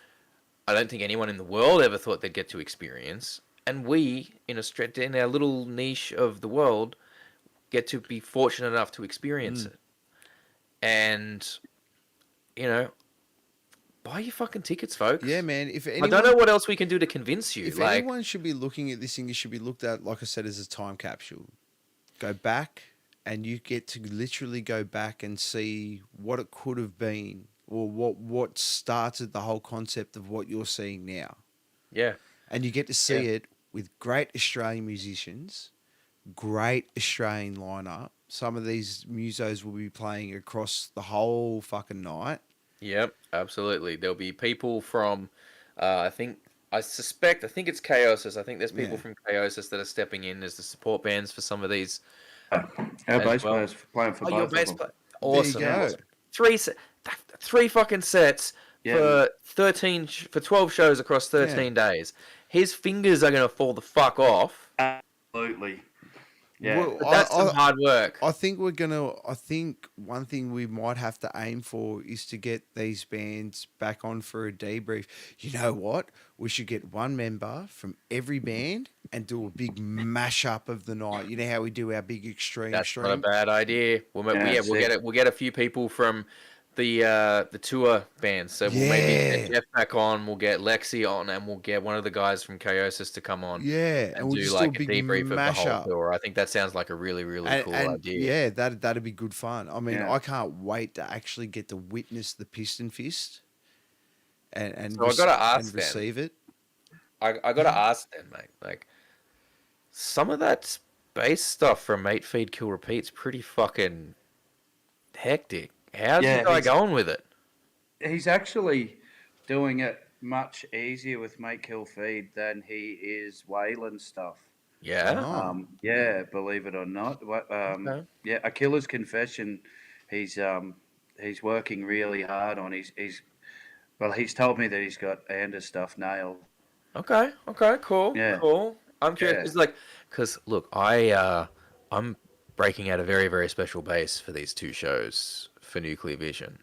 I don't think anyone in the world ever thought they'd get to experience. And we, in our little niche of the world, get to be fortunate enough to experience it. And, you know, buy your fucking tickets, folks. Yeah, man. If anyone, I don't know what else we can do to convince you. if anyone should be looking at this thing, it should be looked at, like I said, as a time capsule. Go back, and you get to literally go back and see what it could have been, or what started the whole concept of what you're seeing now. Yeah. And you get to see it with great Australian musicians, great Australian lineup. Some of these musos will be playing across the whole fucking night. Yep, absolutely. There'll be people from, I think it's Chaosis. I think there's people from Chaosis that are stepping in as the support bands for some of these. Our bass player's playing for both your of bass them. player. Awesome. There you go. Awesome. Three fucking sets for 12 shows across 13 days. His fingers are going to fall the fuck off. Absolutely. Yeah. Well, But that's some hard work. I think one thing we might have to aim for is to get these bands back on for a debrief. You know what? We should get one member from every band and do a big mashup of the night. You know how we do our big extreme That's stream? not a bad idea. We'll get a few people from the tour bands. So we'll maybe get Jeff back on, we'll get Lexi on, and we'll get one of the guys from Chaosis to come on. Yeah, and we'll do just like do a debrief of the whole mashup. tour. I think that sounds like a really, really cool idea. Yeah, that'd be good fun. I mean, I can't wait to actually get to witness the Piston Fist and So I gotta ask them. receive it. I gotta ask them, mate. Like, some of that bass stuff from Mate Feed Kill Repeat's pretty fucking hectic. How's the guy going with it? He's actually doing it much easier with Mate Kill Feed than he is Wayland stuff. Yeah. Yeah, believe it or not. Yeah, A Killer's Confession. He's working really hard on. He's told me that he's got Anders stuff nailed. Okay, cool. Yeah. Cool. I'm curious, because look, I'm breaking out a very, very special bass for these two shows for Nuclear Vision,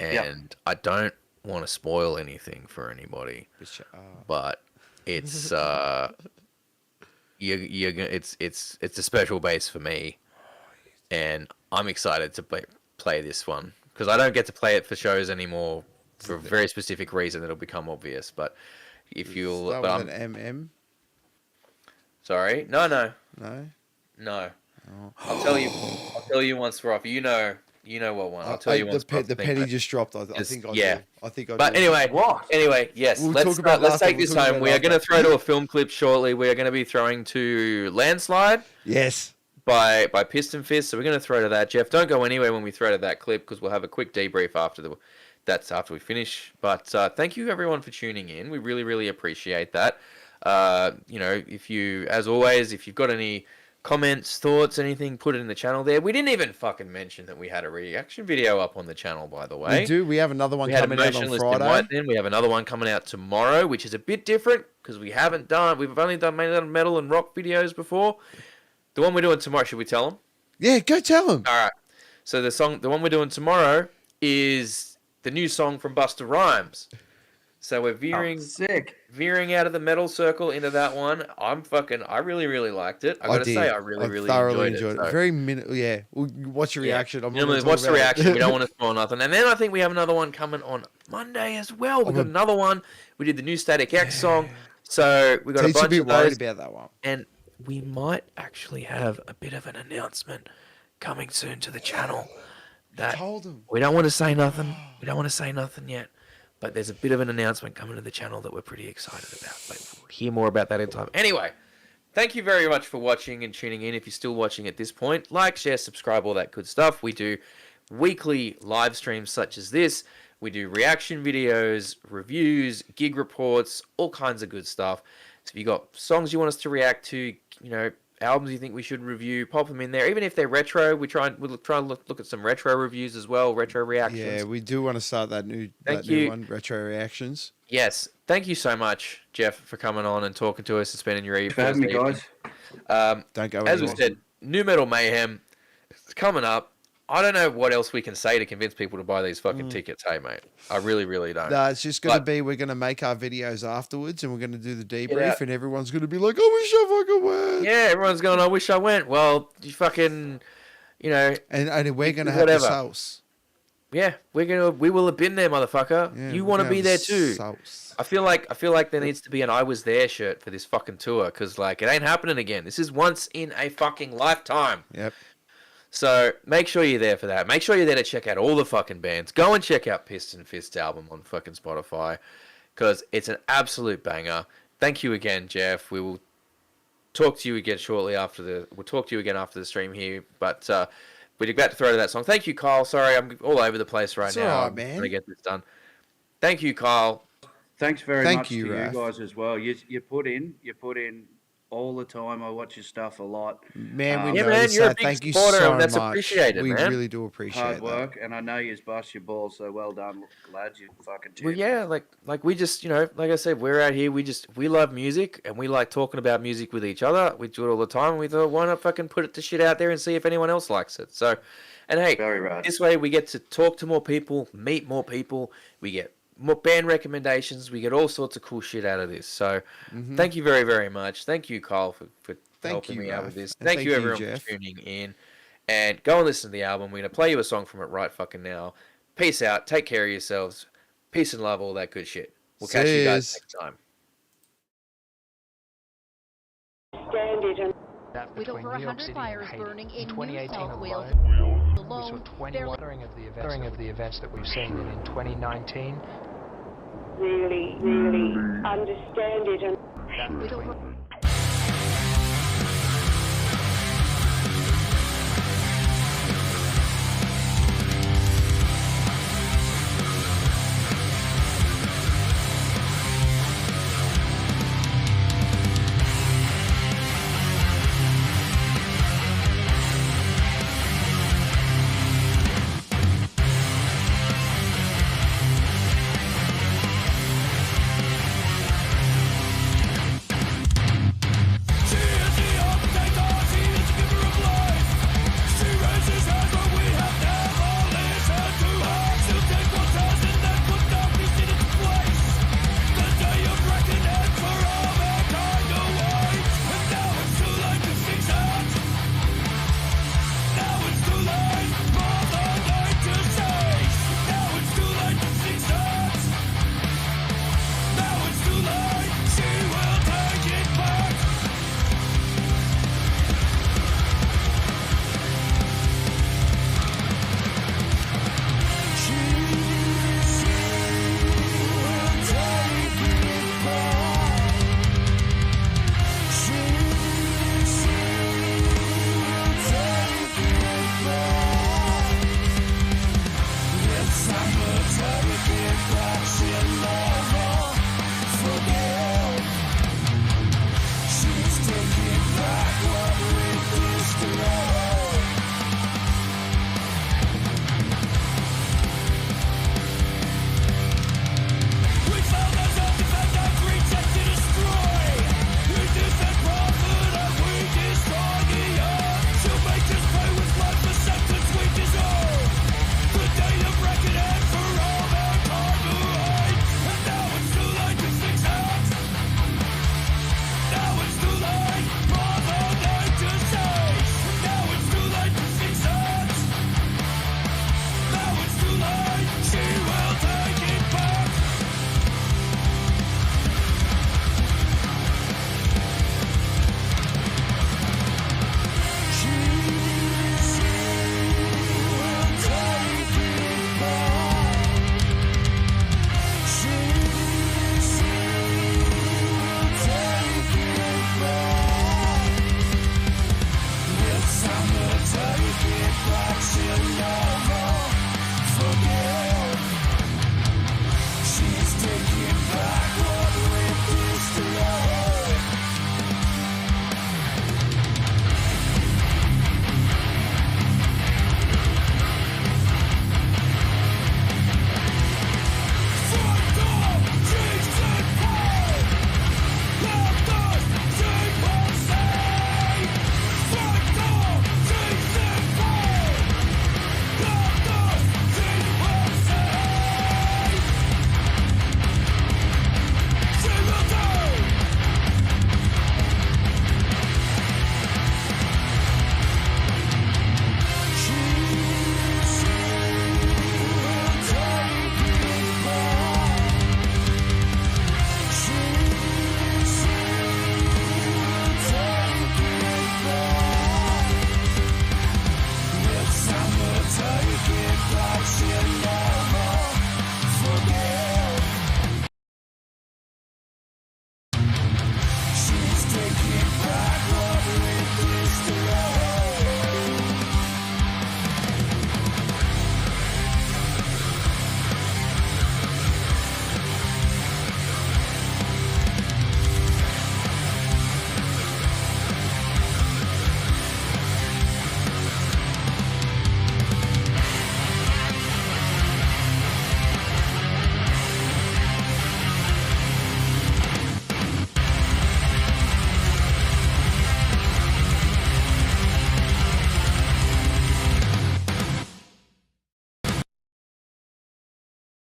and I don't want to spoil anything for anybody, but it's it's a special bass for me, and I'm excited to play this one because I don't get to play it for shows anymore for a very specific reason that'll become obvious, but. If you'll, Start with an MM. Sorry, no. No. Oh. I'll tell you once we're off. You know what one. I'll tell you once. The penny just dropped. I think I do. I think I do. But anyway, yes. We'll let's take this home. We are going to throw to a film clip shortly. We are going to be throwing to Landslide. Yes. By Piston Fist. So we're going to throw to that. Jeff, don't go anywhere when we throw to that clip because we'll have a quick debrief after we finish. But thank you everyone for tuning in. We really, really appreciate that. If you've got any comments, thoughts, anything, put it in the channel there. We didn't even fucking mention that we had a reaction video up on the channel, by the way. We do. We have another one coming out on Friday. We have another one coming out tomorrow, which is a bit different because we've only done metal and rock videos before. The one we're doing tomorrow, should we tell them? Yeah, go tell them. All right. So the one we're doing tomorrow is the new song from Busta Rhymes. So we're veering out of the metal circle into that one. I really, really liked it. I gotta say, I really thoroughly enjoyed it. So. Very yeah. What's your reaction? What's the reaction? We don't want to spoil nothing. And then I think we have another one coming on Monday as well. We got another one. We did the new Static X song. So we got a bunch of those. Worried about that one. And we might actually have a bit of an announcement coming soon to the channel. That told him. We don't want to say nothing. We don't want to say nothing yet. But there's a bit of an announcement coming to the channel that we're pretty excited about. But we'll hear more about that in time. Anyway, thank you very much for watching and tuning in. If you're still watching at this point, like, share, subscribe, all that good stuff. We do weekly live streams such as this. We do reaction videos, reviews, gig reports, all kinds of good stuff. So if you got songs you want us to react to, albums you think we should review, pop them in there. Even if they're retro, we'll try and look at some retro reviews as well, retro reactions. Yeah, we do want to start that new one, retro reactions. Yes, thank you so much, Jeff, for coming on and talking to us and spending your evening. For having me, guys. Don't go as we said, New Metal Mayhem is coming up. I don't know what else we can say to convince people to buy these fucking tickets, hey, mate. I really, really don't. No, it's just going to But- be, we're going to make our videos afterwards and we're going to do the Get debrief out. and everyone's going to be like, I wish I fucking went. Yeah, everyone's going, I wish I went. Well, you fucking, you know, And we're going to have the Whatever. sauce. yeah, we will have been there, motherfucker. Yeah, You we're want to gonna be have there the too. sauce. I feel like there needs to be an I was there shirt for this fucking tour, because like it ain't happening again. This is once in a fucking lifetime. Yep. So make sure you're there for that. Make sure you're there to check out all the fucking bands. Go and check out Piston Fist album on fucking Spotify, because it's an absolute banger. Thank you again, Jeff. We will talk to you again shortly after the. We'll talk to you again after the stream here, but we're about to throw to that song. Thank you, Kyle. Sorry, I'm all over the place right It's now. all right, I'm man. trying to get this done. Thank you, Kyle. Thanks very Thank much you, to Raph. you guys as well. You put in all the time. I watch your stuff a lot. Man, we Yeah, man, noticed you're a that. big Thank you supporter, so and that's much. appreciated, we man. really do appreciate Hard that. work, and I know you bust your balls, so well done, lads. You fucking Well, champions. yeah, like we just, you know, like I said, we're out here. We love music, and we like talking about music with each other. We do it all the time. And we thought, why not fucking put it to shit out there and see if anyone else likes it. So, and hey, Very right. this way we get to talk to more people, meet more people. We get more band recommendations. We get all sorts of cool shit out of this. So, thank you very, very much. Thank you, Kyle, for Thank helping you, me out Raph. with this. And Thank thank you, you, everyone, Jeff. for tuning in. And go and listen to the album. We're going to play you a song from it right fucking now. Peace out. Take care of yourselves. Peace and love, all that good shit. We'll catch you guys Cheers. next time. With over 100 fires burning in New 2018 South Wales alone, we alone, saw 21 barely of the events that we've seen in 2019. really understand it and with over